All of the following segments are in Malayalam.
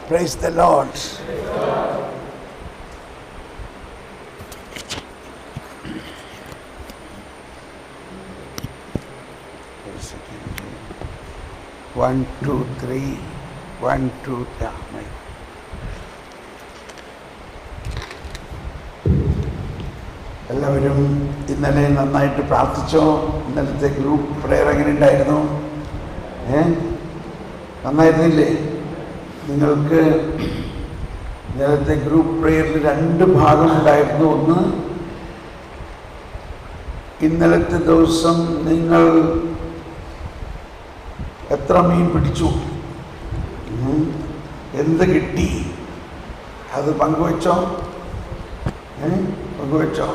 Praise the Lord. One, two, three. 1, 2, 3. എല്ലാവരും ഇന്നലെ നന്നായിട്ട് പ്രാർത്ഥിച്ചോ? ഇന്നലത്തെ ഗ്രൂപ്പ് പ്രെയർ എങ്ങനെ ഉണ്ടായിരുന്നു? നന്നായിരുന്നില്ലേ? നിങ്ങൾക്ക് ഇന്നലത്തെ ഗ്രൂപ്പ് പ്രെയറിൽ 2 ഭാഗം ഉണ്ടായിരുന്നു. ഒന്ന്, ഇന്നലത്തെ ദിവസം നിങ്ങൾ എത്ര മീൻ പിടിച്ചു, എന്ത് കിട്ടി, അത് പങ്കുവച്ചോ? പങ്കുവച്ചോ?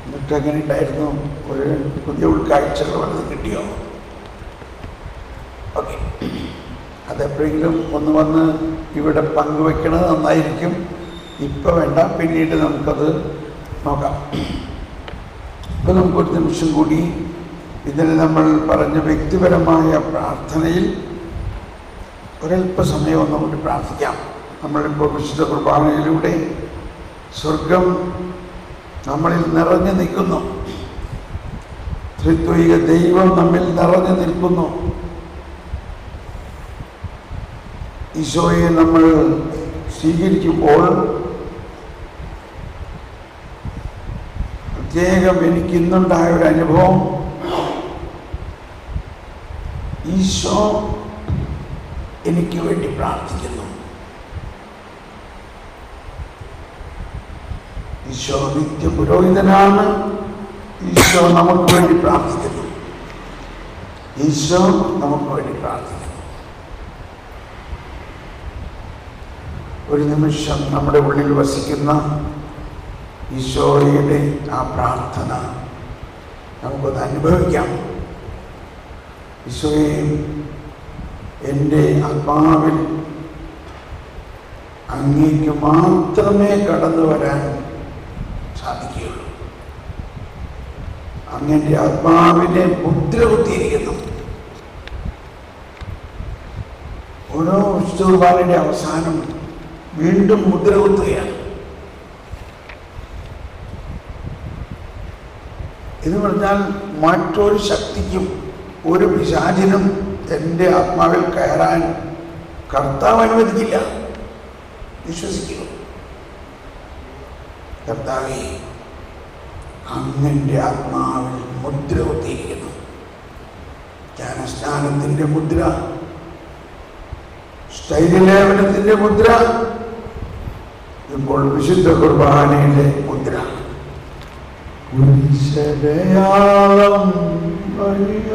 എന്നിട്ട് എങ്ങനെ ഉണ്ടായിരുന്നു? ഒരു പുതിയ ഉൾക്കാഴ്ചകൾ വല്ലതും കിട്ടിയോ? ഓക്കെ, അതെപ്പോഴെങ്കിലും ഒന്ന് വന്ന് ഇവിടെ പങ്കുവെക്കണത് നന്നായിരിക്കും. ഇപ്പം വേണ്ട, പിന്നീട് നമുക്കത് നോക്കാം. ഇപ്പം നമുക്കൊരു നിമിഷം കൂടി ഇതിന് നമ്മൾ പറഞ്ഞ വ്യക്തിപരമായ പ്രാർത്ഥനയിൽ ഒരല്പസമയം ഒന്നുകൂടി പ്രാർത്ഥിക്കാം. നമ്മളിപ്പോൾ വിശുദ്ധ കുർബാനയിലൂടെ സ്വർഗം നമ്മളിൽ നിറഞ്ഞു നിൽക്കുന്നു. ത്രിത്വൈക ദൈവം നമ്മിൽ നിറഞ്ഞു നിൽക്കുന്നു. ഈശോയെ നമ്മൾ സ്വീകരിക്കുമ്പോൾ പ്രത്യേകം എനിക്കിന്നുണ്ടായ ഒരു അനുഭവം, ഈശോ എനിക്ക് വേണ്ടി പ്രാർത്ഥിക്കുന്നു. ഈശോ നിത്യ പുരോഹിതനാണ്. ഈശോ നമുക്ക് വേണ്ടി പ്രാർത്ഥിക്കുന്നു. ഈശോ നമുക്ക് വേണ്ടി പ്രാർത്ഥിക്കുന്നു. ഒരു നിമിഷം നമ്മുടെ ഉള്ളിൽ വസിക്കുന്ന ഈശോയുടെ ആ പ്രാർത്ഥന നമുക്കൊന്ന് അനുഭവിക്കാം. ഈശോയെ, എൻ്റെ ആത്മാവിൽ അങ്ങേക്ക് മാത്രമേ കടന്നു വരാൻ സാധിക്കുകയുള്ളൂ. അങ്ങൻ്റെ ആത്മാവിനെ മുദ്ര കുത്തിയിരിക്കുന്നു. ഓരോ വിശുദ്ധ കുർബാനയുടെ അവസാനം വീണ്ടും മുദ്ര കുത്തുകയാണ്. എന്ന് പറഞ്ഞാൽ മറ്റൊരു ശക്തിക്കും ഒരു പിശാചിനും എൻ്റെ ആത്മാവിൽ കയറാൻ കർത്താവ് അനുവദിക്കില്ല. വിശ്വസിക്കുക. കർത്താവേ, അങ്ങൻ്റെ ആത്മാവിൽ മുദ്ര കുത്തിയിരിക്കുന്നു. ജ്ഞാനസ്നാനത്തിൻ്റെ മുദ്ര, സ്ഥൈര്യലേപനത്തിൻ്റെ മുദ്ര, ഇപ്പോൾ വിശുദ്ധ കുർബാനയിലെ മുദ്ര. കുരിശടയാളം വഴിയ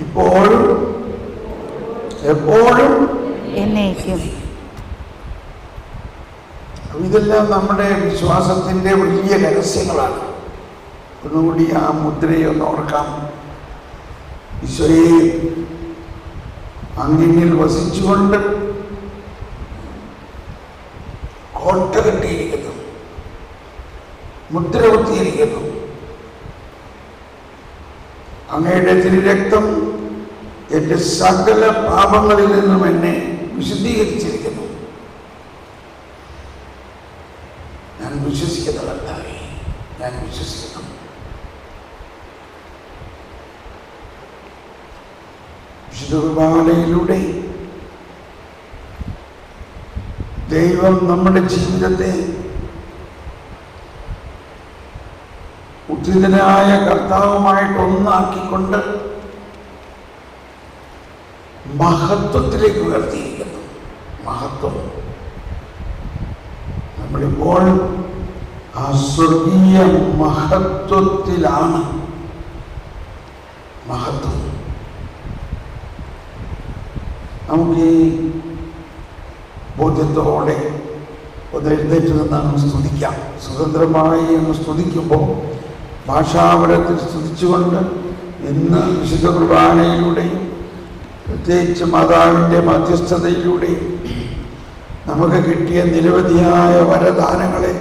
ഇപ്പോഴും എപ്പോഴും എന്നേക്കും. ഇതെല്ലാം നമ്മുടെ വിശ്വാസത്തിൻ്റെ വലിയ രഹസ്യങ്ങളാണ്. ഒന്നുകൂടി ആ മുദ്രയെ ഒന്ന് ഓർക്കാം. ഈശോയെ, അങ്ങിൽ വസിച്ചുകൊണ്ട് കോട്ട കെട്ടിയിരിക്കുന്നു, മുദ്ര കുത്തിയിരിക്കുന്നു. അങ്ങയുടെ തിരുരക്തം എൻ്റെ സകല പാപങ്ങളിൽ നിന്നും എന്നെ വിശുദ്ധീകരിച്ചിരിക്കുന്നു. ഞാൻ വിശ്വസിക്കുന്ന കർത്താവേ, ഞാൻ വിശ്വസിക്കുന്നു. വിശുദ്ധ കുർബാനയിലൂടെ ദൈവം നമ്മുടെ ജീവിതത്തെ ഉദ്ധിതനായ കർത്താവുമായിട്ട് ഒന്നാക്കിക്കൊണ്ട് മഹത്വത്തിലേക്ക് ഉയർത്തിയിരിക്കുന്നു. മഹത്വം. നമ്മളിപ്പോൾ ആ സ്വർഗീയ മഹത്വത്തിലാണ്. മഹത്വം. നമുക്ക് ഈ ബോധ്യത്തോടെ ഒന്ന് എഴുന്നേറ്റ് നിന്നാണ് സ്തുതിക്കാം. സ്വതന്ത്രമായി എന്ന് സ്തുതിക്കുമ്പോൾ ഭാഷാപരത്തിൽ സ്തുതിച്ചുകൊണ്ട് ഇന്ന് വിശുദ്ധ കുർബാനയിലൂടെയും പ്രത്യേകിച്ച് മാതാവിൻ്റെ മധ്യസ്ഥതയിലൂടെ നമുക്ക് കിട്ടിയ നിരവധിയായ വരദാനങ്ങളെ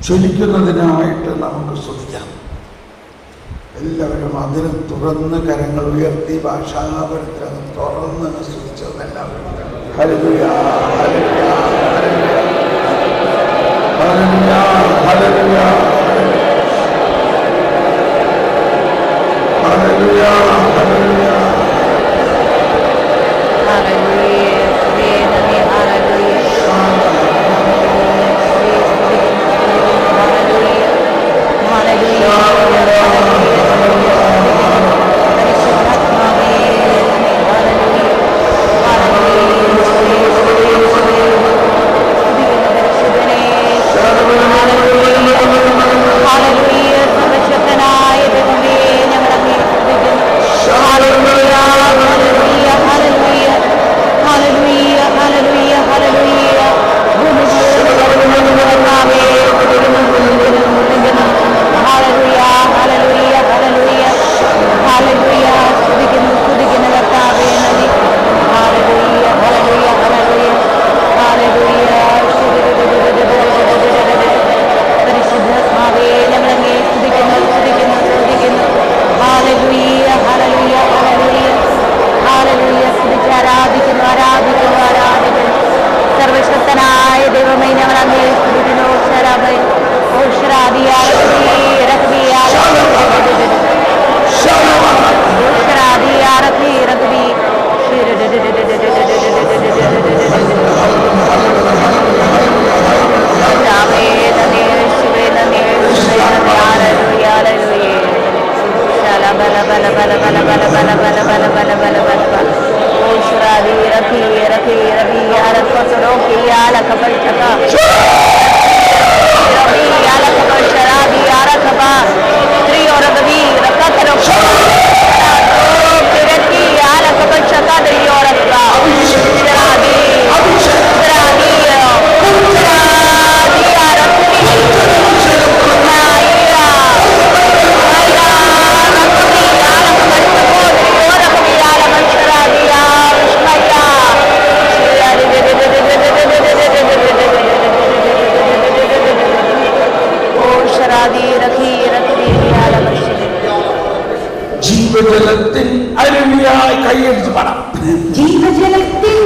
ചൊലിക്കുന്നതിനായിട്ട് നമുക്ക് സ്തുതിക്കാം. എല്ലാവരും അതിന് തുറന്ന് കരങ്ങൾ ഉയർത്തി ഭാഷാപരത്തിൽ അത് തുറന്ന് സ്തുതിച്ചത് എല്ലാവരും. Hallelujah, hallelujah, hallelujah, hallelujah, hallelujah, hallelujah. ജീവജലത്തിൻ അരുവിയായി കൈയടിച്ച് പാടാം. ജീവജലത്തിൻ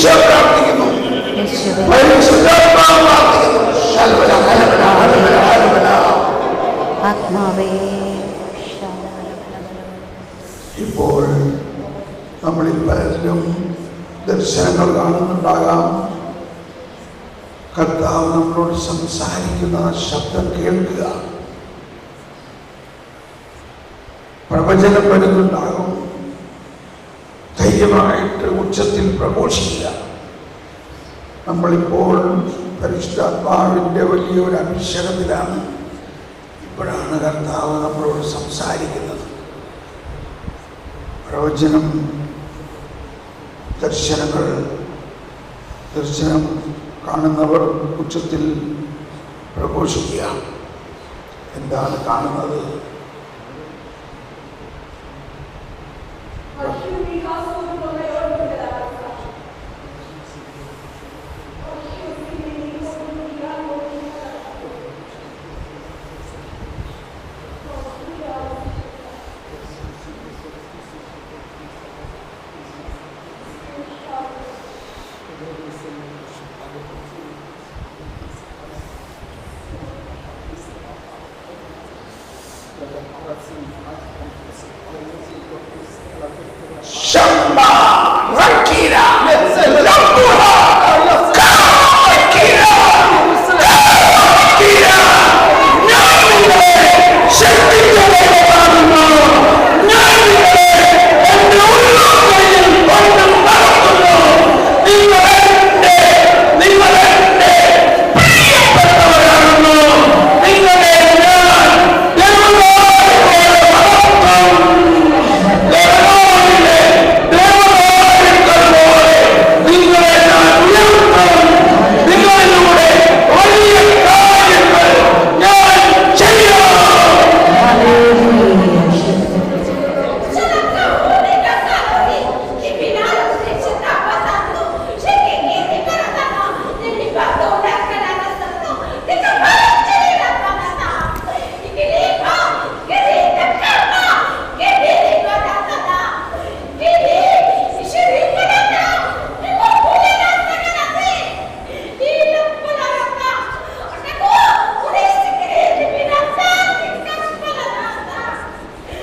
ഈശോ പ്രാർത്ഥിക്കുന്നു, പരിശുദ്ധാത്മാവ് പ്രാർത്ഥിക്കുന്നു. ഇപ്പോൾ നമ്മളിൽ പലരിലും ദർശനങ്ങൾ കാണുന്നുണ്ടാകാം. കർത്താവ് നമ്മളോട് സംസാരിക്കുന്ന ശബ്ദം കേൾക്കുക. പ്രവചനം വരുന്നുണ്ടാകും. ധൈര്യമായിട്ട് ഉച്ചത്തിൽ പ്രഘോഷിക്കുക. നമ്മളിപ്പോൾ പരിശുദ്ധാത്മാവിൻ്റെ വലിയൊരു അഭിഷേകത്തിലാണ്. ഇപ്പോഴാണ് കർത്താവ് നമ്മളോട് സംസാരിക്കുന്നത്. പ്രവചനം, ദർശനം കാണുന്നവർ ഉച്ചത്തിൽ പ്രഘോഷിക്കുക. എന്താണ് കാണുന്നത്?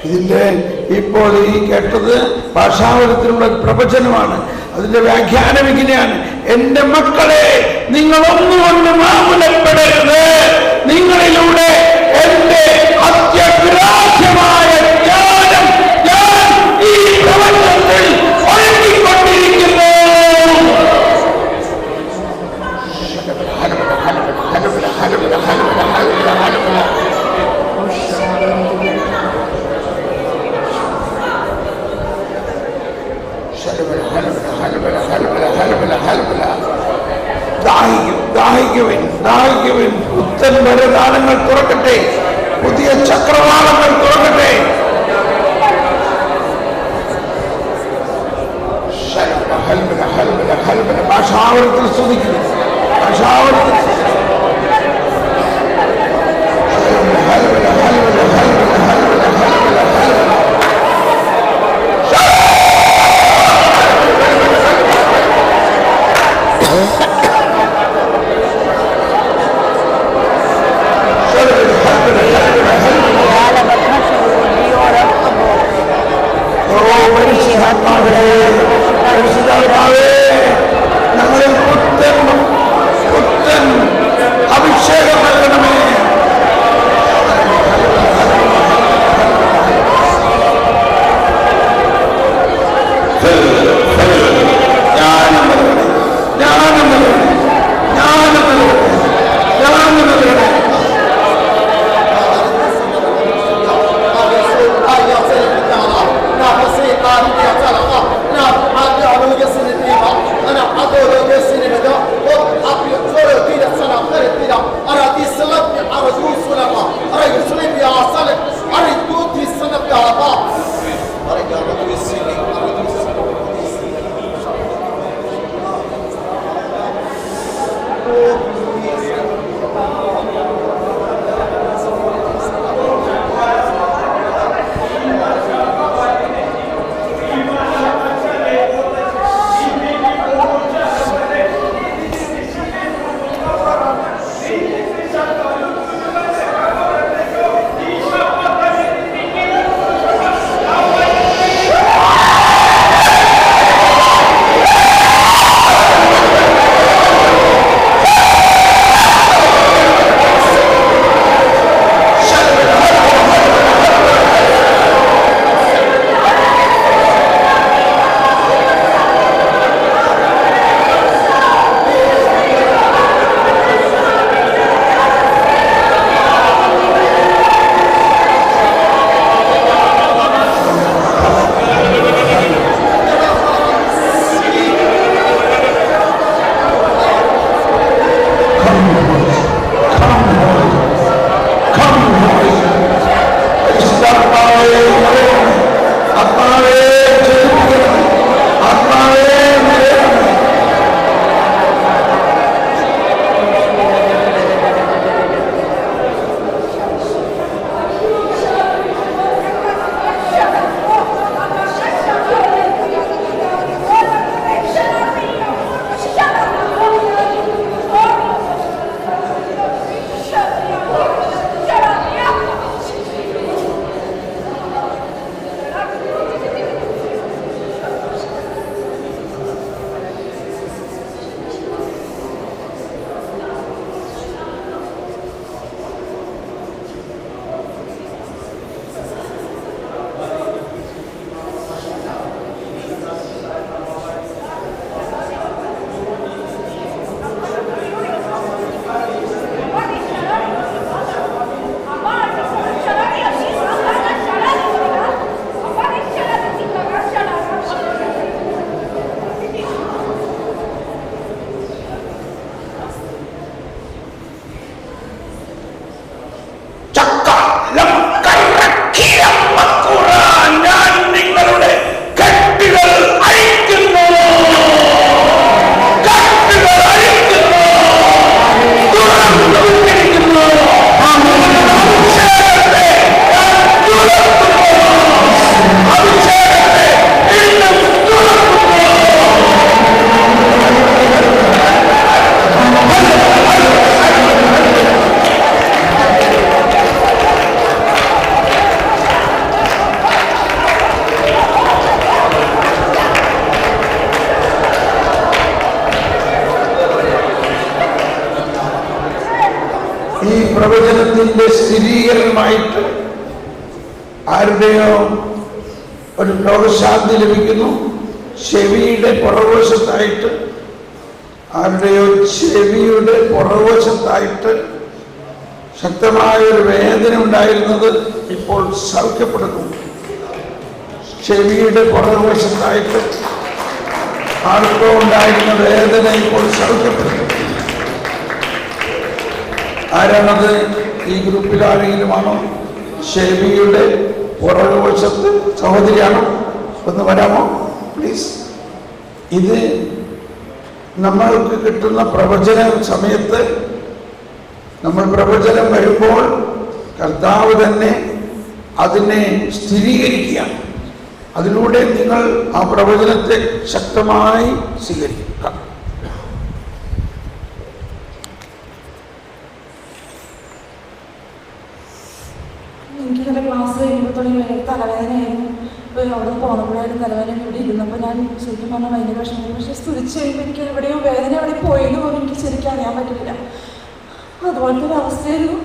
ഇതിൻ്റെ ഇപ്പോൾ ഈ കേട്ടത് ഭാഷാവരത്തിലുള്ള പ്രവചനമാണ്. അതിന്റെ വ്യാഖ്യാനം ഇങ്ങനെയാണ്: എന്റെ മക്കളെ, നിങ്ങൾ ഒന്നുകൊണ്ടും ആകുലപ്പെടരുത്. നിങ്ങളിലൂടെ എന്റെ അത്യഗ്രാഹ്യമായ ജ്ഞാനം ഞാൻ ഈ പ്രപഞ്ചത്തിൽ ഒഴുകിക്കൊണ്ടിരിക്കുന്നു. ദാഹിക്കുവിൻ. പുത്തൻ വരദാനങ്ങൾ തുറക്കട്ടെ, പുതിയ ചക്രവാളങ്ങൾ തുറക്കട്ടെ. ഭാഷാവരത്തിൽ സ്തുതിക്കുന്നു. ഭാഷാവരത്തിൽ ഞങ്ങളിൽ പുത്തൻ അഭിഷേകം നൽകണമേ. ജ്ഞാനം നൽകണമേ. ഈ പ്രവചനത്തിന്റെ സ്ഥിരീകരണമായിട്ട് ആരുടെയോ ഒരു രോഗശാന്തി ലഭിക്കുന്നു. ചെവിയുടെ പുറകുവശത്തായിട്ട് ആരുടെയോ ചെവിയുടെ പുറകുവശത്തായിട്ട് ശക്തമായൊരു വേദന ഉണ്ടായിരുന്നത് ഇപ്പോൾ സൗഖ്യപ്പെടുന്നു. ചെവിയുടെ പുറകുവശത്തായിട്ട് ആർക്കോ ഉണ്ടായിരുന്ന വേദന ഇപ്പോൾ സൗഖ്യപ്പെടുന്നു. ആരാണത്? ഈ ഗ്രൂപ്പിൽ ആരെങ്കിലുമാണോ? ചെവിയുടെ പുറകുവശത്ത് സഹോദരിയാണോ? ഒന്ന് വരാമോ പ്ലീസ്? ഇത് നമ്മൾക്ക് കിട്ടുന്ന പ്രവചന സമയത്ത്, നമ്മൾ പ്രവചനം വരുമ്പോൾ കർത്താവ് തന്നെ അതിനെ സ്ഥിരീകരിക്കുകയാണ്. അതിലൂടെ നിങ്ങൾ ആ പ്രവചനത്തെ ശക്തമായി സ്വീകരിക്കുക. എനിക്കിങ്ങനെ ക്ലാസ് കഴിയുമ്പോൾ തുടങ്ങി തലവേദനയായിരുന്നു. ഇപ്പോൾ അവിടെ പോകുമ്പോഴായിരുന്നു തലവേദന. ഇവിടെ ഇരുന്നപ്പോൾ ഞാൻ ശരിക്കും പറഞ്ഞാൽ ഭയങ്കര വിഷമം. പക്ഷേ സ്തുതിച്ച് കഴിയുമ്പോൾ എനിക്ക് എവിടെയോ വേദന എവിടെ പോയെന്ന് പോലും എനിക്ക് ശരിക്കും അറിയാൻ പറ്റില്ല. അതുപോലത്തെ ഒരു അവസ്ഥയായിരുന്നു.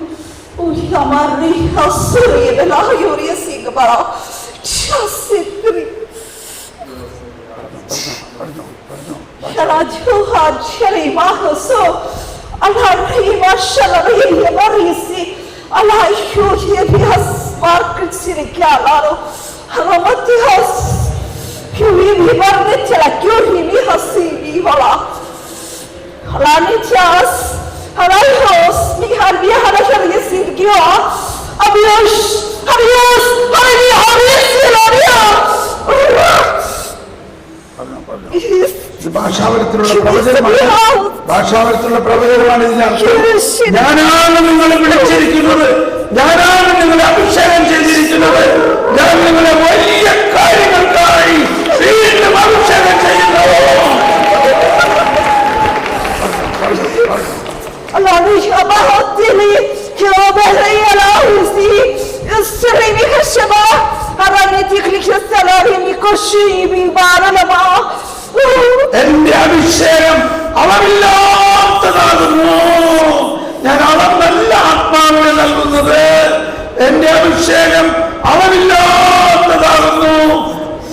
Harayos, mi harbiya harashar yesingiyo. Abiyosh, harayos, harayos, ഭാഷാവരത്തിലുള്ള പ്രവചനമാണ് ഇതിനർത്ഥം. ഞാനാണ് നിങ്ങളെ വിളിച്ചിരിക്കുന്നത്, ഞാനാണ് നിങ്ങളെ അഭിഷേകം ചെയ്തിരിക്കുന്നത്, ഞാൻ നിങ്ങളെ വലിയ കാര്യങ്ങൾക്കായി വീണ്ടും അഭിഷേകം ചെയ്യുന്നു. Allah Shabbatili, Jobari Alausi, Srimi Kashaba, Araniti Kristalari Mikoshi, Bibarama. എന്റെ അഭിഷേകം അളവില്ലാത്തതാകുന്നു. ഞാൻ അളവല്ല ആത്മാവിനെ നൽകുന്നത്. എന്റെ അഭിഷേകം അളവില്ലാത്തതാകുന്നു.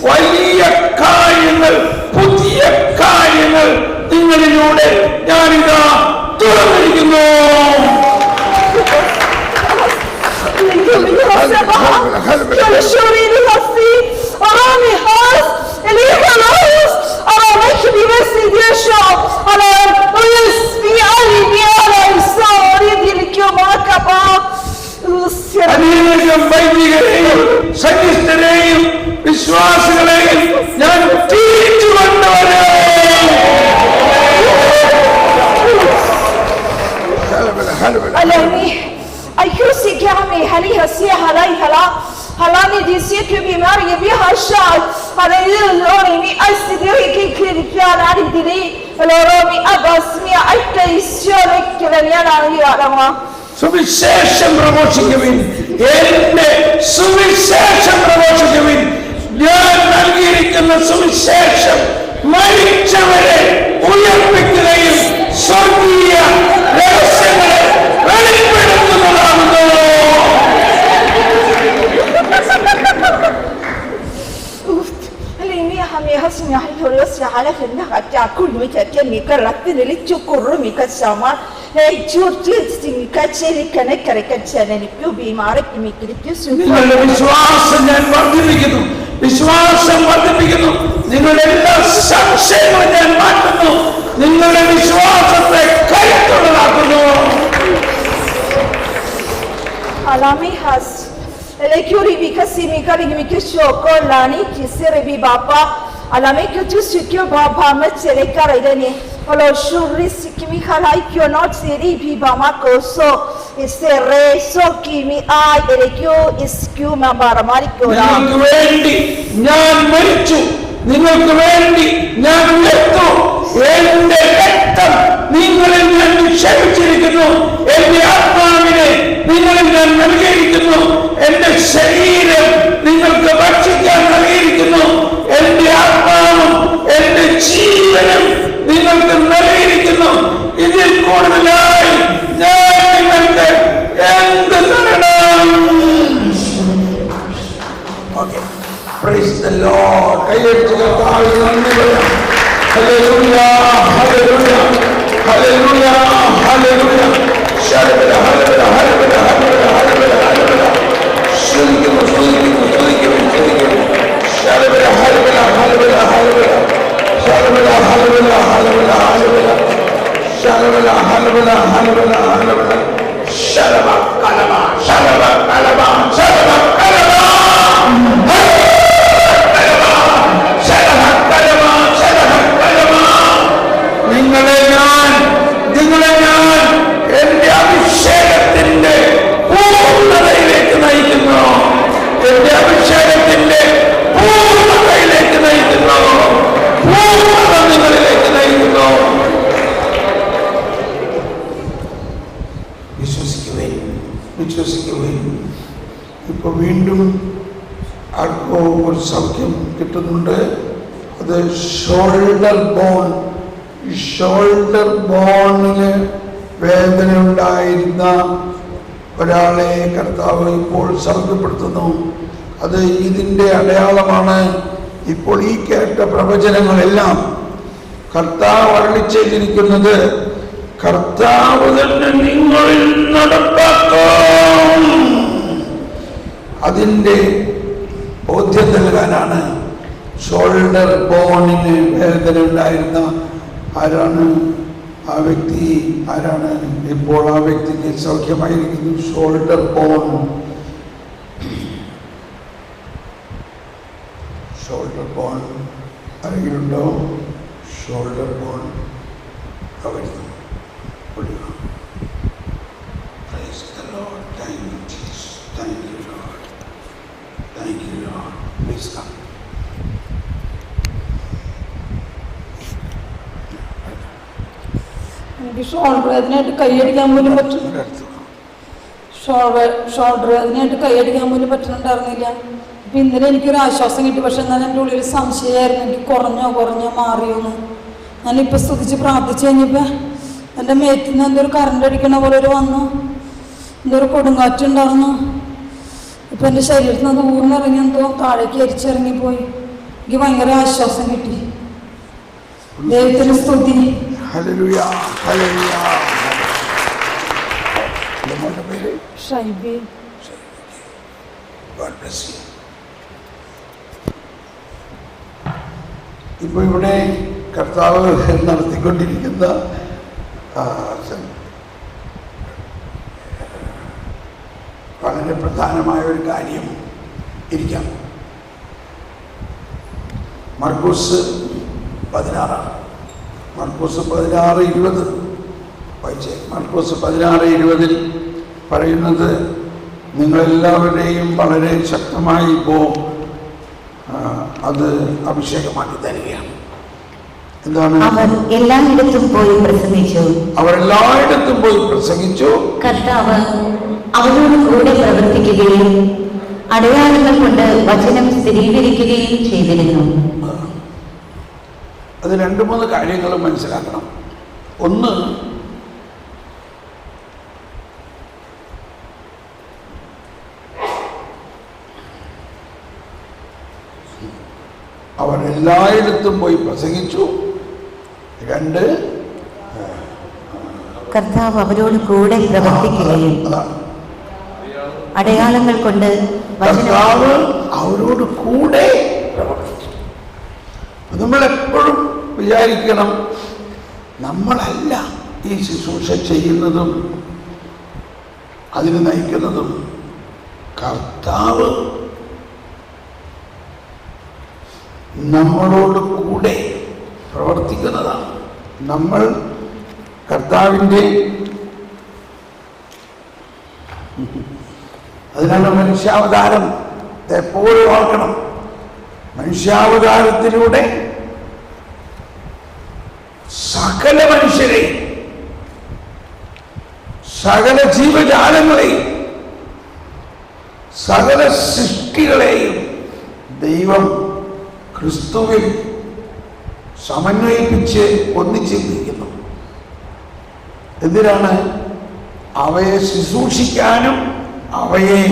വലിയ കാര്യങ്ങൾ, പുതിയ കാര്യങ്ങൾ നിങ്ങളിലൂടെ ഞാനിതാ തുറന്നിരിക്കുന്നു. അനേകം വൈദികരെയും സന്യസ്തരെയും വിശ്വാസികളെയും ഞാൻ തിരിച്ചു കൊണ്ടുവരും. Ayusi kami haliha siya halay hala halani disiya ki bimar ye bi hashal halay lori mi asdiri ki kirkiyan ari dili loro mi abasmi ayta isyore kiranyana ari alama. സുവിശേഷം പ്രഘോഷിക്കുവിൻ, എന്റെ സുവിശേഷം പ്രഘോഷിക്കുവിൻ. ഞാൻ നൽകിയിരിക്കുന്ന സുവിശേഷം മരിച്ചവരെ ഉയർപ്പിക്കുകയും സ്വർഗീയ രഹസ്യങ്ങളെ വെളിപ്പെടുത്തുന്നതാകുന്നു. hami hasmi hayhurios ya halafin na hatta kulmi takke mi karratti li chukurru mi kasama hey churchi mi kacheli kane kare kachane ni più bimare mi kirti su. നിങ്ങളുടെ വിശ്വാസം ഞാൻ വർദ്ധിപ്പിക്കുന്നു, വിശ്വാസം വർദ്ധിപ്പിക്കുന്നു. നിങ്ങളുടെ എല്ലാ സംശയങ്ങളും ഞാൻ മാറ്റുന്നു, നിങ്ങളുടെ വിശ്വാസത്തെ കരുത്തുള്ളതാക്കുന്നു. alami has Elekuri bikasi mikari mikisho kolani kisere bi baba alame kutu sikyo baba machele karaidani alo shuri sikimi halai kyo not seri bi bama koso isere so kimi ai elekyo iskyu mambaramari kyo നിങ്ങൾക്ക് വേണ്ടി ഞാൻ മരിച്ചു, നിങ്ങൾക്ക് വേണ്ടി ഞാൻ ഉയർത്തു. എന്റെ രക്തം നിങ്ങളിൽ ഞാൻ നിക്ഷേപിച്ചിരിക്കുന്നു, എന്റെ ആത്മാവിനെ നിങ്ങളിൽ ഞാൻ നൽകിയിരിക്കുന്നു, എന്റെ ശരീരം നിങ്ങൾക്ക് ഭക്ഷിക്കാൻ നൽകിയിരിക്കുന്നു, എന്റെ ആത്മാവും എന്റെ ജീവനും നിങ്ങൾക്ക് നൽകിയിരിക്കുന്നു. ഇതിൽ കൂടുതലായി ഞാൻ നിങ്ങൾക്ക് Praise the Lord. കൈയടിച്ച് കർത്താവിന് നന്ദി പറയാം. Hallelujah, hallelujah, hallelujah, hallelujah. Hallelujah, hallelujah, hallelujah, hallelujah, hallelujah. സ്തുതിക്കുന്നു, സ്തുതിക്കുന്നു, സ്തുതിക്കുന്നു, സ്തുതിക്കുന്നു. Hallelujah, hallelujah, hallelujah, hallelujah. Hallelujah, hallelujah, hallelujah, hallelujah. Hallelujah, hallelujah, hallelujah, hallelujah. Shalaba, kalaba, shalaba, kalaba, shalaba, kalaba. നിങ്ങളെ ഞാൻ എന്റെ അഭിഷേകത്തിന്റെ പൂർണ്ണതയിലേക്ക് നയിക്കുന്നു. എന്റെ അഭിഷേകത്തിന്റെ പൂർണ്ണതയിലേക്ക് നയിക്കുന്നു. പൂർണ്ണത നിങ്ങളിലേക്ക് നയിക്കുന്നു. വിശ്വസിക്കുവേൻ. ഇപ്പൊ വീണ്ടും ആർക്കോ ഒരു സൗഖ്യം കിട്ടുന്നുണ്ട്. അത് ഷോൾഡർ ബോണിന് വേദന ഉണ്ടായിരുന്ന ഒരാളെ കർത്താവ് ഇപ്പോൾ സൗഖ്യപ്പെടുത്തുന്നു. അത് ഇതിൻ്റെ അടയാളമാണ്. ഇപ്പോൾ ഈ കേട്ട പ്രവചനങ്ങളെല്ലാം കർത്താവ് അരുളിച്ചെയ്തിരിക്കുന്നത് കർത്താവ് തന്നെ നിങ്ങളിൽ നടപ്പാക്കും. അതിൻ്റെ ബോധ്യം നൽകാനാണ്. ഷോൾഡർ ബോണിന് വേദന ഉണ്ടായിരുന്ന ആരാണ് ആ വ്യക്തി? ആരാണ്? ഇപ്പോൾ ആ വ്യക്തിക്ക് സൗഖ്യമായിരിക്കുന്നു. ഷോൾഡർ ബോൺ ആരെങ്കിലുണ്ടോ? ഷോൾഡർ ബോൺ വരുന്നു. Praise the Lord. Thank you, Jesus. Thank you, Lord. Thank you, Lord. Please come. എനിക്ക് ഷോൾഡർ വേദനയായിട്ട് കൈയടിക്കാൻ പോലും പറ്റുന്നു. ഷോൾഡർ വേദനയായിട്ട് കൈയടിക്കാൻ പോലും പറ്റുന്നുണ്ടായിരുന്നില്ല. അപ്പം ഇന്നലെ എനിക്കൊരു ആശ്വാസം കിട്ടി. പക്ഷെ എന്നാലും എൻ്റെ ഉള്ളിൽ സംശയമായിരുന്നു, എനിക്ക് കുറഞ്ഞോ മാറിയോന്ന്. ഞാനിപ്പോൾ സ്തുതിച്ച് പ്രാർത്ഥിച്ചു കഴിഞ്ഞപ്പോൾ എൻ്റെ മേത്തിൽ നിന്ന് എന്തൊരു കറണ്ട് അടിക്കണ പോലെ ഒരു വന്നു, എന്തൊരു കൊടുങ്കാറ്റുണ്ടായിരുന്നു. ഇപ്പം എൻ്റെ ശരീരത്തിൽ നിന്ന് ഊർന്നിറങ്ങി എന്തോ താഴേക്ക് എരിച്ചിറങ്ങിപ്പോയി. എനിക്ക് ഭയങ്കര ആശ്വാസം കിട്ടി. ദൈവത്തിന് സ്തുതി. Hallelujah, hallelujah. നമ്മുടെ പേര് ഷൈബി. God bless you. ഇപ്പോൾ ഇവിടെ കർത്താവ് നടത്തിക്കൊണ്ടിരിക്കുന്ന വളരെ പ്രധാനമായ ഒരു കാര്യം ഇരിക്കാം. മർക്കോസ് 16 16:20 വായിച്ചേ. മർക്കോസ് 16:20 പറയുന്നത് നിങ്ങളെല്ലാവരുടെയും വളരെ ശക്തമായി ഇപ്പോൾ അത് അഭിഷേകമാക്കി തരികയാണ്. എന്താണ്? അവർ എല്ലായിടത്തും പോയി പ്രസംഗിച്ചു. കർത്താവ് അവരോട് കൂടെ പ്രവർത്തിക്കുകയും അടയാളങ്ങൾ കൊണ്ട് വചനം സ്ഥിരീകരിക്കുകയും ചെയ്തിരുന്നു. അത് 2-3 കാര്യങ്ങളും മനസ്സിലാക്കണം. ഒന്ന്, അവർ എല്ലായിടത്തും പോയി പ്രസംഗിച്ചു. 2, കർത്താവ് അവരോട് കൂടെ പ്രവർത്തിക്കുകയും അടയാളങ്ങൾ കൊണ്ട് കർത്താവ് അവരോട് കൂടെ പ്രവർത്തിച്ചു. നമ്മളെപ്പോഴും വിചാരിക്കണം, നമ്മളല്ല ഈ ശുശ്രൂഷ ചെയ്യുന്നതും അതിന് നയിക്കുന്നതും കർത്താവ് നമ്മളോട് കൂടെ പ്രവർത്തിക്കുന്നതാണ്. നമ്മൾ കർത്താവിൻ്റെ, അതിനാണ് മനുഷ്യാവതാരം എപ്പോഴും ഓർക്കണം. മനുഷ്യാവതാരത്തിലൂടെ സകല മനുഷ്യരെയും സകല ജീവജാലങ്ങളെയും സകല സൃഷ്ടികളെയും ദൈവം ക്രിസ്തുവിൽ സമന്വയിപ്പിച്ച് ഒന്നിച്ചിരിക്കുന്നു. എന്തിനാണ്? അവയെ ശുശ്രൂഷിക്കാനും അവയെ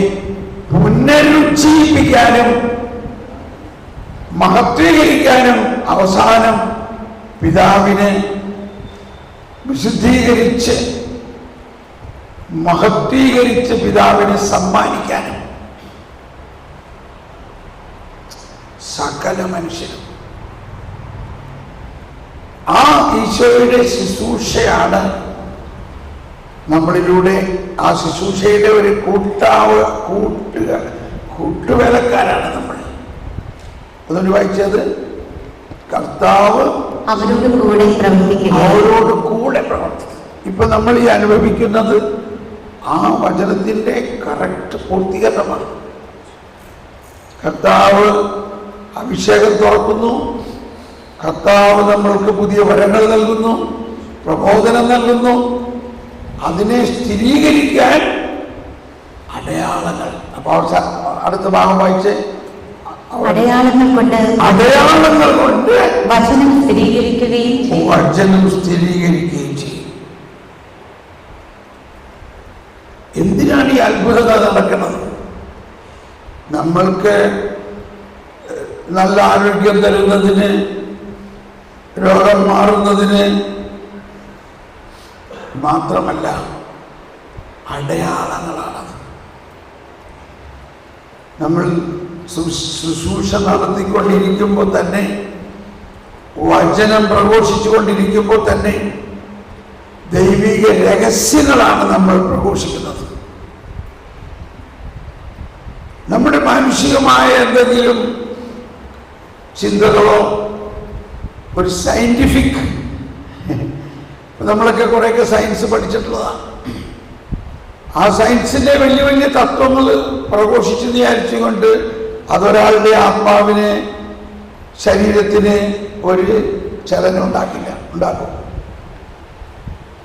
പുനരുജ്ജീവിപ്പിക്കാനും മഹത്വീകരിക്കാനും അവസാനം പിതാവിനെ വിശുദ്ധീകരിച്ച് മഹത്വീകരിച്ച് പിതാവിനെ സമ്മാനിക്കാനും സകല മനുഷ്യരും ആ ഈശോയുടെ ശുശ്രൂഷയാണ് നമ്മളിലൂടെ. ആ ശുശ്രൂഷയുടെ ഒരു കൂട്ടുവേലക്കാരാണ് നമ്മൾ. അതുകൊണ്ട് വായിച്ചത് കർത്താവ് അവരോട് കൂടെ പ്രവർത്തിക്കും. ഇപ്പൊ നമ്മൾ ഈ അനുഭവിക്കുന്നത് ആ വചനത്തിന്റെ കറക്റ്റ് പൂർത്തീകരണമാണ്. കർത്താവ് അഭിഷേകം തുറക്കുന്നു, കർത്താവ് നമ്മൾക്ക് പുതിയ വരങ്ങൾ നൽകുന്നു, പ്രബോധനം നൽകുന്നു. അതിനെ സ്ഥിരീകരിക്കാൻ അടയാളങ്ങൾ. അപ്പോൾ അടുത്ത ഭാഗം വായിച്ച് അടയാളങ്ങൾ കൊണ്ട് വചനം സ്ഥിരീകരിക്കുകയും ചെയ്യും. എന്തിനാണ് ഈ അത്ഭുതത നടക്കുന്നത്? നമ്മൾക്ക് നല്ല ആരോഗ്യം തരുന്നതിന്, രോഗം മാറുന്നതിന് മാത്രമല്ല, അടയാളങ്ങളാണത്. നമ്മൾ ശുശ്രൂഷ നടത്തിക്കൊണ്ടിരിക്കുമ്പോൾ തന്നെ, വചനം പ്രഘോഷിച്ചുകൊണ്ടിരിക്കുമ്പോൾ തന്നെ ദൈവിക രഹസ്യങ്ങളാണ് നമ്മൾ പ്രഘോഷിക്കുന്നത്. നമ്മുടെ മാനുഷികമായ എന്തെങ്കിലും ചിന്തകളോ ഒരു സയന്റിഫിക്, നമ്മളൊക്കെ കുറേയൊക്കെ സയൻസ് പഠിച്ചിട്ടുള്ളതാണ്. ആ സയൻസിന്റെ വലിയ വലിയ തത്വങ്ങൾ പ്രഘോഷിച്ച് വിചാരിച്ചുകൊണ്ട് അതൊരാളുടെ ആത്മാവിന്, ശരീരത്തിന് ഒരു ചലനം ഉണ്ടാക്കും.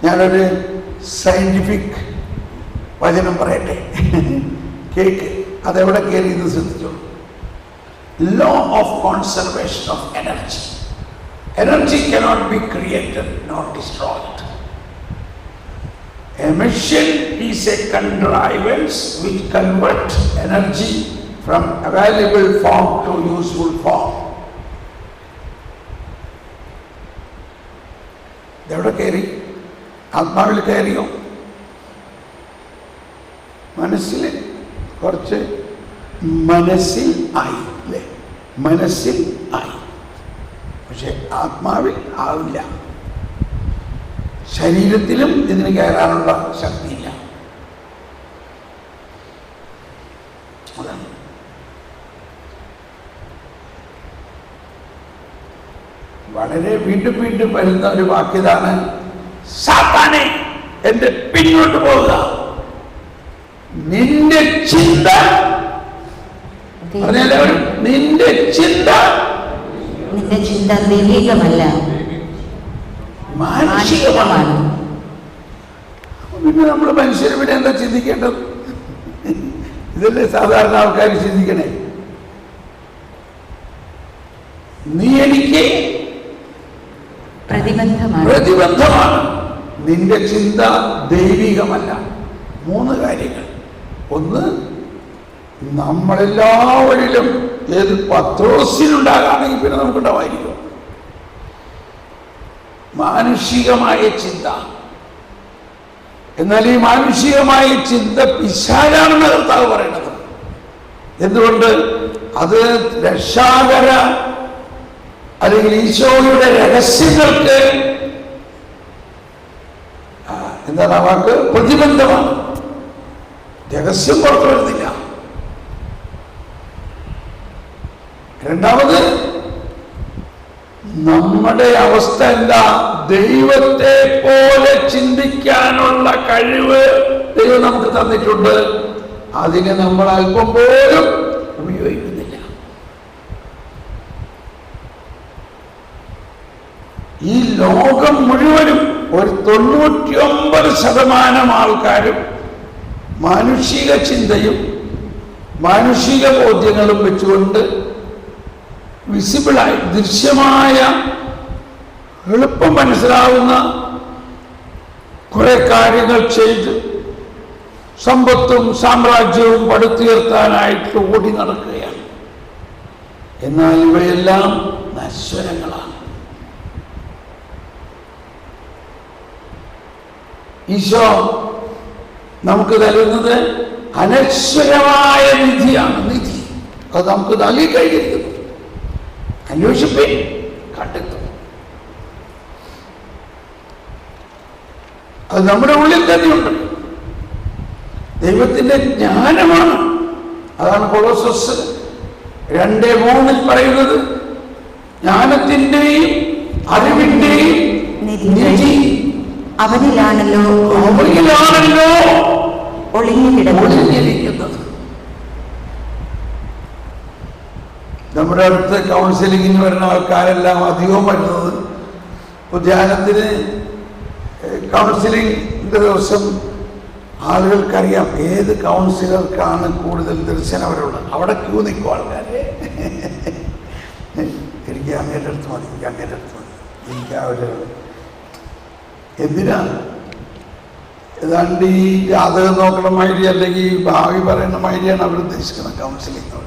ഞാനൊരു സയന്റിഫിക് വചനം പറയട്ടെ, കേക്ക്. അതെവിടെ കയറി ഇത് ശ്രദ്ധിച്ചോളൂ. Law of conservation of energy. Energy cannot be created nor destroyed. Emission is a contrivance which converts energy from available form to useful form. ഇതെവിടെ കയറി? ആത്മാവിൽ കയറിയോ? മനസ്സിൽ കുറച്ച് മനസ്സിൽ ആയി അല്ലേ? മനസ്സിൽ ആയി, പക്ഷെ ആത്മാവിൽ ആവില്ല. ശരീരത്തിലും ഇതിന് കയറാനുള്ള ശക്തിയില്ല. അതാണ് വളരെ വീണ്ടും വീണ്ടും വരുന്ന ഒരു വാക്യതാണ്, സാത്താനെ എന്റെ പിന്നോട്ട് പോവുക, നിന്റെ ചിന്ത. പറഞ്ഞെല്ലാവരും, നിന്റെ ചിന്ത ദൈവികമല്ല, മാനുഷികമാണ്. പിന്നെ നമ്മൾ മനുഷ്യർ പിന്നെ എന്താ ചിന്തിക്കേണ്ടത്? ഇതല്ലേ സാധാരണ ആൾക്കാർ ചിന്തിക്കണേ. നീ എനിക്ക് പ്രതിബന്ധമാണ്, നിന്റെ ചിന്ത ദൈവികമല്ല. 3 കാര്യങ്ങൾ. ഒന്ന്, നമ്മളെല്ലാവരിലും ഏത് പത്രോസിനുണ്ടാകാണെങ്കിൽ പിന്നെ നമുക്കുണ്ടാവായിരിക്കും മാനുഷികമായ ചിന്ത. എന്നാൽ ഈ മാനുഷികമായ ചിന്ത പിശാചാണെന്ന് കർത്താവ് പറയണത്. എന്തുകൊണ്ട്? അത് രക്ഷാകര അല്ലെങ്കിൽ ഈശോയുടെ രഹസ്യങ്ങൾക്ക് എന്താണ് ആ വാക്ക്? പ്രതിബന്ധമാണ്. രഹസ്യം പുറത്തു വരുന്നില്ല. രണ്ടാമത്, നമ്മുടെ അവസ്ഥ എന്താ? ദൈവത്തെ പോലെ ചിന്തിക്കാനുള്ള കഴിവ് ദൈവം നമുക്ക് തന്നിട്ടുണ്ട്. അതിനെ നമ്മൾ അല്പം പോലും ഉപയോഗിക്കുന്നില്ല. ഈ ലോകം മുഴുവനും ഒരു 99% ആൾക്കാരും മാനുഷിക ചിന്തയും മാനുഷിക ബോധ്യങ്ങളും വെച്ചുകൊണ്ട് വിസിബിളായി ദൃശ്യമായ എളുപ്പം മനസ്സിലാവുന്ന കുറെ കാര്യങ്ങൾ ചെയ്ത് സമ്പത്തും സാമ്രാജ്യവും പടുത്തുയർത്താനായിട്ട് ഓടി നടക്കുകയാണ്. എന്നാൽ ഇവയെല്ലാം നശ്വരങ്ങളാണ്. ഈശോ നമുക്ക് തരുന്നത് അനശ്വരമായ നിധിയാണ്. നിധി അത് നമുക്ക് നൽകി കഴിഞ്ഞിരിക്കുന്നു. അന്വേഷിപ്പിൻ, കണ്ടെത്തും. അത് നമ്മുടെ ഉള്ളിൽ തന്നെയുണ്ട്. ദൈവത്തിന്റെ ജ്ഞാനമാണ്. അതാണ് കൊളോസസ് 2:3 പറയുന്നത്. ജ്ഞാനത്തിന്റെയും അറിവിന്റെയും നിധി അവനിലാണല്ലോ ഒളിഞ്ഞിരിക്കുന്നത്. നമ്മുടെ അടുത്ത് കൗൺസിലിങ്ങിന് വരുന്ന ആൾക്കാരെല്ലാം അധികവും വരുന്നത് ധ്യാനത്തിന് കൗൺസിലിങ്ങിന്റെ ദിവസം ആളുകൾക്കറിയാം ഏത് കൗൺസിലർക്കാണ് കൂടുതൽ ദർശനവരുള്ളത്. അവിടെ ക്യൂ നിൽക്കും ആൾക്കാരെ. എനിക്ക് അങ്ങേൻ്റെ അടുത്ത് മതി, എനിക്ക് അങ്ങേൻ്റെ അടുത്ത് മതി, എനിക്ക് അവര് എന്തിനാ? ഏതാണ്ട് ഈ ജാതകം നോക്കണ മാതിരി അല്ലെങ്കിൽ ഭാവി പറയുന്ന മാതിരിയാണ് അവർ ഉദ്ദേശിക്കുന്നത് കൗൺസിലിംഗ്.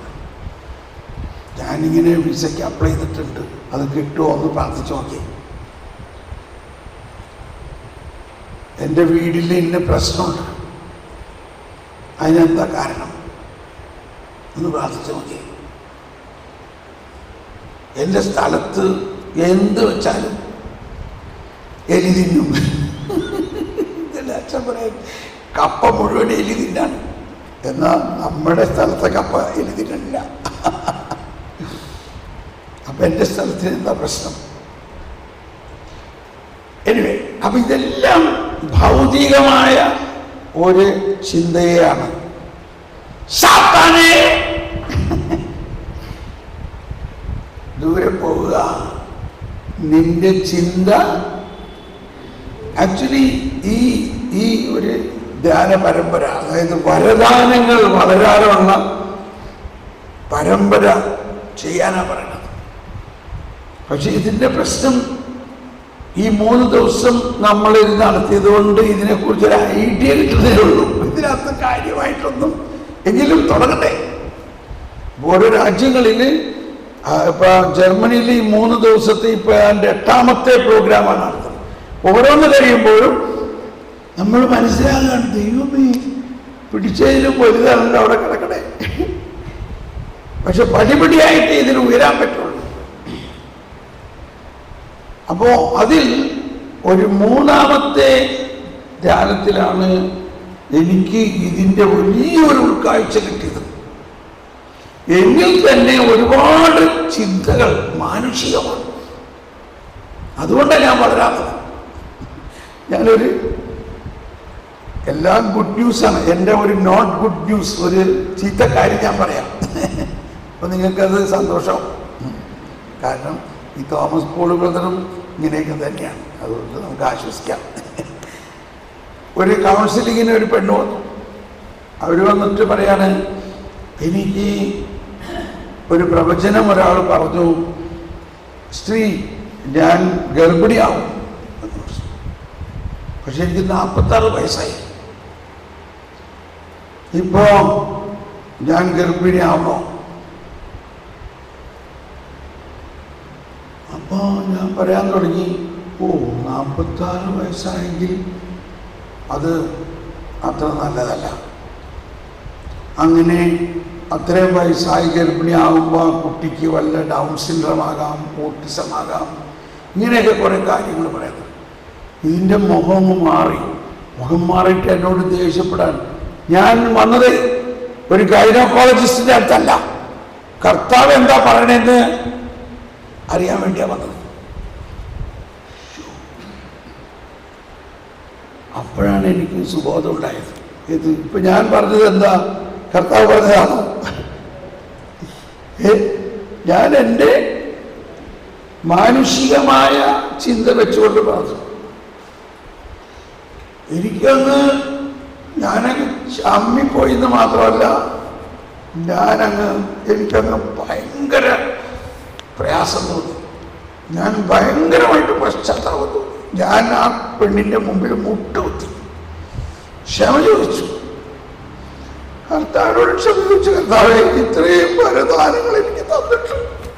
ഞാനിങ്ങനെ വിസയ്ക്ക് അപ്ലൈ ചെയ്തിട്ടുണ്ട്, അത് കിട്ടുമോ എന്ന് പ്രാർത്ഥിച്ചു നോക്കി. എൻ്റെ വീട്ടിൽ ഇന്ന പ്രശ്നമുണ്ട്, അതിനെന്താ കാരണം എന്ന് പ്രാർത്ഥിച്ചു നോക്കി. എൻ്റെ സ്ഥലത്ത് എന്ത് വെച്ചാലും എലി തിന്നും. അച്ഛൻ പറയാൻ കപ്പ മുഴുവൻ എലി തിന്നാണ്. എന്നാൽ നമ്മുടെ സ്ഥലത്തെ കപ്പ എലി തിന്നില്ല. അപ്പൊ എൻ്റെ സ്ഥലത്തിന് എന്താ പ്രശ്നം? എനിവേ, അപ്പൊ ഇതെല്ലാം ഭൗതികമായ ഒരു ചിന്തയാണ്. സാത്താനേ ദൂരെ പോവുക. നിന്റെ ചിന്ത ആക്ച്വലി ഈ ഒരു ധ്യാന പരമ്പര, അതായത് വരദാനങ്ങൾ വളരാനുള്ള പരമ്പര ചെയ്യാനാ പറയുന്നത്. പക്ഷെ ഇതിൻ്റെ പ്രശ്നം ഈ 3 ദിവസം നമ്മൾ ഇത് നടത്തിയത് കൊണ്ട് ഇതിനെക്കുറിച്ചൊരു ഐഡിയ കിട്ടുന്നേ ഉള്ളൂ. ഇതിനകത്ത് കാര്യമായിട്ടൊന്നും എങ്കിലും തുടങ്ങട്ടെ. ഓരോ രാജ്യങ്ങളിൽ ഇപ്പൊ ജർമ്മനിയിൽ ഈ 3 ദിവസത്തെ ഇപ്പൊ അതിൻ്റെ 8ാമത്തെ പ്രോഗ്രാമാണ് നടത്തുന്നത്. ഓരോന്ന് കഴിയുമ്പോഴും നമ്മൾ മനസ്സിലാകാണ്, ദൈവമേ പിടിച്ചതിലും വലുതാണല്ലോ അവിടെ കിടക്കണേ. പക്ഷെ പടിപടിയായിട്ട് ഇതിന് ഉയരാൻ പറ്റുള്ളൂ. അപ്പോ അതിൽ ഒരു 3ാമത്തെ ധ്യാനത്തിലാണ് എനിക്ക് ഇതിൻ്റെ വലിയൊരു ഉൾക്കാഴ്ച കിട്ടിയത്. എന്നിൽ തന്നെ ഒരുപാട് ചിന്തകൾ മാനുഷികമാണ്. അതുകൊണ്ടാണ് ഞാൻ വളരാത്തത്. ഞാനൊരു എല്ലാം ഗുഡ് ന്യൂസാണ്. എൻ്റെ ഒരു നോട്ട് ഗുഡ് ന്യൂസ്, ഒരു ചീത്ത കാര്യം ഞാൻ പറയാം. അപ്പോൾ നിങ്ങൾക്കത് സന്തോഷം. കാരണം ഈ തോമസ് പോൾ ബ്രദറും ഇങ്ങനെയൊക്കെ തന്നെയാണ്. അതുകൊണ്ട് നമുക്ക് ആശ്വസിക്കാം. ഒരു കൗൺസിലിങ്ങിന് ഒരു പെണ്ണ് വന്നു. അവർ വന്നിട്ട് പറയാണ്, എനിക്ക് ഒരു പ്രവചനം ഒരാൾ പറഞ്ഞു, സ്ത്രീ ഞാൻ ഗർഭിണിയാവും. പക്ഷെ എനിക്ക് 46 വയസ്സായി. ഇപ്പോ ഞാൻ ഗർഭിണിയാവണോ? അപ്പോ ഞാൻ പറയാൻ തുടങ്ങി, 46 വയസ്സായെങ്കിൽ അത് അത്ര നല്ലതല്ല. അങ്ങനെ അത്രയും വയസ്സായി ഗർഭിണിയാകുമ്പോൾ കുട്ടിക്ക് വല്ല ഡൗൺ സിൻഡ്രോം ആകാം, ഓട്ടിസം ആകാം, ഇങ്ങനെയൊക്കെ കുറേ കാര്യങ്ങൾ പറയുന്നത്. ഇതിൻ്റെ മുഖം മാറിയിട്ട് എന്നോട് ദേഷ്യപ്പെടാൻ. ഞാൻ വന്നത് ഒരു ഗൈനക്കോളജിസ്റ്റിൻ്റെ അടുത്തല്ല, കർത്താവ് എന്താ പറയണെന്ന് അറിയാൻ വേണ്ടിയാണ് വന്നത്. അപ്പോഴാണ് എനിക്ക് സുബോധം ഉണ്ടായത്. ഇത് ഇപ്പൊ ഞാൻ പറഞ്ഞത് എന്താ, കർത്താവ് പറഞ്ഞതാണോ? ഞാൻ എൻ്റെ മാനുഷികമായ ചിന്ത വെച്ചുകൊണ്ട് പറഞ്ഞു. ഞാനങ്ങ് ചമ്മിപ്പോയിന്ന് മാത്രമല്ല, എനിക്കങ്ങ് ഭയങ്കര പ്രയാസം തോന്നി. ഞാൻ ഭയങ്കരമായിട്ട് പശ്ചാത്താപം തോന്നി. ഞാൻ ആ പെണ്ണിൻ്റെ മുമ്പിൽ മുട്ടുകുത്തി ക്ഷമ ചോദിച്ചു. കർത്താവിനോട് ക്ഷമ ചോദിച്ചു, കർത്താവേ ഇത്രയും വരദാനങ്ങൾ എനിക്ക് തന്നിട്ടുണ്ട്,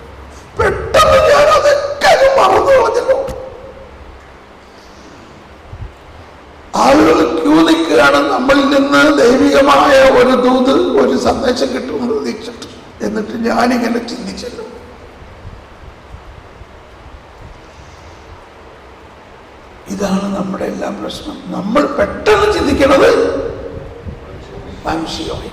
ആളുകൾ ക്യൂ നിൽക്കുകയാണ് നമ്മളിൽ നിന്ന് ദൈവികമായ ഒരു ദൂത്, ഒരു സന്ദേശം കിട്ടുമെന്ന് പ്രതീക്ഷിച്ചിട്ട്. എന്നിട്ട് ഞാനിങ്ങനെ ചിന്തിച്ചല്ലോ, ഇതാണ് നമ്മുടെ എല്ലാ പ്രശ്നം. നമ്മൾ പെട്ടെന്ന് ചിന്തിക്കുന്നത് മാനുഷികമായി.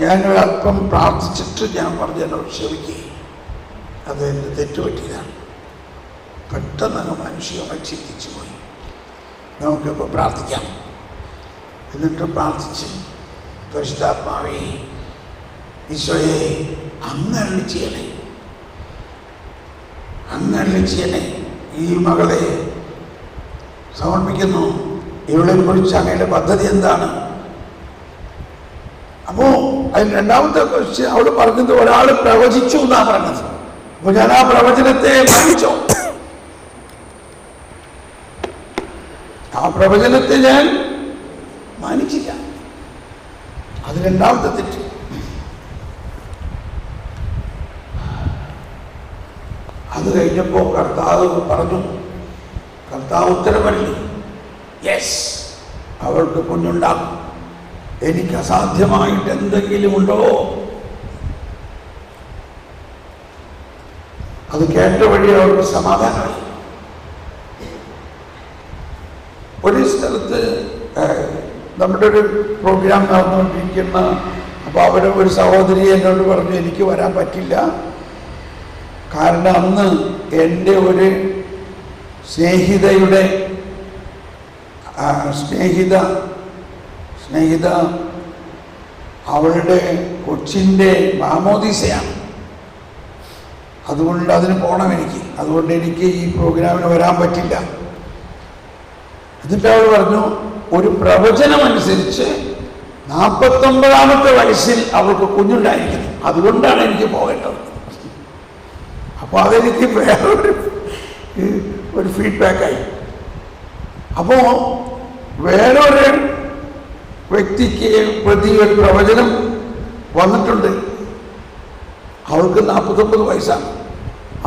ഞാനൊരല്പം പ്രാർത്ഥിച്ചിട്ട് ഞാൻ പറഞ്ഞതിനോട് ക്ഷമിക്കുകയും, അത് എൻ്റെ തെറ്റുപറ്റിയതാണ്. പെട്ടെന്ന് അങ്ങ് മാനുഷികമായി ചിന്തിച്ചു പോയി. നമുക്കിപ്പോൾ പ്രാർത്ഥിക്കാം. എന്നിട്ട് പ്രാർത്ഥിച്ച്, പരിശുദ്ധാത്മാവേ, ഈശോയെ, അങ്ങ് അരുളി ചെയ്യണേ, അങ്ങ് അരുളി ചെയ്യണേ. ഈ മകളെ സമർപ്പിക്കുന്നു. ഇവളെ കുറിച്ച് അങ്ങയുടെ പദ്ധതി എന്താണ്? അപ്പോ അതിന് രണ്ടാമത്തെ ക്വസ്റ്റ്യൻ അവൾ പറഞ്ഞത്, ഒരാൾ പ്രവചിച്ചു എന്നാണ് പറഞ്ഞത്. അപ്പൊ ഞാൻ ആ പ്രവചനത്തെ മാനിച്ചോ? ആ പ്രവചനത്തെ ഞാൻ മാനിച്ചില്ല. അത് രണ്ടാമത്തെ തെറ്റ്. അത് കഴിഞ്ഞപ്പോ കർത്താവ് പറഞ്ഞു, കർത്താവ് ഉത്തരവല്ലേ, യെസ്, അവൾക്ക് കുഞ്ഞുണ്ടാകും. എനിക്ക് അസാധ്യമായിട്ട് എന്തെങ്കിലും ഉണ്ടോ? അത് കേട്ട വഴി അവർക്ക് സമാധാനമായി. ഒരു സ്ഥലത്ത് നമ്മുടെ ഒരു പ്രോഗ്രാം നടന്നുകൊണ്ടിരിക്കുന്ന, അപ്പോൾ അവിടെ ഒരു സഹോദരി എന്നോട് പറഞ്ഞു, എനിക്ക് വരാൻ പറ്റില്ല, കാരണം അന്ന് എൻ്റെ ഒരു സ്നേഹിത അവളുടെ കൊച്ചിൻ്റെ മാമോദീസയാണ്. അതുകൊണ്ട് അതിന് പോകണം എനിക്ക്. അതുകൊണ്ട് എനിക്ക് ഈ പ്രോഗ്രാമിന് വരാൻ പറ്റില്ല. എന്നിട്ട് അവൾ പറഞ്ഞു, ഒരു പ്രവചനമനുസരിച്ച് 49ാമത്തെ വയസ്സിൽ അവൾക്ക് കുഞ്ഞുണ്ടായിരിക്കുന്നു, അതുകൊണ്ടാണ് എനിക്ക് പോകേണ്ടത്. അപ്പോൾ അതെനിക്ക് വേറൊരു ഫീഡ്ബാക്കായി. അപ്പോൾ വേറൊരു വ്യക്തിക്ക് പ്രതി ഒരു പ്രവചനം വന്നിട്ടുണ്ട്. അവൾക്ക് 49 വയസ്സാണ്,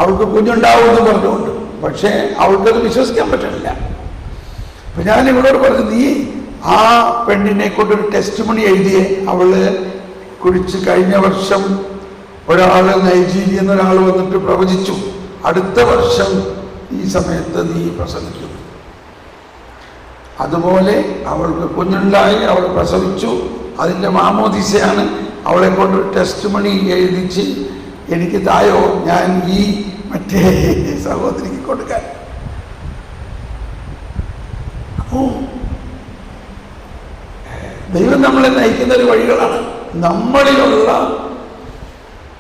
അവൾക്ക് കുഞ്ഞുണ്ടാവുമെന്ന് പറഞ്ഞുകൊണ്ട്. പക്ഷേ അവൾക്കത് വിശ്വസിക്കാൻ പറ്റുന്നില്ല. അപ്പം ഞാൻ ഇവളോട് പറഞ്ഞു, നീ ആ പെണ്ണിനെ കൊണ്ടൊരു ടെസ്റ്റ് മണി എഴുതിയേ. അവള് കുറിച്ച് കഴിഞ്ഞ വർഷം ഒരാൾ നൈജീരിയ എന്നൊരാൾ വന്നിട്ട് പ്രവചിച്ചു, അടുത്ത വർഷം ഈ സമയത്ത് നീ പ്രസവിക്കും. അതുപോലെ അവൾക്ക് കുഞ്ഞുണ്ടായി, അവൾ പ്രസവിച്ചു, അതിൻ്റെ മാമോദീസയാണ്. അവളെ കൊണ്ട് ടെസ്റ്റ് മണി എഴുതിച്ച് എനിക്ക് തായോ, ഞാൻ ഈ മറ്റേ സഹോദരിക്ക് കൊടുക്കാൻ. അപ്പോൾ ദൈവം നമ്മളെ നയിക്കുന്ന ഒരു വഴികളാണ്. നമ്മളിലുള്ള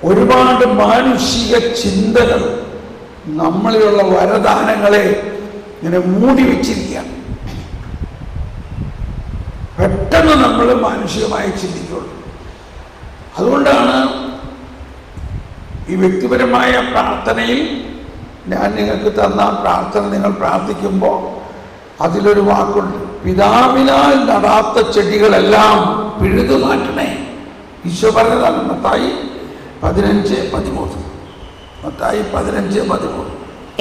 ഒരുപാട് മാനുഷിക ചിന്തകൾ, നമ്മളിലുള്ള വരദാനങ്ങളെ ഇങ്ങനെ മൂടി വെച്ചിരിക്കുകയാണ്. പെട്ടെന്ന് നമ്മൾ മാനുഷികമായി ചിന്തിക്കുള്ളൂ. അതുകൊണ്ടാണ് ഈ വ്യക്തിപരമായ പ്രാർത്ഥനയിൽ ഞാൻ നിങ്ങൾക്ക് തന്ന പ്രാർത്ഥന നിങ്ങൾ പ്രാർത്ഥിക്കുമ്പോൾ അതിലൊരു വാക്കുണ്ട്, പിതാവിനാൽ നടാത്ത ചെടികളെല്ലാം പിഴുതു മാറ്റണേ. ഈശോ പറഞ്ഞതാണ് മത്തായി 15:13. മത്തായി 15:13.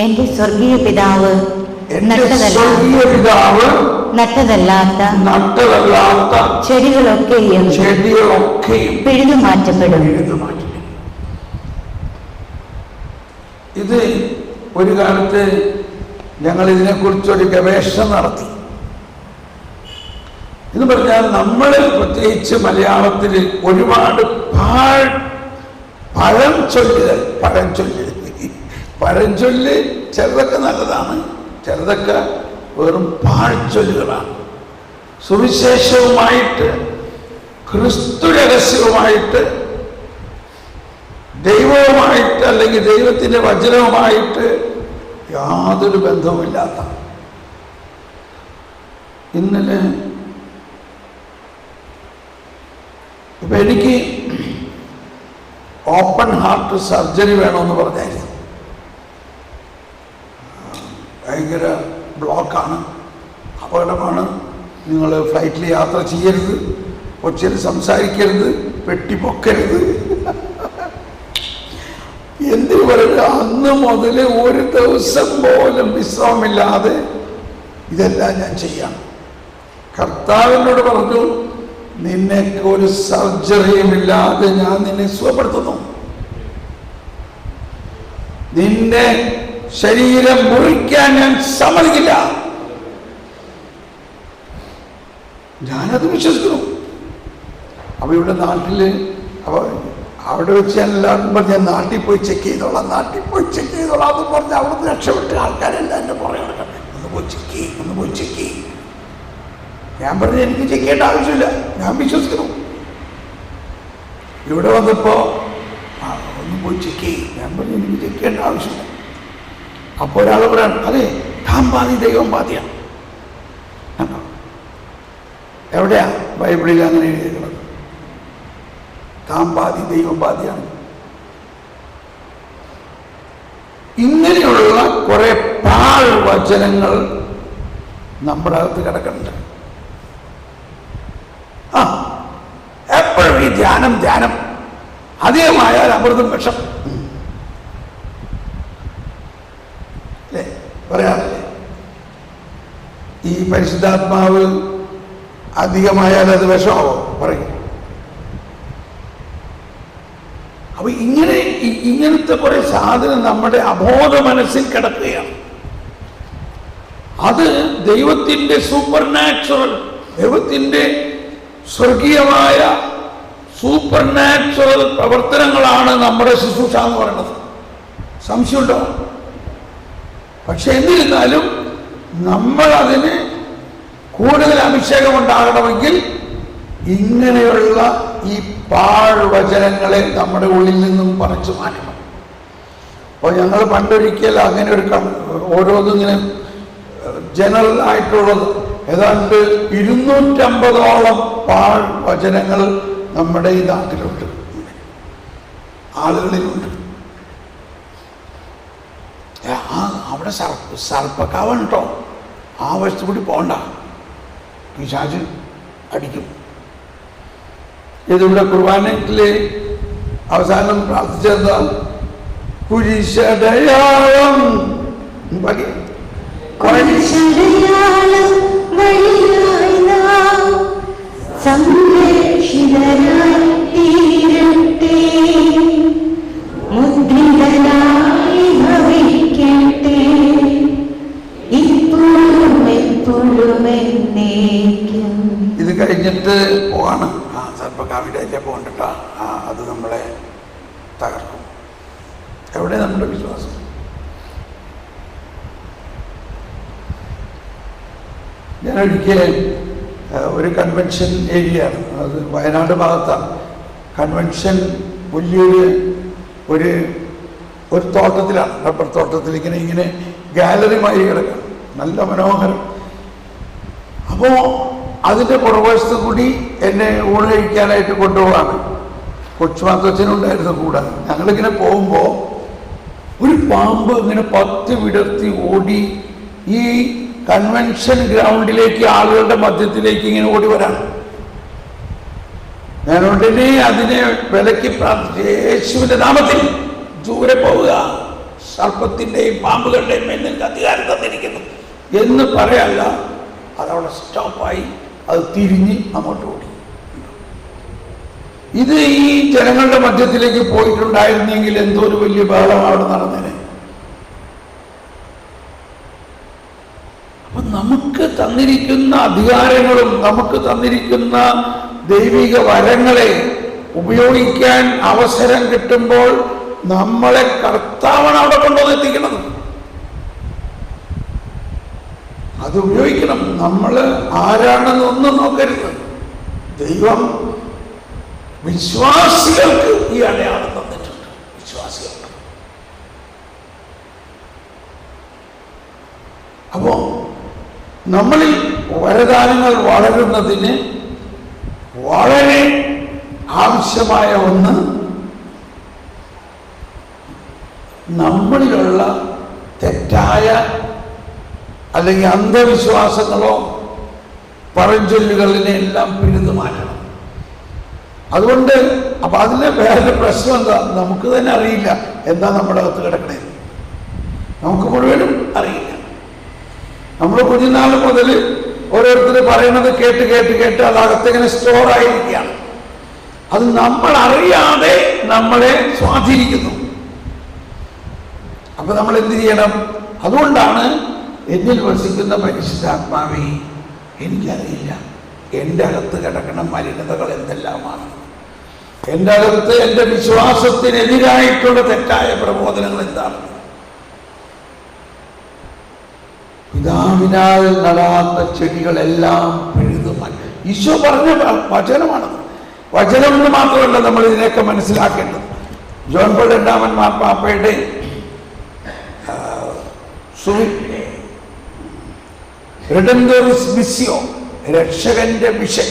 എന്റെ സ്വർഗീയ പിതാവ് നട്ടതല്ലാത്ത ചെടികളൊക്കെയും പിഴുതു മാറ്റപ്പെടും. ഇത് ഒരു കാലത്ത് ഞങ്ങൾ ഇതിനെക്കുറിച്ചൊരു ഗവേഷണം നടത്തി. എന്ന് പറഞ്ഞാൽ നമ്മൾ പ്രത്യേകിച്ച് മലയാളത്തിൽ ഒരുപാട് പഴഞ്ചൊല്ല് ചിലതൊക്കെ നല്ലതാണ്, ചിലതൊക്കെ വെറും പാഴ്ചൊല്ലുകളാണ്. സുവിശേഷവുമായിട്ട്, ക്രിസ്തു രഹസ്യവുമായിട്ട്, ദൈവവുമായിട്ട് അല്ലെങ്കിൽ ദൈവത്തിൻ്റെ വചനവുമായിട്ട് യാതൊരു ബന്ധവുമില്ലാത്ത. ഇന്നലെ ഇപ്പം എനിക്ക് ഓപ്പൺ ഹാർട്ട് സർജറി വേണമെന്ന് പറഞ്ഞായിരുന്നു. ഭയങ്കര ബ്ലോക്കാണ്, അപകടമാണ്, നിങ്ങൾ ഫ്ലൈറ്റിൽ യാത്ര ചെയ്യരുത്, ഒച്ചയിൽ സംസാരിക്കരുത്, പെട്ടി പൊക്കരുത്. എന്തിനു പറയുന്നത്? അന്ന് മുതൽ ഒരു ദിവസം പോലും വിശ്രമമില്ലാതെ ഇതെല്ലാം ഞാൻ ചെയ്യാം. കർത്താവിനോട് പറഞ്ഞു, നിന്നെ ഒരു സർജറിയും ഇല്ലാതെ ഞാൻ നിന്നെ സുഖപ്പെടുത്തുന്നു. നിന്റെ ശരീരം മുറിക്കാൻ ഞാൻ സമ്മതിക്കില്ല. ഞാനത് വിശ്വസിക്കുന്നു. അപ്പൊ ഇവിടെ നാട്ടില് അവിടെ വെച്ച് ഞാൻ എല്ലാവർക്കും പറഞ്ഞ് ഞാൻ നാട്ടിൽ പോയി ചെക്ക് ചെയ്തോളാം എന്ന് പറഞ്ഞ് അവിടുന്ന് രക്ഷപ്പെട്ട് ആൾക്കാരെല്ലാം എൻ്റെ പുറകെ നടക്കണം. ഒന്ന് പോയി ചെക്ക് ചെയ്യും. ഞാൻ പറഞ്ഞു എനിക്ക് ചെക്ക് ചെയ്യേണ്ട ആവശ്യമില്ല, ഞാൻ വിശ്വസിക്കുന്നു. ഇവിടെ വന്നപ്പോ ഒന്ന് പോയി ചെക്ക് ചെയ്യും. ഞാൻ പറഞ്ഞു എനിക്ക് ചെക്ക് ചെയ്യേണ്ട ആവശ്യമില്ല. അപ്പോൾ ഒരാൾ പറയാണ്, അതെ താൻ പാതി ദൈവം പാതിയാണ്. എവിടെയാ ബൈബിളിൽ അങ്ങനെ എഴുതിയിരിക്കുന്നത്? താൻ പാതി ദൈവം പാതിയാണ്. ഇങ്ങനെയുള്ള കുറെ പാഴ് വചനങ്ങൾ നമ്മുടെ അകത്ത് കിടക്കുന്നുണ്ട്. എപ്പോഴും ഈ ധ്യാനം അധികമായാൽ അമൃതം വിഷം അല്ലേ പറയാറില്ലേ? ഈ പരിശുദ്ധാത്മാവ് അധികമായാൽ അത് വിഷമാവോ പറയും. അപ്പൊ ഇങ്ങനത്തെ കുറെ സാധനം നമ്മുടെ അബോധ മനസ്സിൽ കിടക്കുകയാണ്. അത് ദൈവത്തിന്റെ സൂപ്പർ നാച്ചുറൽ, ദൈവത്തിന്റെ സ്വർഗീയമായ സൂപ്പർ നാച്ചുറൽ പ്രവർത്തനങ്ങളാണ് നമ്മുടെ ശുശ്രൂഷ എന്ന് പറയുന്നത്. സംശയമുണ്ടോ? പക്ഷെ എന്നിരുന്നാലും നമ്മൾ അതിന് കൂടുതൽ അഭിഷേകം ഉണ്ടാകണമെങ്കിൽ ഇങ്ങനെയുള്ള ഈ പാഴ്വചനങ്ങളെ നമ്മുടെ ഉള്ളിൽ നിന്നും പറിച്ചു മാറ്റണം. അപ്പോൾ ഞങ്ങൾ പണ്ടൊരിക്കൽ അങ്ങനെ ഒരു ഓരോന്നും ഇങ്ങനെ ജനറൽ ആയിട്ടുള്ളത് ഏതാണ്ട് 250ഓളം പാഴ്വചനങ്ങൾ നമ്മുടെ ഈ നാട്ടിലുണ്ട്, ആളുകളിലുണ്ട്. അവിടെ സർപ്പക്കാവൻ കേട്ടോ, ആ വശത്ത് കൂടി പോകണ്ട, പിശാച് അടിക്കും. ഇതിവിടെ കുർബാനയിലെ അവസാനം പ്രാർത്ഥിച്ചെന്താ? കുരിശടയാളം ഇത് കഴിഞ്ഞിട്ട് പോവാണ്. സർപ്പക്കാവിൻ്റെ പോകണ്ടട്ടാ, അത് നമ്മളെ തകർക്കും. എവിടെ നമ്മുടെ വിശ്വാസം? ഞാനൊരിക്കൽ ഒരു കൺവെൻഷൻ ഏരിയയാണ്, അത് വയനാട് ഭാഗത്താണ്. കൺവെൻഷൻ വലിയൊരു ഒരു തോട്ടത്തിലാണ്, റബ്ബർ തോട്ടത്തിൽ ഇങ്ങനെ ഗാലറിമായി കിടക്കണം, നല്ല മനോഹരം. അപ്പോൾ അതിൻ്റെ പുറവശത്ത് കൂടി എന്നെ ഊണ് കഴിക്കാനായിട്ട് കൊണ്ടുപോകാണ്. കൊച്ചുമാത്തച്ഛനുണ്ടായിരുന്നു കൂടെ. ഞങ്ങളിങ്ങനെ പോകുമ്പോൾ ഒരു പാമ്പ് ഇങ്ങനെ 10 വിടർത്തി ഓടി ഈ കൺവെൻഷൻ ഗ്രൗണ്ടിലേക്ക്, ആളുകളുടെ മധ്യത്തിലേക്ക് ഇങ്ങനെ ഓടി വരാണ്. ഞാൻ ഉടനെ അതിനെ വിലക്കി പ്രാർത്ഥിച്ചു, യേശുവിന്റെ നാമത്തിൽ ദൂരെ പോവുക, സർപ്പത്തിൻ്റെയും പാമ്പുകളുടെയും മേൽ നിങ്ങൾക്ക് അധികാരം തന്നിരിക്കുന്നു എന്ന് പറയല്ല, അതവിടെ സ്റ്റോപ്പായി, അത് തിരിഞ്ഞ് അങ്ങോട്ട് ഓടി. ഇത് ഈ ജനങ്ങളുടെ മധ്യത്തിലേക്ക് പോയിട്ടുണ്ടായിരുന്നെങ്കിൽ എന്തോ ഒരു വലിയ ബഹളം അവിടെ നടന്നേനെ. അപ്പൊ നമുക്ക് തന്നിരിക്കുന്ന അധികാരങ്ങളും നമുക്ക് തന്നിരിക്കുന്ന ദൈവിക വരങ്ങളെ ഉപയോഗിക്കാൻ അവസരം കിട്ടുമ്പോൾ നമ്മളെ കർത്താവാണ് അവിടെ കൊണ്ടുവന്നെത്തിക്കണം. അത് ഉപയോഗിക്കണം. നമ്മൾ ആരാണെന്ന് ഒന്നും നോക്കരുത്. ദൈവം വിശ്വാസികൾക്ക് ഈ അടയാളം തന്നിട്ടുണ്ട്. വിശ്വാസികൾക്ക്. അപ്പോ നമ്മളിൽ വരദാനങ്ങൾ വളരുന്നതിന് വളരെ ആവശ്യമായ ഒന്ന് നമ്മളിലുള്ള തെറ്റായ അല്ലെങ്കിൽ അന്ധവിശ്വാസങ്ങളോ പഴഞ്ചൊല്ലുകളിനെ എല്ലാം പിഴുതു മാറ്റണം. അതുകൊണ്ട് അപ്പൊ അതിന് വേറെ പ്രശ്നം എന്താ, നമുക്ക് തന്നെ അറിയില്ല എന്താ നമ്മുടെ അകത്ത് കിടക്കണേ, നമുക്ക് മുഴുവനും അറിയില്ല. നമ്മൾ കുഞ്ഞുനാൾ മുതൽ ഓരോരുത്തർ പറയുന്നത് കേട്ട് കേട്ട് കേട്ട് അത് അകത്തിങ്ങനെ സ്റ്റോർ ആയിരിക്കുകയാണ്. അത് നമ്മൾ അറിയാതെ നമ്മളെ സ്വാധീനിക്കുന്നു. അപ്പൊ നമ്മൾ എന്ത് ചെയ്യണം? അതുകൊണ്ടാണ് എന്നിൽ വസിക്കുന്ന പരിശുദ്ധാത്മാവേ, എനിക്കറിയില്ല എൻ്റെ അകത്ത് കിടക്കുന്ന മലിനതകൾ എന്തെല്ലാമാണ്, എൻ്റെ അകത്ത് എൻ്റെ വിശ്വാസത്തിനെതിരായിട്ടുള്ള തെറ്റായ പ്രബോധനങ്ങൾ എന്താണ്. പിതാവിനാൽ നടാത്ത ചെടികളെല്ലാം പിഴുതുമാറ്റി. ഈശോ പറഞ്ഞ വചനമാണത്. വചനം എന്ന് മാത്രമല്ല നമ്മൾ ഇതിനെയൊക്കെ മനസ്സിലാക്കേണ്ടത്. ജോൺ പോൾ രണ്ടാമൻ മാർപ്പാപ്പയുടെ റിഡംറ്റോറിസ് മിസ്സിയോ, രക്ഷകന്റെ മിഷൻ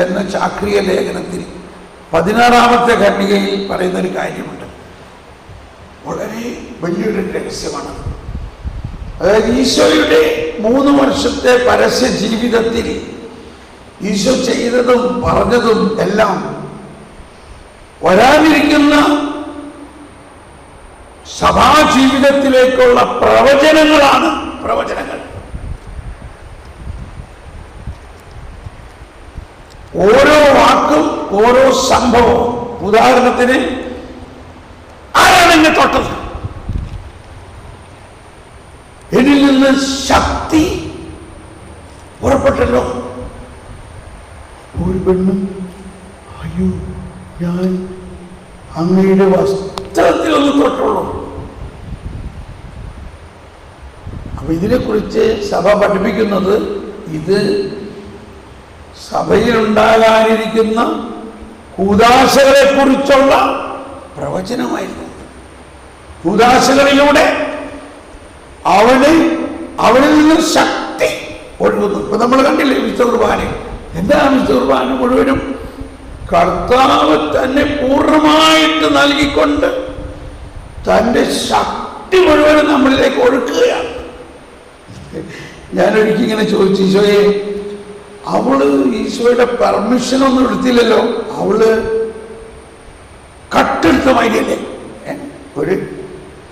എന്ന ചാക്രിക ലേഖനത്തിൽ 16-ാമത്തെ ഖണ്ഡികയിൽ പറയുന്നൊരു കാര്യമുണ്ട്. വളരെ വലിയൊരു രഹസ്യമാണ്. അതായത് ഈശോയുടെ 3 വർഷത്തെ പരസ്യ ജീവിതത്തിൽ ഈശോ ചെയ്തതും പറഞ്ഞതും എല്ലാം വരാനിരിക്കുന്ന സഭാജീവിതത്തിലേക്കുള്ള പ്രവചനങ്ങളാണ്. പ്രവചനങ്ങൾ ഓരോ വാക്കും ഓരോ സംഭവവും. ഉദാഹരണത്തിന്, ആരാണ് എന്നെ തൊട്ടത്? എന്നിൽ നിന്ന് ശക്തി പുറപ്പെട്ടല്ലോ. ഒരു പെണ്ണും, അയ്യോ ഞാൻ അങ്ങയുടെ വസ്ത്രത്തിലൊന്ന് തൊട്ടുള്ളൂ. അപ്പൊ ഇതിനെക്കുറിച്ച് സഭ പഠിപ്പിക്കുന്നത് ഇത് സഭയിലുണ്ടാകാനിരിക്കുന്ന കൂദാശകളെ കുറിച്ചുള്ള പ്രവചനമായിരുന്നു. കൂദാശകളിലൂടെ അവനിൽ നിന്ന് ശക്തി ഒഴുകുന്നു. ഇപ്പൊ നമ്മൾ കണ്ടില്ലേ വിശുദ്ധ കുർബാന. എന്താ വിശുദ്ധ കുർബാന മുഴുവനും കർത്താവ് തന്നെ പൂർണ്ണമായിട്ട് നൽകിക്കൊണ്ട് തൻ്റെ ശക്തി മുഴുവനും നമ്മളിലേക്ക് ഒഴുക്കുകയാണ്. ഞാനൊരിക്കൽ ഇങ്ങനെ ചോദിച്ചു, ഈശോയെ, അവള് ഈശോയുടെ പെർമിഷനൊന്നും എടുത്തില്ലല്ലോ, അവള് കട്ടെടുത്ത മാതിരിയല്ലേ? ഒരു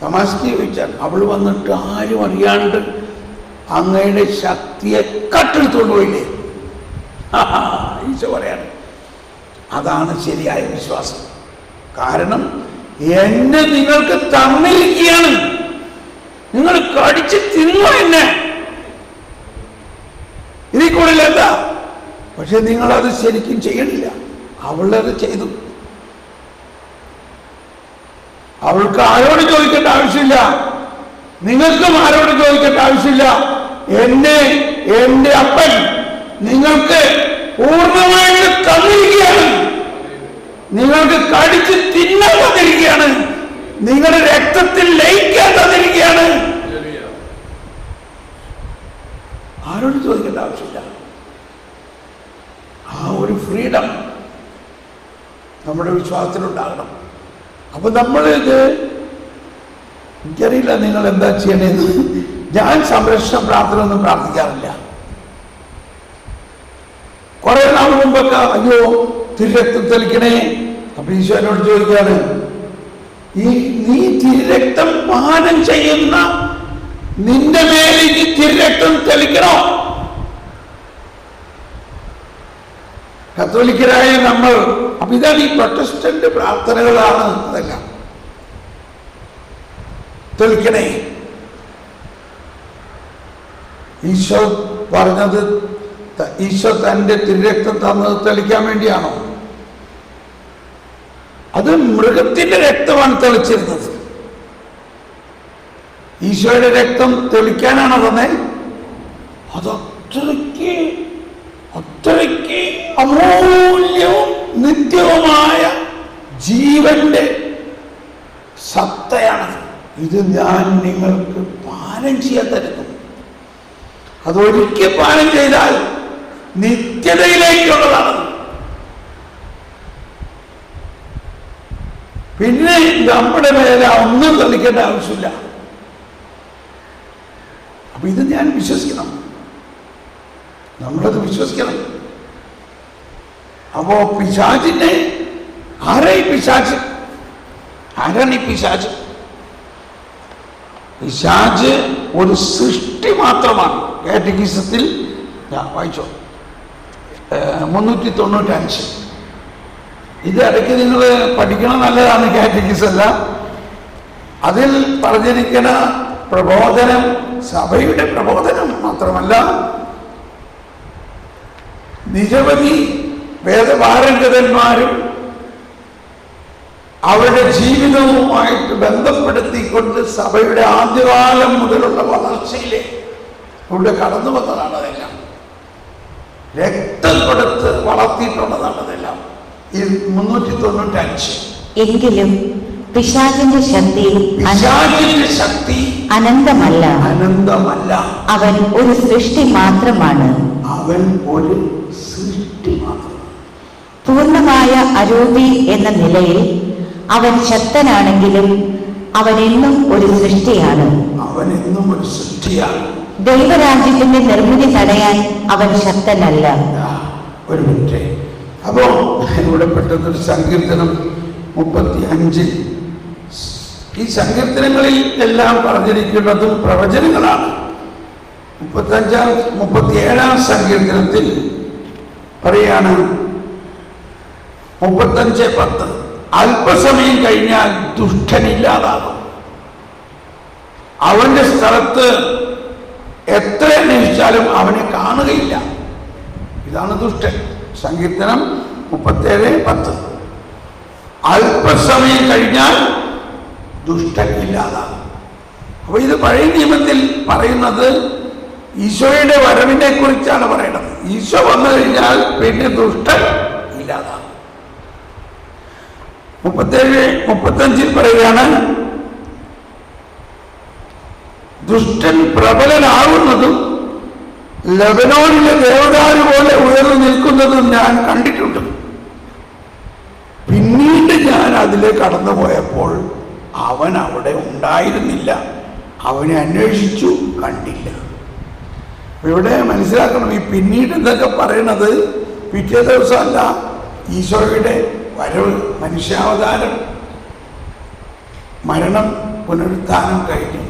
തമാശക്ക് ചോദിച്ചാൽ അവള് വന്നിട്ട് ആരും അറിയാണ്ട് അങ്ങയുടെ ശക്തിയെ കട്ടെടുത്തുകൊണ്ട് പോയില്ലേ? ഈശോ പറയാണ്, അതാണ് ശരിയായ വിശ്വാസം. കാരണം എന്നെ നിങ്ങൾക്ക് തന്നിരിക്കുകയാണ്, നിങ്ങൾ കടിച്ച് തിന്നോ എന്നെ, ഇതിൽ കൂടുതൽ എന്താ? പക്ഷെ നിങ്ങളത് ശരിക്കും ചെയ്യണില്ല. അവളത് ചെയ്തു. അവൾക്ക് ആരോട് ചോദിക്കേണ്ട ആവശ്യമില്ല, നിങ്ങൾക്കും ആരോട് ചോദിക്കേണ്ട ആവശ്യമില്ല. എന്റെ അപ്പൻ നിങ്ങൾക്ക് പൂർണ്ണമായിട്ട് തന്നിരിക്കുകയാണ്, നിങ്ങൾക്ക് കടിച്ച് തിന്നാൻ തന്നിരിക്കുകയാണ്, നിങ്ങളുടെ രക്തത്തിൽ ലയിക്കാൻ തന്നിരിക്കുകയാണ്. ആരോട് ചോദിക്കേണ്ട ആവശ്യമില്ല. ആ ഒരു ഫ്രീഡം നമ്മുടെ വിശ്വാസത്തിലുണ്ടാകണം. അപ്പൊ നമ്മളിത്, എനിക്കറിയില്ല നിങ്ങൾ എന്താ ചെയ്യണേന്ന്. ഞാൻ സംരക്ഷണ പ്രാർത്ഥന ഒന്നും പ്രാർത്ഥിക്കാറില്ല. കുറെ നാൾ മുമ്പൊക്കെ അയ്യോ തിരുരക്തം തെളിക്കണേ. അപ്പൊ ഈശോ എന്നോട് ചോദിക്കാണ്, നീ തിരുരക്തം പാനം ചെയ്യുന്ന നിന്റെ മേലേക്ക് തിരുരക്തം തെളിക്കണോ? കത്തോലിക്കരായ നമ്മൾ, അപ്പൊ ഇതാണ് ഈ പ്രൊട്ടസ്റ്റന്റ് പ്രാർത്ഥനകളാണ് അതെല്ലാം. തെളിക്കണേ. ഈശോ പറഞ്ഞത്, ഈശോ തന്റെ തിരുരക്തം തന്നത് തെളിക്കാൻ വേണ്ടിയാണോ? അത് മൃഗത്തിന്റെ രക്തമാണ് തെളിച്ചിരുന്നത്. ഈശോയുടെ രക്തം തെളിക്കാനാണോ തന്നെ? അതത്രയ്ക്ക് അമൂല്യവും നിത്യവുമായ ജീവന്റെ സത്തയാണത്. ഇത് ഞാൻ നിങ്ങൾക്ക് പാനം ചെയ്യാൻ തരുന്നു. അതൊരിക്കൽ പാനം ചെയ്താൽ നിത്യതയിലേക്കുള്ളതാണ്. പിന്നെ നമ്മുടെ മേലെ ഒന്നും തെളിക്കേണ്ട ആവശ്യമില്ല. അപ്പൊ ഇത് ഞാൻ വിശ്വസിക്കണം, നമ്മളത് വിശ്വസിക്കണം. അപ്പോ പിശാചിനെ ആരായി പിശാച്? ആരാണ് ഈ പിശാച്? പിശാച് ഒരു സൃഷ്ടി മാത്രമാണ്. കാറ്റഗിസത്തിൽ വായിച്ചോ 395. ഇത് ഇടയ്ക്ക് നിങ്ങൾ പഠിക്കണം, നല്ലതാണ്. കാറ്റഗിസ് അല്ല, അതിൽ പറഞ്ഞിരിക്കുന്ന പ്രബോധനം സഭയുടെ പ്രബോധനം മാത്രമല്ല, നിരവധി വേദപാരംഗതന്മാരും അവരുടെ ജീവിതവുമായിട്ട് ബന്ധപ്പെടുത്തിക്കൊണ്ട് സഭയുടെ ആദ്യകാലം മുതലുള്ള വളർച്ചയിലേക്ക് ഇവിടെ കടന്നു വന്നതാണ്. അതെല്ലാം രക്തം കൊടുത്ത് വളർത്തിയിട്ടുള്ളതാണ്. അതെല്ലാം ഈ 395. എങ്കിലും പിശാചിന്റെ ശക്തി അനന്തമല്ല. അവൻ ഒരു സൃഷ്ടി മാത്രമാണ്. പൂർണ്ണമായ അരൂപി എന്ന നിലയിൽ അവൻ ശക്തനാണെങ്കിലും അവൻ എന്നും ഒരു സൃഷ്ടിയാണ്. ദൈവരാജ്യത്തിന്റെ നിർമ്മിതി തടയാൻ അവൻ ശക്തനല്ല. ഒരു മിനിറ്റ്. അപ്പോ ഇവിടെ പെട്ടെന്നൊരു സങ്കീർത്തനം 35. ഈ സങ്കീർത്തനങ്ങളിൽ എല്ലാം പറഞ്ഞിരിക്കുന്നതും പ്രവചനങ്ങളാണ്. 37-ാം സങ്കീർത്തനത്തിൽ പറയാണ് 35:10, അല്പസമയം കഴിഞ്ഞാൽ ദുഷ്ടനില്ലാതാകും, അവന്റെ സ്ഥലത്ത് എത്ര അന്വേഷിച്ചാലും അവനെ കാണുകയില്ല. ഇതാണ് ദുഷ്ടൻ. സങ്കീർത്തനം 37:10. അല്പസമയം കഴിഞ്ഞാൽ ദുഷ്ടൻ ഇല്ലാതാകും. അപ്പൊ ഇത് പഴയ നിയമത്തിൽ പറയുന്നത് ഈശോയുടെ വരവിനെ കുറിച്ചാണ് പറയുന്നത്. ഈശോ വന്നു കഴിഞ്ഞാൽ പിന്നെ ദുഷ്ടൻ ഇല്ലാതാകും. 37-35 പറയുകയാണ്, ദുഷ്ടൻ പ്രബലനാകുന്നതും ലബനോനിലെ ദേവദാരു പോലെ ഉയർന്നു നിൽക്കുന്നതും ഞാൻ കണ്ടിട്ടുണ്ട്. പിന്നീട് ഞാൻ അതിലെ കടന്നു പോയപ്പോൾ അവൻ അവിടെ ഉണ്ടായിരുന്നില്ല, അവനെ അന്വേഷിച്ചു, കണ്ടില്ല. ഇവിടെ മനസ്സിലാക്കണം, ഈ പിന്നീട് എന്തൊക്കെ പറയണത് പിറ്റേ ദിവസമല്ല, ഈശോയുടെ വരവ്, മനുഷ്യാവതാരം, മരണം, പുനരുത്ഥാനം കഴിഞ്ഞു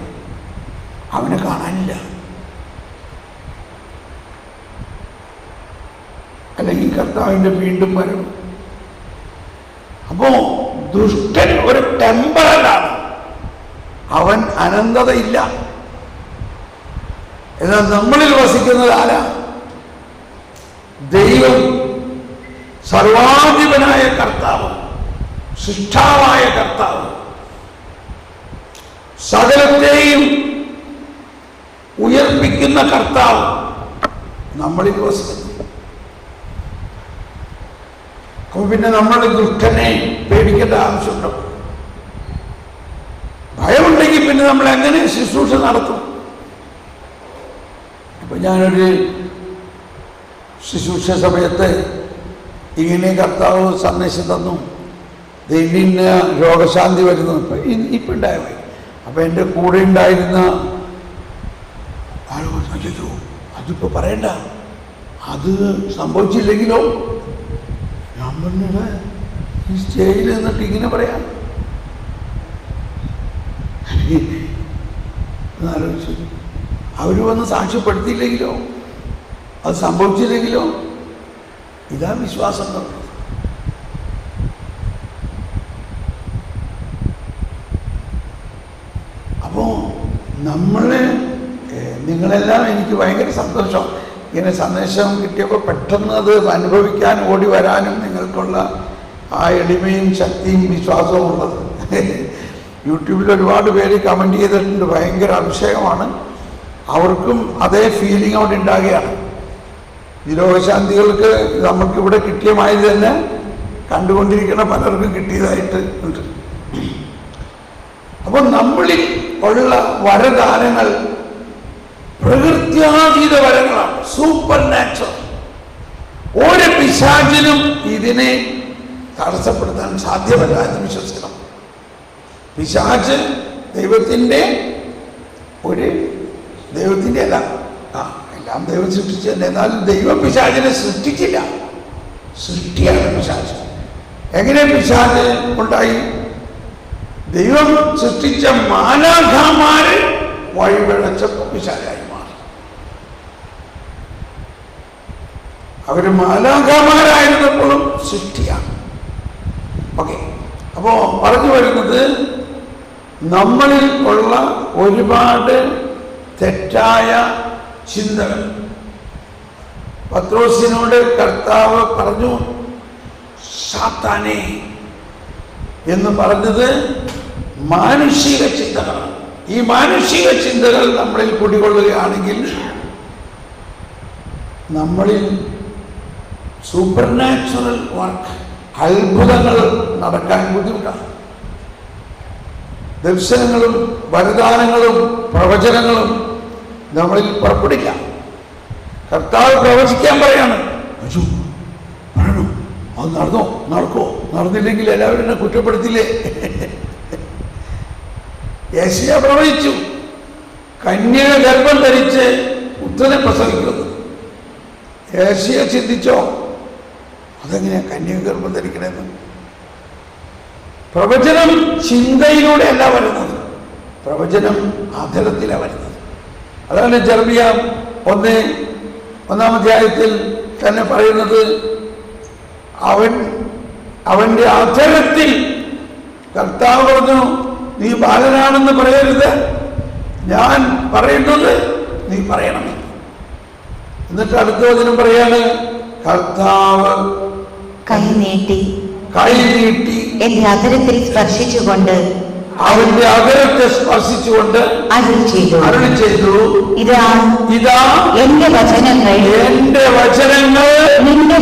അവനെ കാണാനില്ല. അല്ലെങ്കിൽ കർത്താവിൻ്റെ വീണ്ടും വരവ്. അപ്പോ ദുഷ്ടൻ ഒരു ടെമ്പറലാണ്, അവൻ അനന്തതയില്ല. എന്നാൽ നമ്മളിൽ വസിക്കുന്നത് ആരാ? ദൈവം, സർവാധിപനായ കർത്താവ്, സൃഷ്ടാവായ കർത്താവ്, സകലത്തെയും ഉയർപ്പിക്കുന്ന കർത്താവ് നമ്മളിൽ വസിക്കുന്നു. അപ്പൊ പിന്നെ നമ്മൾ ദുഷ്ടനെ പേടിക്കേണ്ട ആവശ്യമുണ്ടോ? ഭയമുണ്ടെങ്കിൽ പിന്നെ നമ്മൾ എങ്ങനെ ശുശ്രൂഷ നടത്തും? ഇപ്പൊ ഞാനൊരു ശുശ്രൂഷ സമയത്ത് ഇങ്ങനെ കർത്താവ് സന്ദേശം തന്നു, ദൈവീന രോഗശാന്തി വരുന്നു. ഇപ്പം ഉണ്ടായ മതി. അപ്പം എൻ്റെ കൂടെ ഉണ്ടായിരുന്ന ആളുകൾ ചോദിച്ചു, അതിപ്പോൾ പറയണ്ട, അത് സംഭവിച്ചില്ലെങ്കിലോ? ഞാൻ പറഞ്ഞത് ഈ സ്റ്റേജിൽ നിന്നിട്ട് ഇങ്ങനെ പറയാം. ആലോചിച്ചു, അവർ വന്ന് സാക്ഷ്യപ്പെടുത്തിയില്ലെങ്കിലോ, അത് സംഭവിച്ചില്ലെങ്കിലോ? ഇതാ വിശ്വാസം. അപ്പോ നമ്മള് നിങ്ങളെല്ലാം, എനിക്ക് ഭയങ്കര സന്തോഷം ഇങ്ങനെ സന്ദേശം കിട്ടിയപ്പോൾ പെട്ടെന്ന് അത് അനുഭവിക്കാൻ ഓടി വരാനും നിങ്ങൾക്കുള്ള ആ എളിമയും ശക്തിയും വിശ്വാസവും ഉള്ളത്. യൂട്യൂബിൽ ഒരുപാട് പേര് കമൻറ്റ് ചെയ്തിട്ടുണ്ട്, ഭയങ്കര അഭിഷേകമാണ്. അവർക്കും അതേ ഫീലിംഗ് അവിടെ ഉണ്ടാകുകയാണ്. ഈ രോഗശാന്തികൾക്ക് നമുക്കിവിടെ കിട്ടിയ മാതിരി തന്നെ കണ്ടുകൊണ്ടിരിക്കുന്ന പലർക്കും കിട്ടിയതായിട്ട് ഉണ്ട്. അപ്പോൾ നമ്മളിൽ ഉള്ള വരദാനങ്ങൾ പ്രകൃത്യാതീത വരങ്ങളാണ്, സൂപ്പർ നാച്ചുറൽ. ഒരു പിശാചിനും ഇതിനെ തടസ്സപ്പെടുത്താൻ സാധ്യമല്ല എന്ന് വിശ്വസിക്കണം. പിശാച് ദൈവത്തിൻ്റെ അല്ല, എല്ലാം ദൈവം സൃഷ്ടിച്ചതന്നെ. എന്നാലും ദൈവം പിശാചിനെ സൃഷ്ടിച്ചില്ല. സൃഷ്ടിയാണ് പിശാച്. എങ്ങനെ പിശാച് ഉണ്ടായി? ദൈവം സൃഷ്ടിച്ച മാലാഖമാര് വഴിപിഴച്ചപ്പോൾ പിശാചായി മാറി. അവര് മാലാഖമാരായിരുന്നപ്പോഴും സൃഷ്ടിയാണ്. ഓക്കെ, അപ്പോ പറഞ്ഞു വരുന്നത് നമ്മളിൽ ഉള്ള ഒരുപാട് തെറ്റായ ചിന്തകൾ. പത്രോസിനോട് കർത്താവ് പറഞ്ഞു സാത്താനേ എന്ന് പറഞ്ഞത് മാനുഷിക ചിന്തകളാണ്. ഈ മാനുഷിക ചിന്തകൾ നമ്മളിൽ കുടികൊള്ളുകയാണെങ്കിൽ നമ്മളിൽ സൂപ്പർ നാച്ചുറൽ വർക്ക്, അത്ഭുതങ്ങൾ നടക്കാൻ ബുദ്ധിമുട്ടാണ്. ദർശനങ്ങളും വരദാനങ്ങളും പ്രവചനങ്ങളും നമ്മളിൽ പുറപ്പെടില്ല. കർത്താവ് പ്രവചിക്കാൻ പറയാണ്, അയ്യോ പറയണോ, അത് നടന്നോ, നടക്കോ, നടന്നില്ലെങ്കിൽ എല്ലാവരും എന്നെ കുറ്റപ്പെടുത്തില്ലേ? യെശയ്യാ പ്രവചിച്ചു, കന്യക ഗർഭം ധരിച്ച് പുത്രനെ പ്രസവിക്കുന്നു. യെശയ്യാ ചിന്തിച്ചോ, അതെങ്ങനെയാ കന്യക ഗർഭം ധരിക്കണമെന്ന്? പ്രവചനം ചിന്തയിലൂടെയല്ല വരുന്നത്, പ്രവചനം അധരത്തിലാണ് വരുന്നത്. അതാണ് ജെറമ്യ 1-ാം അധ്യായത്തിൽ തന്നെ പറയുന്നത്, അവന്റെ അധരത്തിൽ കർത്താവ് പറഞ്ഞു, നീ ബാലനാണെന്ന് പറയരുത്, ഞാൻ പറയുന്നത് നീ പറയണം. എന്നിട്ട് അടുത്ത വചനം പറയാണ്, കർത്താവ് കൈ നീട്ടി എന്റെ അധരത്തിൽ സ്പർശിച്ചുകൊണ്ട് അവന്റെ അധരത്തെ സ്പർശിച്ചുകൊണ്ട് അരുളി ചെയ്തു, ഇതാ എന്റെ വചനങ്ങൾ നിന്റെ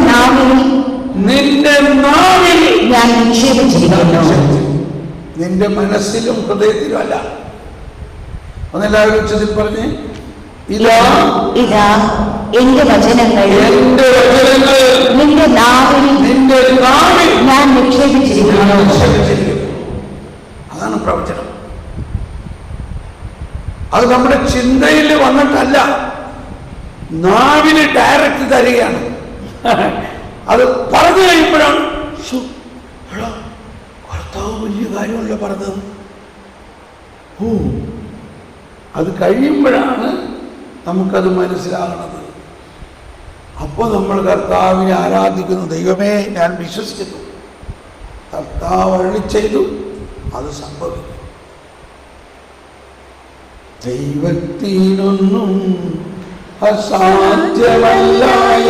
നാവിൽ ഞാൻ നിക്ഷേപിച്ചിരിക്കുന്നു. നിന്റെ മനസ്സിലും ഹൃദയത്തിലും അല്ല. ഒന്നെല്ലാവരും ഉച്ചത്തിൽ പറഞ്ഞ്, ഇതാ എന്റെ വചനങ്ങൾ നിന്റെ നാവിൽ ഞാൻ നിക്ഷേപിച്ചിരിക്കുന്നു. അതാണ് പ്രവചനം. അത് നമ്മുടെ ചിന്തയിൽ വന്നിട്ടല്ല, നാവിന് ഡയറക്റ്റ് തരികയാണ്. അത് പറഞ്ഞു കഴിയുമ്പോഴാണ് കർത്താവ് വലിയ കാര്യമല്ല പറഞ്ഞത്. അത് കഴിയുമ്പോഴാണ് നമുക്കത് മനസ്സിലാകണത്. അപ്പോൾ നമ്മൾ കർത്താവിനെ ആരാധിക്കുന്നു. ദൈവമേ, ഞാൻ വിശ്വസിക്കുന്നു, കർത്താവ് അരുളി ചെയ്തു, അത് സംഭവിക്കും. ദൈവത്തിനൊന്നും അസാധ്യമല്ല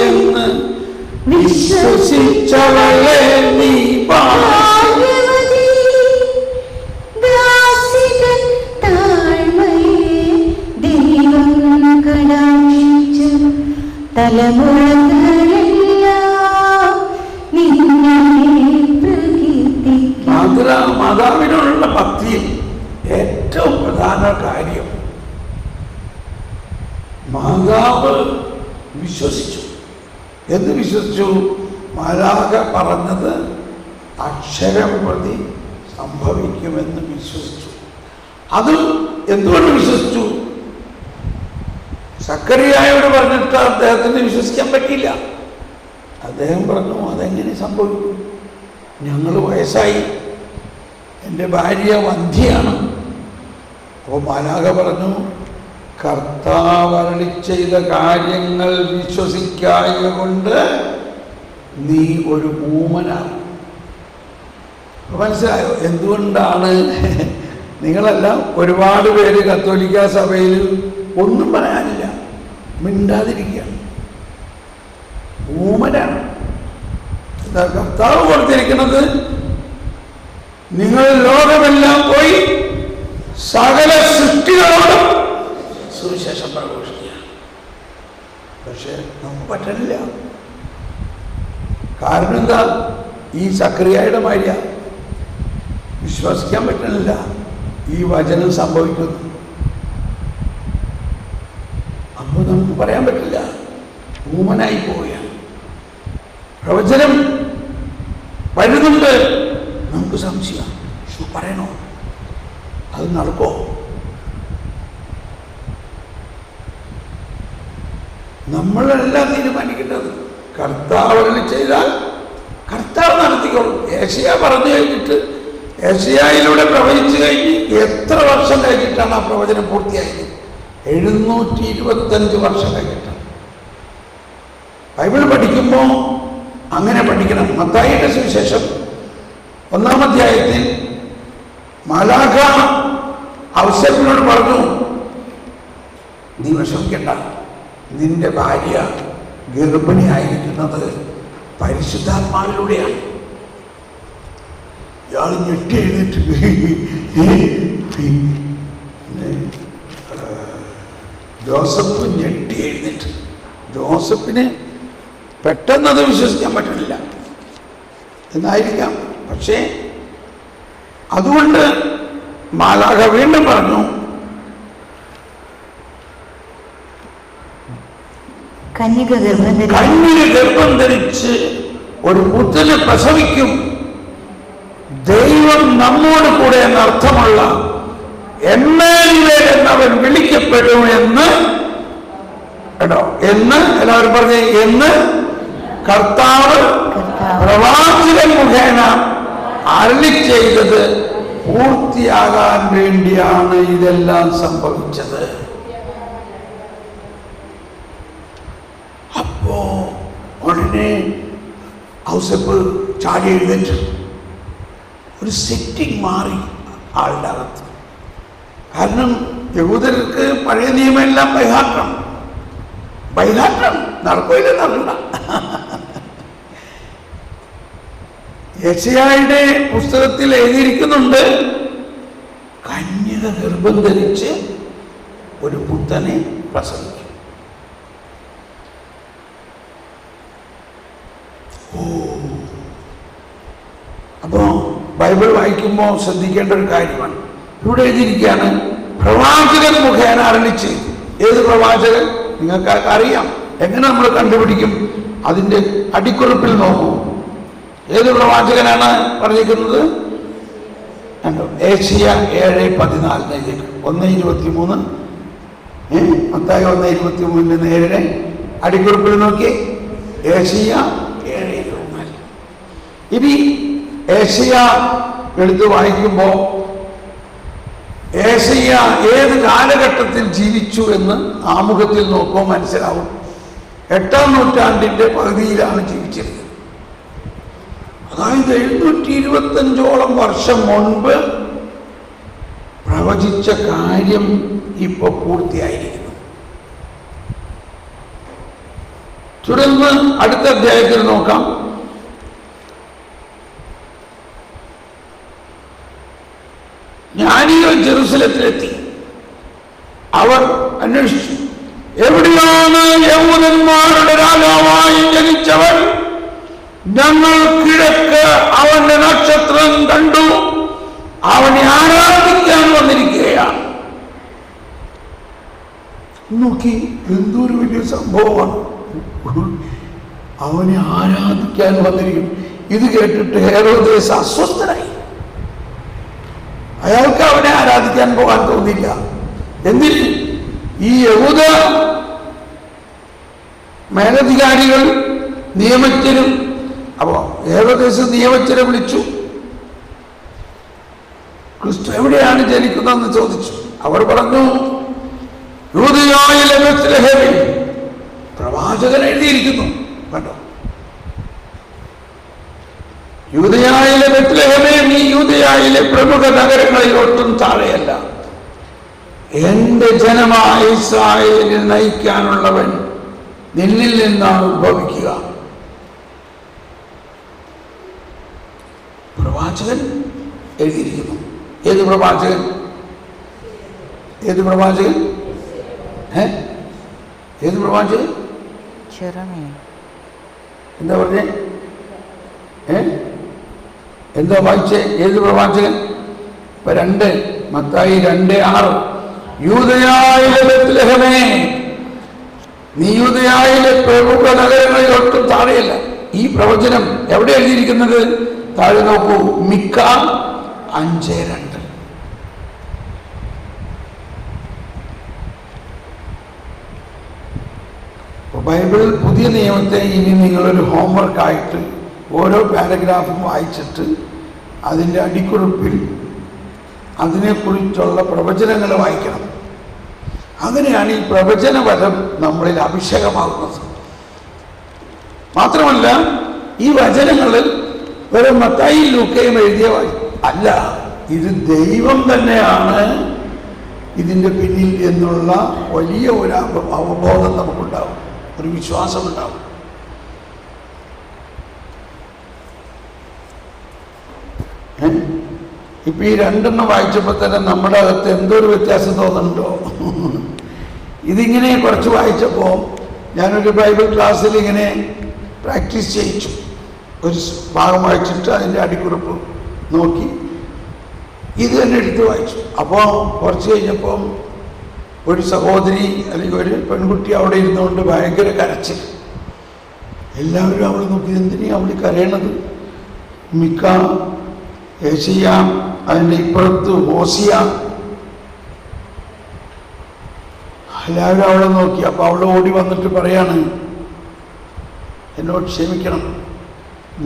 എന്ന് വിശ്വസിച്ചവളെ നീ മാതാവിനോടുള്ള ഭക്തിയിൽ ഏറ്റവും പ്രധാന കാര്യം, മാതാവ് വിശ്വസിച്ചു. എന്ത് വിശ്വസിച്ചു? മാലാഖ പറഞ്ഞത് അക്ഷരം പ്രതി സംഭവിക്കുമെന്ന് വിശ്വസിച്ചു. അത് എന്തുകൊണ്ട് വിശ്വസിച്ചു? സക്കറിയായോട് പറഞ്ഞിട്ട് അദ്ദേഹത്തിന് വിശ്വസിക്കാൻ പറ്റിയില്ല. അദ്ദേഹം പറഞ്ഞു, അതെങ്ങനെ സംഭവിക്കും? ഞങ്ങൾ വയസ്സായി, എൻ്റെ ഭാര്യ വന്ധ്യയാണ്. അപ്പോൾ മാലാഖ പറഞ്ഞു, കർത്താവ് അരുളി ചെയ്ത കാര്യങ്ങൾ വിശ്വസിക്കായ കൊണ്ട് നീ ഒരു ഊമനാണ്. മനസ്സിലായോ എന്തുകൊണ്ടാണ്? നിങ്ങളെല്ലാം ഒരുപാട് പേര് കത്തോലിക്ക സഭയിൽ ഒന്നും പറയാനില്ല, മിണ്ടാതിരിക്കുകയാണ്, ഊമനാണ്. എന്താ കർത്താവ് കൊടുത്തിരിക്കുന്നത്? നിങ്ങൾ ലോകമെല്ലാം പോയി സകല സൃഷ്ടികളോടും സുവിശേഷം പ്രഘോഷിക്കുക. പക്ഷെ നമുക്ക് പറ്റണില്ല. കാരണം എന്താ? ഈ സക്കറിയായുടെ മാര്യ വിശ്വസിക്കാൻ പറ്റണില്ല ഈ വചനം സംഭവിക്കുന്നു. അപ്പോൾ നമുക്ക് പറയാൻ പറ്റില്ല, ഊമനായി പോവുകയാണ്. പ്രവചനം വരുന്നുണ്ട്, നമുക്ക് സംശയം, പറയണോ, അത് നടക്കോ? നമ്മളെല്ലാം തീരുമാനിക്കേണ്ടത്. കർത്താവ് ചെയ്താൽ കർത്താവ് നടത്തിക്കോളും. ഏഷ്യ പറഞ്ഞു കഴിഞ്ഞിട്ട്, ഏഷ്യായിലൂടെ പ്രവചിച്ചു കഴിഞ്ഞ് എത്ര വർഷം കഴിഞ്ഞിട്ടാണ് ആ പ്രവചനം പൂർത്തിയായത്? 725 വർഷം കഴിഞ്ഞിട്ടാണ്. ബൈബിൾ പഠിക്കുമ്പോൾ അങ്ങനെ പഠിക്കണം. മത്തായിയുടെ സുവിശേഷം 1-ാം അധ്യായത്തിൽ മാലാഖ ഔസേപ്പിനോട് പറഞ്ഞു, നീ വിഷമിക്കണ്ട, നിന്റെ ഭാര്യ ഗർഭിണിയായിരിക്കുന്നത് പരിശുദ്ധാത്മാവിലൂടെയാണ്. ഇയാൾ ഞെട്ടി എഴുന്നേറ്റ് ജോസഫ് ഞെട്ടി എഴുന്നേറ്റ്. ജോസഫിന് പെട്ടെന്നത് വിശ്വസിക്കാൻ പറ്റുന്നില്ല എന്നായിരിക്കാം. പക്ഷേ അതുകൊണ്ട് മാലാഖ വീണ്ടും പറഞ്ഞു, കന്യക ഗർഭം ധരിച്ച് ഒരു പുത്രനെ പ്രസവിക്കും, ദൈവം നമ്മോട് കൂടെ എന്നർത്ഥമുള്ള എമ്മാനുവേൽ എന്നവൻ വിളിക്കപ്പെടും എന്ന് എല്ലാവരും പറഞ്ഞേ, എന്ന് കർത്താവ് പ്രവാചകൻ മുഖേന അരുളി ചെയ്തത് പൂർത്തിയാകാൻ വേണ്ടിയാണ് ഇതെല്ലാം സംഭവിച്ചത്. അപ്പോ ഉടനെ ഔസേപ്പ് ചാടി എഴുന്നേറ്റ് ഒരു സെറ്റിംഗ് മാറി ആളുടെ അകത്ത്. കാരണം യഹൂദർക്ക് പഴയ നിയമമെല്ലാം ബൈഹാർട്ടാണ്. നടക്കില്ലെന്നറിയണ്ട. യെശയ്യായുടെ പുസ്തകത്തിൽ എഴുതിയിരിക്കുന്നുണ്ട്, കന്യക ഗർഭം ധരിച്ച് ഒരു പുത്രനെ പ്രസവിക്കും. അപ്പോ ബൈബിൾ വായിക്കുമ്പോൾ ശ്രദ്ധിക്കേണ്ട ഒരു കാര്യമാണ്. ഇവിടെ എഴുതിയിരിക്കുകയാണ്, പ്രവാചകൻ മുഖേന അരുളി ചെയ്തു. ഏത് പ്രവാചകൻ? നിങ്ങൾക്ക് അറിയാം. എങ്ങനെ നമ്മൾ കണ്ടുപിടിക്കും? അതിൻ്റെ അടിക്കുറിപ്പിൽ നോക്കൂ. ഏത് പ്രവാചകനാണ് പറഞ്ഞിരിക്കുന്നത്? ഏഷ്യ 7:14 1:23 മത്തായി 1:23 നേരെ അടിക്കുറിപ്പിൽ നോക്കി. ഏഷ്യ 7:24. ഇനി ഏഷ്യ എടുത്ത് വായിക്കുമ്പോൾ ഏഷ്യ ഏത് കാലഘട്ടത്തിൽ ജീവിച്ചു എന്ന് ആമുഖത്തിൽ നോക്കുമ്പോൾ മനസ്സിലാവും. 8-ാം നൂറ്റാണ്ടിന്റെ പകുതിയിലാണ് ജീവിച്ചിരുന്നത്. അതായത് 725ഓളം വർഷം മുൻപ് പ്രവചിച്ച കാര്യം ഇപ്പൊ പൂർത്തിയായിരിക്കുന്നു. തുടർന്ന് അടുത്ത അധ്യായത്തിൽ നോക്കാം. ജ്ഞാനികൾ ജെറുസലത്തിലെത്തി. അവർ അന്വേഷിച്ചു, എവിടെയാണ് യഹൂദന്മാരുടെ രാജാവായി ജനിച്ചവൻ? ഞങ്ങൾ കിഴക്ക് അവന്റെ നക്ഷത്രം കണ്ടു, അവനെ ആരാധിക്കാൻ വന്നിരിക്കുകയാണ്. നോക്കി, എന്തൊരു വലിയ സംഭവമാണ്. അവനെ ആരാധിക്കാൻ വന്നിരിക്കും. ഇത് കേട്ടിട്ട് ഹെരോദേസ് അസ്വസ്ഥനായി. അയാൾക്ക് അവനെ ആരാധിക്കാൻ പോകാൻ തോന്നില്ല. എന്തിന്? ഈ യഹൂദ മേലധികാരികൾ നിയമജ്ഞരും, അപ്പോ ഹെരോദേസ് നിയമജ്ഞരെ വിളിച്ചു, ക്രിസ്തു എവിടെയാണ് ജനിക്കുന്നതെന്ന് ചോദിച്ചു. അവർ പറഞ്ഞു, യൂദയായിലെ ബേത്ലഹേമിൽ. പ്രവാചകൻ എഴുതിയിരിക്കുന്നു, കണ്ടോ? യൂദയായിലെ ബേത്ലഹേമേ, നീ യൂദയായിലെ പ്രമുഖ നഗരങ്ങളിൽ ഒട്ടും താഴെയല്ല. എന്റെ ജനമായ ഇസ്രായേലിനെ നയിക്കാനുള്ളവൻ നിന്നിൽ നിന്നാണ് ഉത്ഭവിക്കുക. പ്രവാചകൻ എഴുതിയിരിക്കുന്നു. ഏത് പ്രവാചകൻ? ഏത് പ്രവാചകൻ? ഏത് പ്രവാചകൻ? എന്താ പറഞ്ഞേ? എന്താ വായിച്ചേ? ഏത് പ്രവാചകൻ? ഇപ്പൊ 2 മത്തായി 2:6 യൂദയായിലെ ബേത്ലഹേമേ, നീ യൂദയായിലെ പ്രമുഖ നഗരങ്ങളിൽ ഒട്ടും താഴെയല്ല. ഈ പ്രവചനം എവിടെ എഴുതിയിരിക്കുന്നത്? താഴെ നോക്കൂ, മിക്ക 5:2. ബൈബിൾ പുതിയ നിയമത്തെ ഇനി നിങ്ങളൊരു ഹോംവർക്കായിട്ട് ഓരോ പാരഗ്രാഫും വായിച്ചിട്ട് അതിൻ്റെ അടിക്കുറിപ്പിൽ അതിനെക്കുറിച്ചുള്ള പ്രവചനങ്ങൾ വായിക്കണം. അങ്ങനെയാണ് ഈ പ്രവചനപരം നമ്മളിൽ അഭിഷേകമാകുന്നത്. മാത്രമല്ല ഈ വചനങ്ങൾ വെറും മത്തായിയും ലൂക്കയും എഴുതിയ അല്ല, ഇത് ദൈവം തന്നെയാണ് ഇതിൻ്റെ പിന്നിൽ എന്നുള്ള വലിയ ഒരു അവബോധം നമുക്കുണ്ടാവും, ഒരു വിശ്വാസമുണ്ടാവും. ഇപ്പൊ ഈ രണ്ടെണ്ണം വായിച്ചപ്പോൾ തന്നെ നമ്മുടെ അകത്ത് എന്തോ ഒരു വ്യത്യാസം തോന്നുന്നുണ്ടോ? ഇതിങ്ങനെ കുറച്ച് വായിച്ചപ്പോൾ ഞാനൊരു ബൈബിൾ ക്ലാസ്സിൽ ഇങ്ങനെ പ്രാക്ടീസ് ചെയ്യിച്ചു. ഒരു ഭാഗം വായിച്ചിട്ട് അതിൻ്റെ അടിക്കുറിപ്പ് നോക്കി ഇത് തന്നെ എടുത്ത് വായിച്ചു. അപ്പോൾ കുറച്ച് കഴിഞ്ഞപ്പം ഒരു സഹോദരി അല്ലെങ്കിൽ ഒരു പെൺകുട്ടി അവിടെ ഇരുന്നുകൊണ്ട് ഭയങ്കര കരച്ചിൽ. എല്ലാവരും അവൾ നോക്കി, എന്തിനാ അവൾ കരയണത്? മിക്ക, ഏഷ്യ, അതിൻ്റെ ഇപ്പുറത്ത് ഹോസിയ, എല്ലാവരും അവളെ നോക്കി. അപ്പോൾ അവൾ ഓടി വന്നിട്ട് പറയാണ്, എന്നോട് ക്ഷമിക്കണം,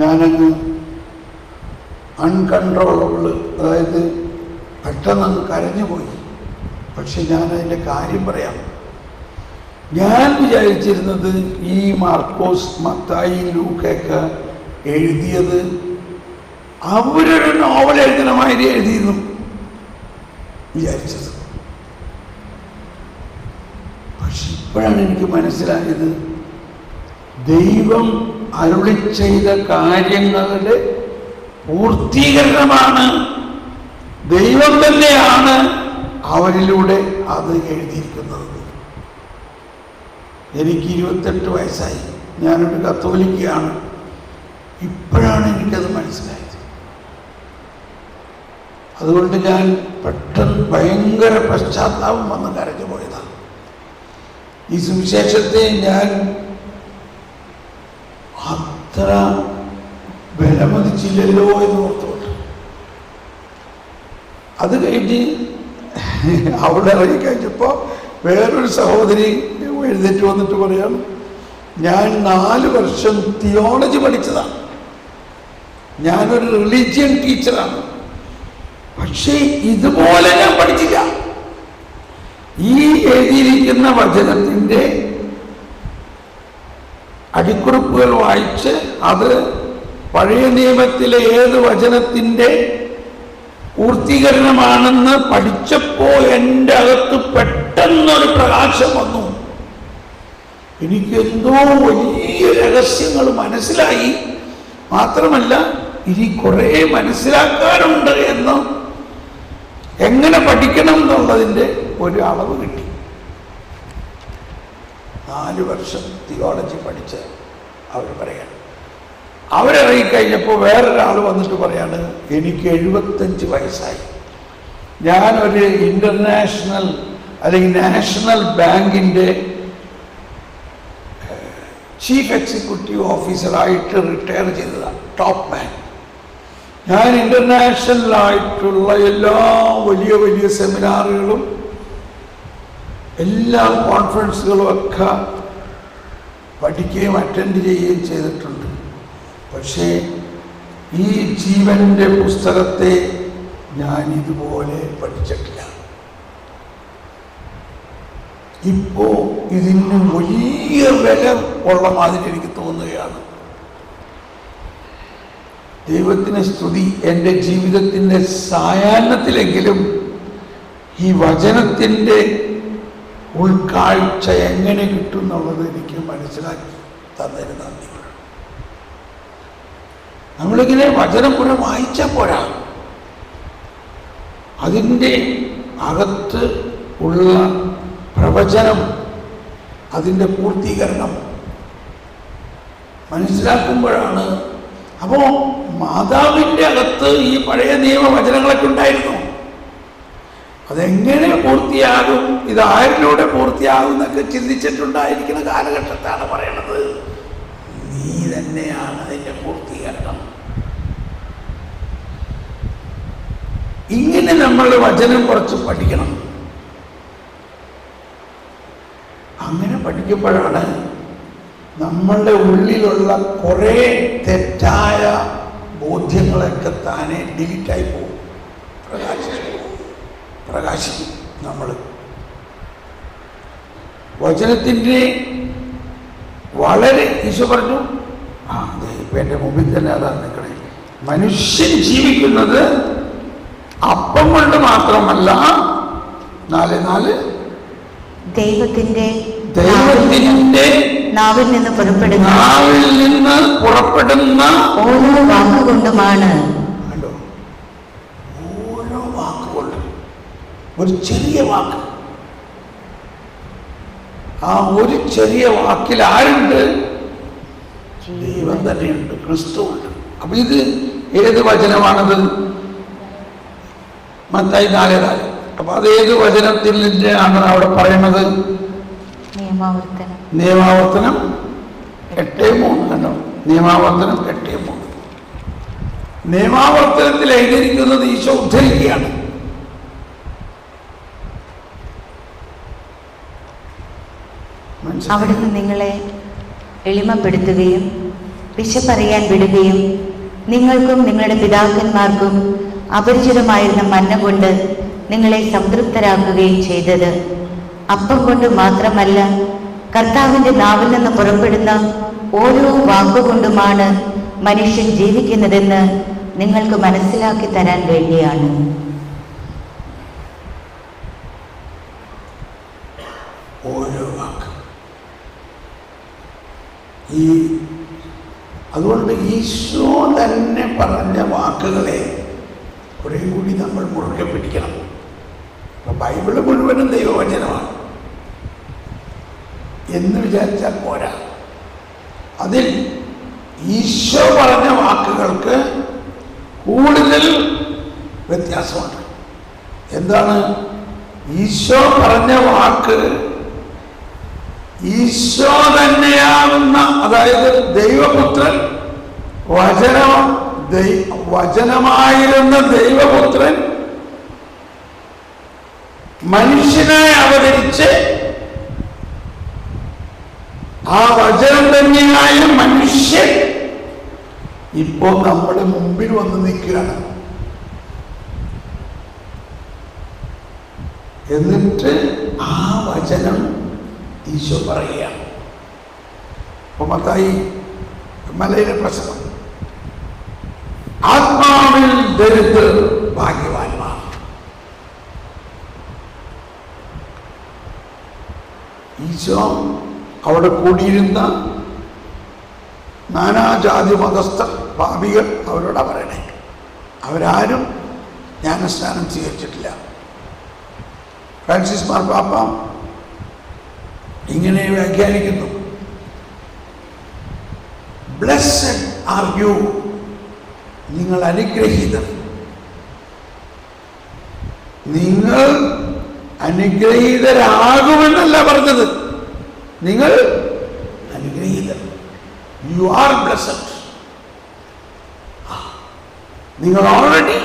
ഞാനങ്ങ് അൺകൺട്രോളബിൾ, അതായത് പെട്ടെന്ന് കരഞ്ഞുപോയി. പക്ഷെ ഞാൻ അതിൻ്റെ കാര്യം പറയാം. ഞാൻ വിചാരിച്ചിരുന്നത് ഈ മാർക്കോസ്, മത്തായി, ലൂക്കയൊക്കെ എഴുതിയത് അവരൊരു നോവൽ എഴുതുന്ന മാതിരി എഴുതിയിരുന്നു വിചാരിച്ചത്. പക്ഷെ ഇപ്പോഴാണ് എനിക്ക് മനസ്സിലായത്, ദൈവം അരുളി ചെയ്ത കാര്യങ്ങളുടെ പൂർത്തീകരണമാണ്. ദൈവം തന്നെയാണ് അവരിലൂടെ അത് എഴുതിയിരിക്കുന്നത്. എനിക്ക് 28 വയസ്സായി, ഞാനൊരു കത്തോലിക്കയാണ്. ഇപ്പോഴാണ് എനിക്കത് മനസ്സിലായത്. അതുകൊണ്ട് ഞാൻ പെട്ടെന്ന് ഭയങ്കര പശ്ചാത്താപം വന്ന് കരഞ്ഞു പോയതാണ്. ഈ സുവിശേഷത്തെ ഞാൻ അത്ര വിലമതിച്ചില്ലല്ലോ എന്ന് ഓർത്തുകൊണ്ട് അത് കഴിഞ്ഞ് അവിടെ ഇറങ്ങിക്കഴിഞ്ഞപ്പോൾ വേറൊരു സഹോദരി എഴുന്നേറ്റ് വന്നിട്ട് പറയാണ്, ഞാൻ 4 വർഷം തിയോളജി പഠിച്ചതാണ്, ഞാനൊരു റിലീജിയൻ ടീച്ചറാണ്, പക്ഷേ ഇതുപോലെ ഞാൻ പഠിച്ചില്ല. ഈ എഴുതിയിരിക്കുന്ന വചനത്തിൻ്റെ അടിക്കുറിപ്പുകൾ വായിച്ച് അത് പഴയ നിയമത്തിലെ ഏത് വചനത്തിൻ്റെ പൂർത്തീകരണമാണെന്ന് പഠിച്ചപ്പോൾ എൻ്റെ അകത്ത് പെട്ടെന്നൊരു പ്രകാശം വന്നു. എനിക്ക് എന്തോ വലിയ രഹസ്യങ്ങൾ മനസ്സിലായി. മാത്രമല്ല ഇനി കുറേ മനസ്സിലാക്കാനുണ്ട് എന്ന്, എങ്ങനെ പഠിക്കണം എന്നുള്ളതിൻ്റെ ഒരു അളവ് കിട്ടി. 4 വർഷം തിയോളജി പഠിച്ച് അവർ പറയാണ്. അവരിറങ്ങിക്കഴിഞ്ഞപ്പോൾ വേറൊരാൾ വന്നിട്ട് പറയാണ്, എനിക്ക് 75 വയസ്സായി, ഞാനൊരു ഇൻ്റർനാഷണൽ അല്ലെങ്കിൽ നാഷണൽ ബാങ്കിൻ്റെ ചീഫ് എക്സിക്യൂട്ടീവ് ഓഫീസറായിട്ട് റിട്ടയർ ചെയ്തതാണ്, ടോപ്പ് മാൻ. ഞാൻ ഇൻ്റർനാഷണലായിട്ടുള്ള എല്ലാ വലിയ വലിയ സെമിനാറുകളും എല്ലാ കോൺഫറൻസുകളും ഒക്കെ പഠിക്കുകയും അറ്റൻഡ് ചെയ്യുകയും ചെയ്തിട്ടുണ്ട്. പക്ഷേ ഈ ജീവൻ്റെ പുസ്തകത്തെ ഞാൻ ഇതുപോലെ പഠിച്ചിട്ടില്ല. ഇപ്പോൾ ഇതിന് വലിയ വില ഉള്ള മാതിരി എനിക്ക് തോന്നുകയാണ്. ദൈവത്തിന് സ്തുതി. എൻ്റെ ജീവിതത്തിൻ്റെ സായാഹ്നത്തിലെങ്കിലും ഈ വചനത്തിൻ്റെ ഉൾക്കാഴ്ച എങ്ങനെ കിട്ടും എന്നുള്ളത് എനിക്ക് മനസ്സിലാക്കി തന്നതിന് നന്ദി. നമ്മളിങ്ങനെ വചനം കൂടെ വായിച്ചാൽ പോരാ, അതിൻ്റെ അകത്ത് ഉള്ള പ്രവചനം, അതിൻ്റെ പൂർത്തീകരണം മനസ്സിലാക്കുമ്പോഴാണ്. അപ്പോൾ മാതാവിൻ്റെ അകത്ത് ഈ പഴയ നിയമവചനങ്ങളൊക്കെ ഉണ്ടായിരുന്നു. അതെങ്ങനെ പൂർത്തിയാകും, ഇത് ആരിലൂടെ പൂർത്തിയാകും എന്നൊക്കെ ചിന്തിച്ചിട്ടുണ്ടായിരിക്കുന്ന കാലഘട്ടത്താണ് പറയണത്. നീ തന്നെയാണ് അതിൻ്റെ പൂർത്തീകരണം. ഇങ്ങനെ നമ്മൾ വചനം കുറച്ച് പഠിക്കണം. അങ്ങനെ പഠിക്കുമ്പോഴാണ് നമ്മളുടെ ഉള്ളിലുള്ള കുറേ തെറ്റായ ബോധ്യങ്ങളൊക്കെ താനെ ഡിലീറ്റായി പോകും, പ്രകാശിക്കും. നമ്മൾ വചനത്തിൻ്റെ വളരെ ഈശോ പറഞ്ഞു, അതെ ഇപ്പം എൻ്റെ മുമ്പിൽ തന്നെ അതാണ് നിൽക്കണേ, മനുഷ്യൻ ജീവിക്കുന്നത് അപ്പം കൊണ്ട് മാത്രമല്ല, 4:4 ദൈവത്തിന്റെ നാവിൽ നിന്ന് പുറപ്പെടുന്ന ഓരോ വാക്കുകൊണ്ടുമാണ്. കണ്ടോ, ഓരോ വാക്കുകൊണ്ട്, ഒരു ചെറിയ വാക്ക്, ആ ഒരു ചെറിയ വാക്കിൽ ആരുണ്ട്? ദൈവം തന്നെയുണ്ട്, ക്രിസ്തു ഉണ്ട്. അപ്പൊ ഇത് ഏത് വചനമാണത്? മത്തായി 4:4. അപ്പൊ അത് ഏത് വചനത്തിൽ ആണ് അവിടെ പറയുന്നത്? നിയമാവർത്തനം 8:3. കണ്ടോ, നിയമാവർത്തനം 8:3. നിയമാവർത്തനത്തിൽ എഴുതിയിരിക്കുന്നത് ഈശോ ഉദ്ധരിക്കുകയാണ്. അവിടുന്ന് നിങ്ങളെ എളിമപ്പെടുത്തുകയും വിശപ്പറിയാൻ വിടുകയും നിങ്ങൾക്കും നിങ്ങളുടെ പിതാക്കന്മാർക്കും അപരിചിതമായിരുന്ന മന്ന കൊണ്ട് നിങ്ങളെ സംതൃപ്തരാക്കുകയും ചെയ്തത് അപ്പം കൊണ്ട് മാത്രമല്ല, കർത്താവിന്റെ നാവിൽ നിന്ന് പുറപ്പെടുന്ന ഓരോ വാക്കുകൊണ്ടുമാണ് മനുഷ്യൻ ജീവിക്കുന്നതെന്ന് നിങ്ങൾക്ക് മനസ്സിലാക്കി തരാൻ വേണ്ടിയാണ്. ഓരോ വാക്ക്. അതുകൊണ്ട് ഈശോ തന്നെ പറഞ്ഞ വാക്കുകളെ കുറെ കൂടി നമ്മൾ മുറുകെ പിടിക്കണം. ബൈബിള് മുഴുവനും ദൈവവചനമാണ് എന്ന് വിചാരിച്ചാൽ പോരാ. അതിൽ ഈശോ പറഞ്ഞ വാക്കുകൾക്ക് കൂടുതൽ വ്യത്യാസമുണ്ട്. എന്താണ് ഈശോ പറഞ്ഞ വാക്ക്? ഈശോ തന്നെയാവുന്ന, അതായത് ദൈവപുത്രൻ, വചനമായിരുന്ന ദൈവപുത്രൻ മനുഷ്യനായി അവതരിച്ച് ആ വചനം തന്നെയായ മനുഷ്യൻ ഇപ്പോൾ നമ്മുടെ മുമ്പിൽ വന്ന് നിൽക്കുകയാണ്. എന്നിട്ട് ആ വചനം ഈശോ പറയുകയാണ്. അപ്പൊ മത്തായി മലയിലെ പ്രസംഗം, ആത്മാവിൽ ദരിദ്രർ ഭാഗ്യവാന്മാർ. ഈശോ അവിടെ കൂടിയിരുന്ന നാനാജാതി മതസ്ഥ പാപികൾ അവരോടാ പറയണേ. അവരാരും ജ്ഞാനസ്നാനം സ്വീകരിച്ചിട്ടില്ല. ഫ്രാൻസിസ് മാർപ്പാപ്പ ഇങ്ങനെ വ്യാഖ്യാനിക്കുന്നു, ബ്ലെസ്സഡ് ആർ യു, നിങ്ങൾ അനുഗ്രഹീതർ. നിങ്ങൾ അനുഗ്രഹീതരാകുമെന്നല്ല പറഞ്ഞത്, നിങ്ങൾ അനുഗ്രഹീതർ. You are blessed. നിങ്ങൾ ഓൾറെഡി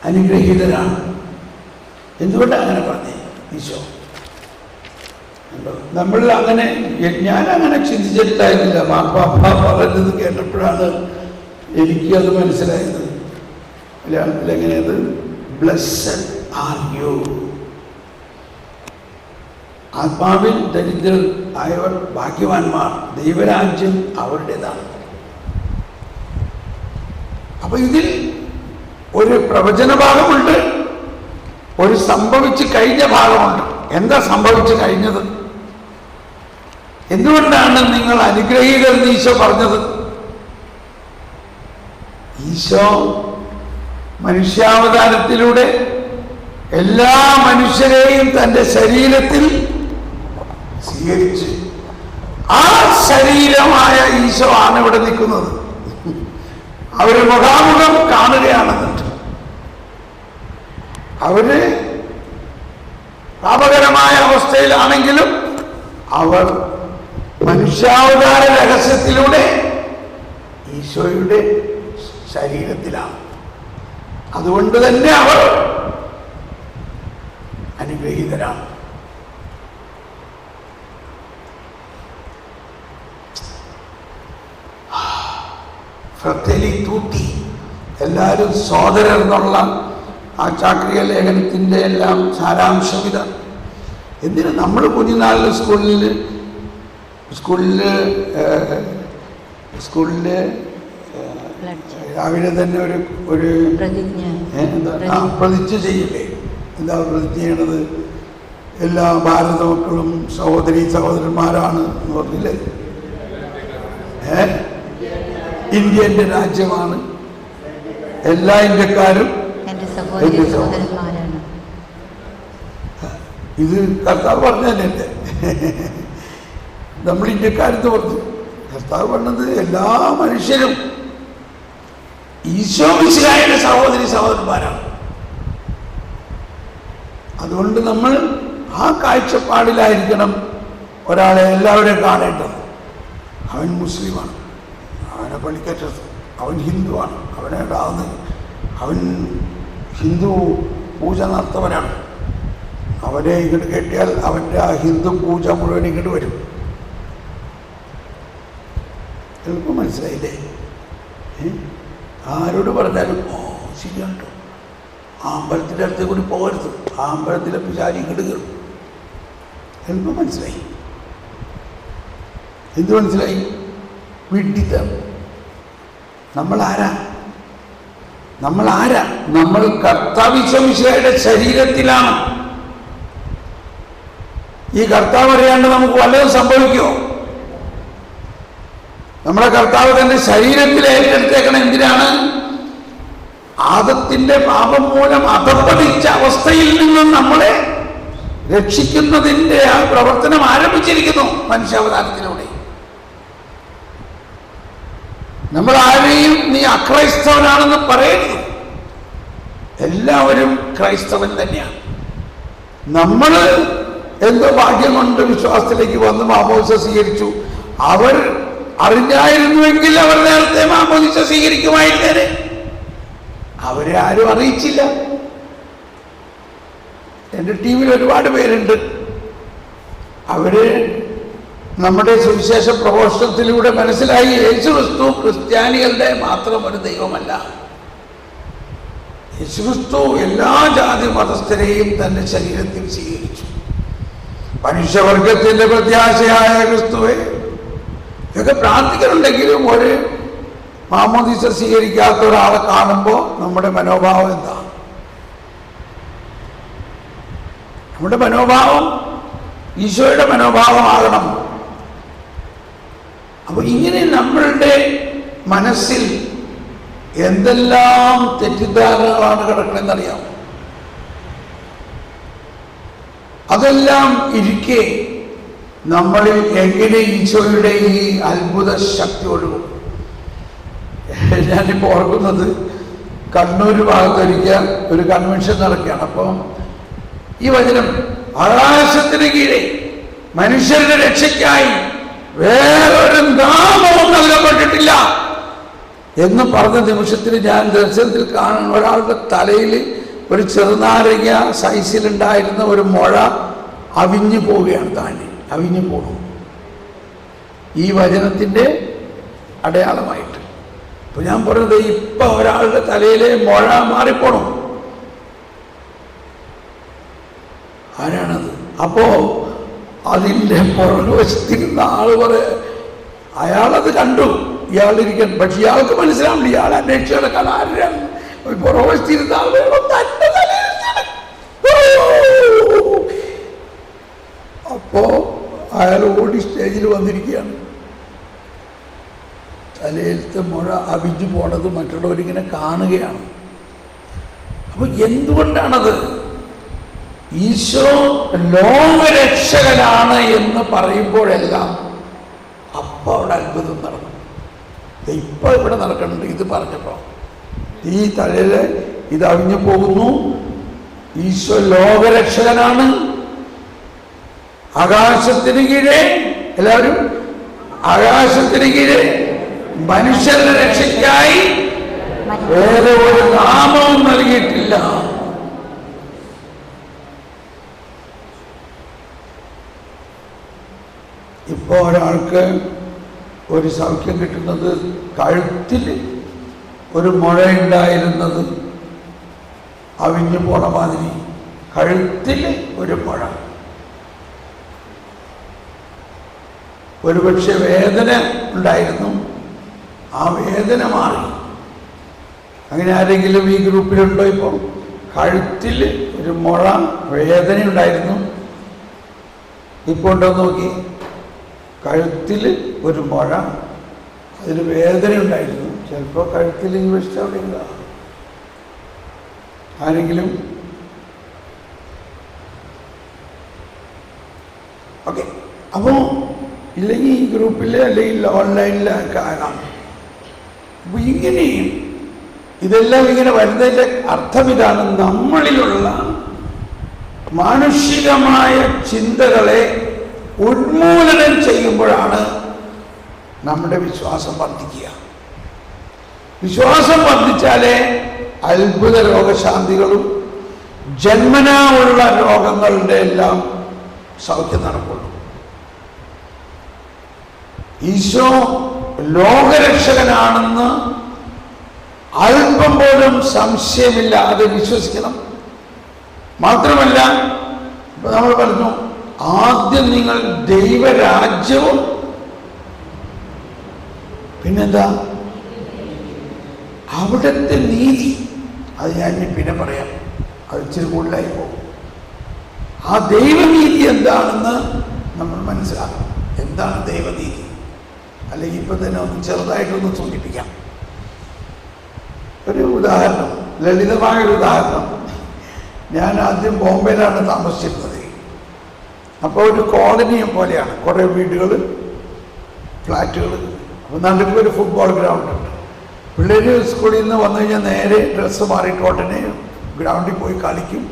അനുഗ്രഹീതരാണ്. എന്തുകൊണ്ടാണ് അങ്ങനെ പറഞ്ഞേ ഈശോ? നമ്മൾ അങ്ങനെ, ഞാനങ്ങനെ ചിന്തിച്ചിട്ടായിരുന്നില്ല. മാർപ്പാപ്പ പറഞ്ഞത് കേട്ടപ്പോഴാണ് എനിക്കത് മനസ്സിലായത്. മലയാളത്തിൽ എങ്ങനെയത്? ബ്ലെസ്സഡ് ആർ യു, ആത്മാവിൽ ദരിദ്രർ ആയവർ ഭാഗ്യവാന്മാർ, ദൈവരാജ്യം അവരുടേതാണ്. അപ്പൊ ഇതിൽ ഒരു പ്രവചന ഭാഗമുണ്ട്, ഒരു സംഭവിച്ചു കഴിഞ്ഞ ഭാഗമുണ്ട്. എന്താ സംഭവിച്ചു കഴിഞ്ഞത്? എന്തുകൊണ്ടാണ് നിങ്ങൾ അനുഗ്രഹീതരെന്ന് ഈശോ പറഞ്ഞത്? ഈശോ മനുഷ്യാവതാരത്തിലൂടെ എല്ലാ മനുഷ്യരെയും തൻ്റെ ശരീരത്തിൽ സ്വീകരിച്ച്, ആ ശരീരമായ ഈശോ ആണ് ഇവിടെ നിൽക്കുന്നത്. അവര് മുഖാമുഖം കാണുകയാണെന്നിട്ട് അവര് പാപകരമായ അവസ്ഥയിലാണെങ്കിലും അവർ മനുഷ്യാവതാര രഹസ്യത്തിലൂടെ ഈശോയുടെ ശരീരത്തിലാണ്. അതുകൊണ്ട് തന്നെ അവർ അനുഗ്രഹീതരാണ്. ഫ്രറ്റലി തൂട്ടി, എല്ലാവരും സോദരർ എന്നുള്ള ആ ചാക്രിക ലേഖനത്തിൻ്റെ എല്ലാം സാരാംശം ഇതാണ്. എന്തിനാ നമ്മൾ കുഞ്ഞുനാളിൽ സ്കൂളിൽ രാവിലെ തന്നെ ഒരു പ്രതിജ്ഞ ചെയ്യില്ലേ? എന്താ പ്രതിജ്ഞ ചെയ്യണത്? എല്ലാ ഭാരത മക്കളും സഹോദരന്മാരാണ് എന്ന് പറഞ്ഞില്ലേ? ഇന്ത്യ എൻ്റെ രാജ്യമാണ്, എല്ലാ ഇന്ത്യക്കാരും എൻ്റെ സഹോദരന്മാരാണ്. ഇത് കർത്താവ് പറഞ്ഞതല്ലേ? നമ്മൾ ഇന്ത്യക്കാരെന്ന് പറഞ്ഞു. കർത്താവ് പറഞ്ഞത് എല്ലാ മനുഷ്യരും ഈശോ മിശിഹായുടെ സഹോദരന്മാരാണ്. അതുകൊണ്ട് നമ്മൾ ആ കാഴ്ചപ്പാടിലായിരിക്കണം ഒരാളെ എല്ലാവരെയും കാണേണ്ടത്. അവൻ മുസ്ലിമാണ്, അവനെ പള്ളിക്കറ്റത്ത്, അവൻ ഹിന്ദുവാണ്, അവൻ ഹിന്ദു പൂജ നടത്തവനാണ്. അവനെ ഇങ്ങോട്ട് കെട്ടിയാൽ അവൻ്റെ ആ ഹിന്ദു പൂജ മുഴുവൻ ഇങ്ങോട്ട് വരും. എളുപ്പം മനസ്സിലായില്ലേ? ആരോട് പറഞ്ഞാലും ശരിയാണ് കേട്ടോ, ആ അമ്പലത്തിൻ്റെ അടുത്ത് കൂടി പോകരുത്, ആ അമ്പലത്തിലെ പിശാചി ഇങ്ങോട്ട് കയറും. എളുപ്പം മനസ്സിലായി. എന്ത് മനസ്സിലായി? വിഡ്ഢിത്തം. നമ്മളാരാ? നമ്മൾ കർത്താവ് ഈശോയുടെ ശരീരത്തിലാണ്. ഈ കർത്താവ് അറിയാണ്ട് നമുക്ക് വല്ലതും സംഭവിക്കുമോ? നമ്മളെ കർത്താവ് തന്നെ ശരീരത്തിൽ ഏറ്റെടുത്തേക്കണം. എന്തിനാണ്? ആദത്തിന്റെ പാപം മൂലം അധപ്പതിച്ച അവസ്ഥയിൽ നിന്നും നമ്മളെ രക്ഷിക്കുന്നതിൻ്റെ ആ പ്രവർത്തനം ആരംഭിച്ചിരിക്കുന്നു മനുഷ്യാവതാരത്തിലൂടെ. നമ്മൾ ആരെയും നീ അക്രൈസ്തവനാണെന്ന് പറയരുത്. എല്ലാവരും ക്രൈസ്തവൻ തന്നെയാണ്. നമ്മൾ എന്തോ ഭാഗ്യം കൊണ്ട് വിശ്വാസത്തിലേക്ക് വന്ന് മാമോദിസ സ്വീകരിച്ചു. അവർ അറിഞ്ഞായിരുന്നുവെങ്കിൽ അവർ നേരത്തെ മാമോദിസ സ്വീകരിക്കുമായിരുന്നേനെ. അവരെ ആരും അറിയിച്ചില്ല. എൻ്റെ ടീമിൽ ഒരുപാട് പേരുണ്ട്. അവര് നമ്മുടെ സുവിശേഷ പ്രഘോഷണത്തിലൂടെ മനസ്സിലായി യേശുക്രിസ്തു ക്രിസ്ത്യാനികളുടെ മാത്രം ഒരു ദൈവമല്ല. യേശുക്രിസ്തു എല്ലാ ജാതി മതസ്ഥരെയും തന്റെ ശരീരത്തിൽ സ്വീകരിച്ചു. മനുഷ്യവർഗത്തിന്റെ പ്രത്യാശയായ ക്രിസ്തുവെ ഇതൊക്കെ പ്രാർത്ഥിക്കുന്നുണ്ടെങ്കിലും ഒരു മാമോദിസ സ്വീകരിക്കാത്ത ഒരാളെ കാണുമ്പോൾ നമ്മുടെ മനോഭാവം എന്താ? നമ്മുടെ മനോഭാവം ഈശോയുടെ മനോഭാവമാകണം. അപ്പൊ ഇങ്ങനെ നമ്മളുടെ മനസ്സിൽ എന്തെല്ലാം തെറ്റിദ്ധാരണകളാണ് കിടക്കണമെന്നറിയാം. അതെല്ലാം ഇരിക്കെ നമ്മളിൽ എങ്ങനെ ഈശോയുടെ ഈ അത്ഭുത ശക്തി ഒഴുകും? ഞാനിപ്പോൾ ഓർക്കുന്നത് കണ്ണൂർ ഭാഗത്തൊരിക്കൽ ഒരു കൺവെൻഷൻ നടക്കുകയാണ്. അപ്പം ഈ വചനം ആകാശത്തിന് കീഴെ മനുഷ്യരുടെ രക്ഷയ്ക്കായി വേറൊരു നാമവും നൽകപ്പെട്ടിട്ടില്ല എന്ന് പറഞ്ഞ നിമിഷത്തിൽ ഞാൻ ദർശനത്തിൽ കാണുന്ന ഒരാളുടെ തലയിൽ ഒരു ചെറുനാരങ്ങ സൈസിലുണ്ടായിരുന്ന ഒരു മുഴ അവിഞ്ഞു പോവുകയാണ്. താഴെ അവിഞ്ഞു പോകും ഈ വചനത്തിൻ്റെ അടയാളമായിട്ട്. അപ്പൊ ഞാൻ പറഞ്ഞത് ഇപ്പൊ ഒരാളുടെ തലയിലെ മുഴ മാറിപ്പോണം. ആരാണത്? അപ്പോ അതിൻ്റെ പുറകു വശത്തിരുന്ന ആള് അയാളത് കണ്ടു, ഇയാളിരിക്കാൻ. പക്ഷെ ഇയാൾക്ക് മനസ്സിലാവില്ല, ഇയാൾ അന്വേഷിച്ച് കിടക്കാൻ ആരാണ്. പുറകു വശത്തിരുന്ന ആൾ തന്റെ തലയിൽ. അപ്പോ അയാൾ ഓടി സ്റ്റേജിൽ വന്നിരിക്കുകയാണ്. തലയിലത്തെ മുഴ അവിഞ്ഞു പോണത് മറ്റുള്ളവരിങ്ങനെ കാണുകയാണ്. അപ്പൊ എന്തുകൊണ്ടാണത്? ഈശോ ലോകരക്ഷകനാണ് എന്ന് പറയുമ്പോഴെല്ലാം അപ്പൊ അവിടെ അത്ഭുതം നടന്നു. ഇപ്പൊ ഇവിടെ നടക്കുന്നുണ്ട്. ഇത് പറഞ്ഞപ്പോ ഈ തലയില് ഇത് അവിഞ്ഞു പോകുന്നു. ഈശോ ലോകരക്ഷകനാണ്. ആകാശത്തിന് കീഴെ എല്ലാവരും ആകാശത്തിന് കീഴെ മനുഷ്യരുടെ രക്ഷയ്ക്കായി വേറെ ഒരു നാമവും നൽകിയിട്ടില്ല. ഇപ്പോൾ ഒരാൾക്ക് ഒരു സൗഖ്യം കിട്ടുന്നത് കഴുത്തിൽ ഒരു മുഴയുണ്ടായിരുന്നത് അവിഞ്ഞു പോണ മാതിരി കഴുത്തിൽ ഒരു മുഴ. ഒരുപക്ഷെ വേദന ഉണ്ടായിരുന്നു, ആ വേദന മാറി. അങ്ങനെ ആരെങ്കിലും ഈ ഗ്രൂപ്പിലുണ്ടോ? ഇപ്പോൾ കഴുത്തിൽ ഒരു മുഴ, വേദന ഉണ്ടായിരുന്നു, ഇപ്പോൾ ഉണ്ടോ നോക്കി. കഴുത്തിൽ ഒരു മുഴ, അതിൽ വേദന ഉണ്ടായിരുന്നു. ചിലപ്പോൾ കഴുത്തിൽ ഈ വെച്ചിട്ട് അവിടെ ഉണ്ടാകും. ആരെങ്കിലും? ഓക്കെ. അപ്പോൾ ഇല്ലെങ്കിൽ ഈ ഗ്രൂപ്പിൽ അല്ലെങ്കിൽ ഓൺലൈനിൽ കാണാം. അപ്പോൾ ഇങ്ങനെയും ഇതെല്ലാം ഇങ്ങനെ വരുന്നതിൻ്റെ അർത്ഥം ഇതാണ്: നമ്മളിലുള്ള മാനുഷികമായ ചിന്തകളെ ഉന്മൂലനം ചെയ്യുമ്പോഴാണ് നമ്മുടെ വിശ്വാസം വർദ്ധിക്കുക. വിശ്വാസം വർദ്ധിച്ചാലേ അത്ഭുത രോഗശാന്തികളും ജന്മനാ ഉള്ള രോഗങ്ങളുടെ എല്ലാം സൗഖ്യം നടക്കുള്ളൂ. ഈശോ ലോകരക്ഷകനാണെന്ന് അല്പം പോലും സംശയമില്ലാതെ വിശ്വസിക്കണം. മാത്രമല്ല, ഇപ്പൊ നമ്മൾ പറഞ്ഞു, ആദ്യം നിങ്ങൾ ദൈവരാജ്യവും പിന്നെന്താ അവിടുത്തെ നീതി, അത് ഞാൻ പിന്നെ പറയാം, അത് ഇച്ചിരി കൂടുതലായി പോകും. ആ ദൈവനീതി എന്താണെന്ന് നമ്മൾ മനസ്സിലാക്കണം. എന്താണ് ദൈവനീതി? അല്ലെങ്കിൽ ഇപ്പം തന്നെ ഒന്ന് ചെറുതായിട്ടൊന്ന് സൂചിപ്പിക്കാം. ഒരു ഉദാഹരണം, ലളിതമായൊരു ഉദാഹരണം. ഞാൻ ആദ്യം ബോംബെയിലാണ് താമസിച്ചിരുന്നത്. അപ്പോൾ ഒരു കോളനി പോലെയാണ്, കുറേ വീടുകൾ, ഫ്ലാറ്റുകൾ. അപ്പോൾ നടുക്ക് ഒരു ഫുട്ബോൾ ഗ്രൗണ്ട് ഉണ്ട്. പിള്ളേർ സ്കൂളിൽ നിന്ന് വന്നു കഴിഞ്ഞാൽ നേരെ ഡ്രസ്സ് മാറിയിട്ട് ഉടനെ ഗ്രൗണ്ടിൽ പോയി കളിക്കും.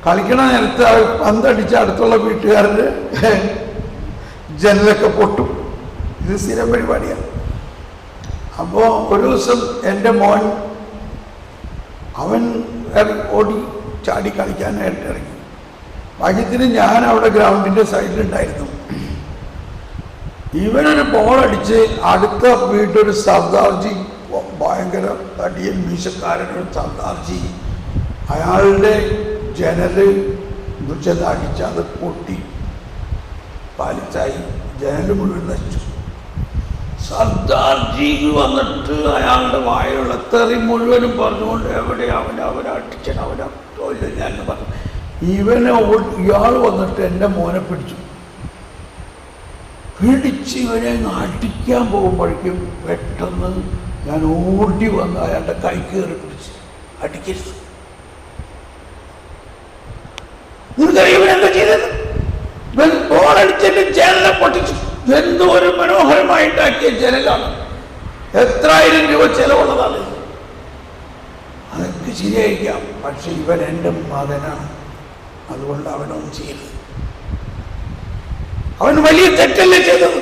കളിക്കണ നേരത്ത് പന്തടിച്ച അടുത്തുള്ള വീട്ടുകാരുടെ ജനലൊക്കെ പൊട്ടും. ഇത് സ്ഥിരം പരിപാടിയാണ്. അപ്പോൾ ഒരു ദിവസം എൻ്റെ മോൻ, അവൻ ഓടി ചാടി കളിക്കാനായിട്ട് ഇറങ്ങി. ഭാഗ്യത്തിന് ഞാൻ അവിടെ ഗ്രൗണ്ടിൻ്റെ സൈഡിലുണ്ടായിരുന്നു. ഇവനൊരു ബോളടിച്ച് അടുത്ത വീട്ടൊരു സർദാർജി, ഭയങ്കര തടിയൻ മീശക്കാരനൊരു സർദാർജി, അയാളുടെ ജനല് ചെന്ന് അടിച്ച് അത് പൊട്ടി പാലിച്ചായി, ജനല് മുഴുവൻ നശിച്ചു. സർദാർജി വന്നിട്ട് അയാളുടെ വായുള്ള തെറി മുഴുവനും പറഞ്ഞുകൊണ്ട് എവിടെ അവനെ അടിച്ചൻ, അവനെ തോന്നില്ല എന്ന് പറഞ്ഞു. ഇയാൾ വന്നിട്ട് എൻ്റെ മോനെ പിടിച്ചു. പിടിച്ച് ഇവനെ അടിക്കാൻ പോകുമ്പോഴേക്കും പെട്ടെന്ന് ഞാൻ ഓടി വന്ന് അയാളുടെ കൈ കയറി പിടിച്ച്, അടിക്കരുത്. നിങ്ങൾക്കറിയാം ഇവനെന്താ ചെയ്തത്? ഇവൻ ബോളടിച്ചിട്ട് ജനലെ പൊട്ടിച്ചു. എന്തോ ഒരു മനോഹരമായിട്ടാക്കിയ ജനലാണ്. എത്രായിരം രൂപ ചെലവുള്ളതാണ്. അതൊക്കെ ശരിയായിരിക്കാം, പക്ഷെ ഇവൻ എൻ്റെ മകനാണ്, അതുകൊണ്ട് അവനൊന്നും ചെയ്യരുത്. അവൻ വലിയ തെറ്റല്ലേ ചെയ്തത്?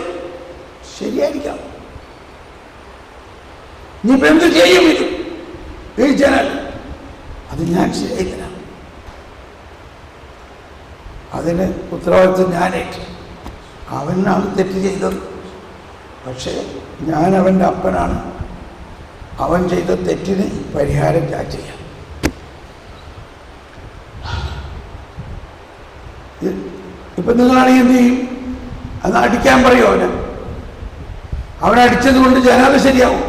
ശരിയായിരിക്കാം. ഇനിയിപ്പോൾ എന്ത് ചെയ്യും? ഇത് ഈ ജനൽ, അത് ഞാൻ ശരിയായി തരാം. അതിന് ഉത്തരവാദിത്വം ഞാനേറ്റ്. അവനാണ് തെറ്റ് ചെയ്തത്, പക്ഷേ ഞാൻ അവൻ്റെ അപ്പനാണ്. അവൻ ചെയ്ത തെറ്റിന് പരിഹാരം ഞാൻ ചെയ്യാം. ഇപ്പം നിങ്ങളാണെങ്കിൽ എന്ത് ചെയ്യും? അന്ന് അടിക്കാൻ പറയും. അവനടിച്ചത് കൊണ്ട് ജനാല ശരിയാവും.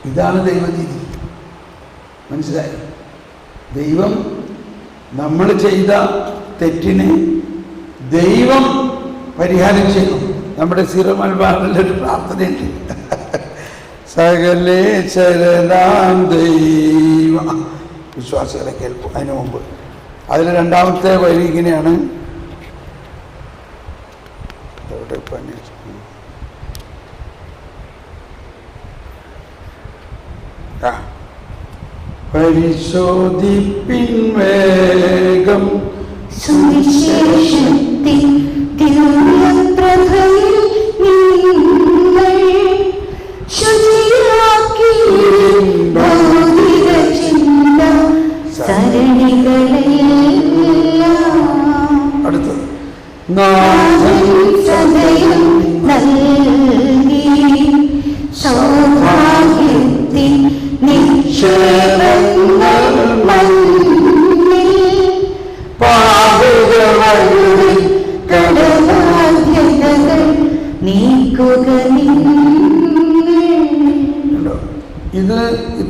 ഇതാണ് ദൈവനീതി. മനസ്സിലായോ? ദൈവം നമ്മൾ ചെയ്ത തെറ്റിന് ദൈവം പരിഹാരം ചെയ്യും. നമ്മുടെ സീറോ മലബാറിൻ്റെ ഒരു പ്രാർത്ഥനയുണ്ട്, സകലേശ്വരനാം ദൈവ വിശ്വാസികളെ കേൾക്കും. അതിനു മുമ്പ് അതിൽ രണ്ടാമത്തെ വരി ഇങ്ങനെയാണ്. പരിശോധിപ്പിൻ വേഗം സുവിശേഷത്തിൻ ദിവ്യപ്രഭയിൽ നിങ്ങൾ ശുചിയാക്കി ഭൗതിക ചിന്ത സരണികളെല്ലാം. നാഥൻ സദയം നല്ല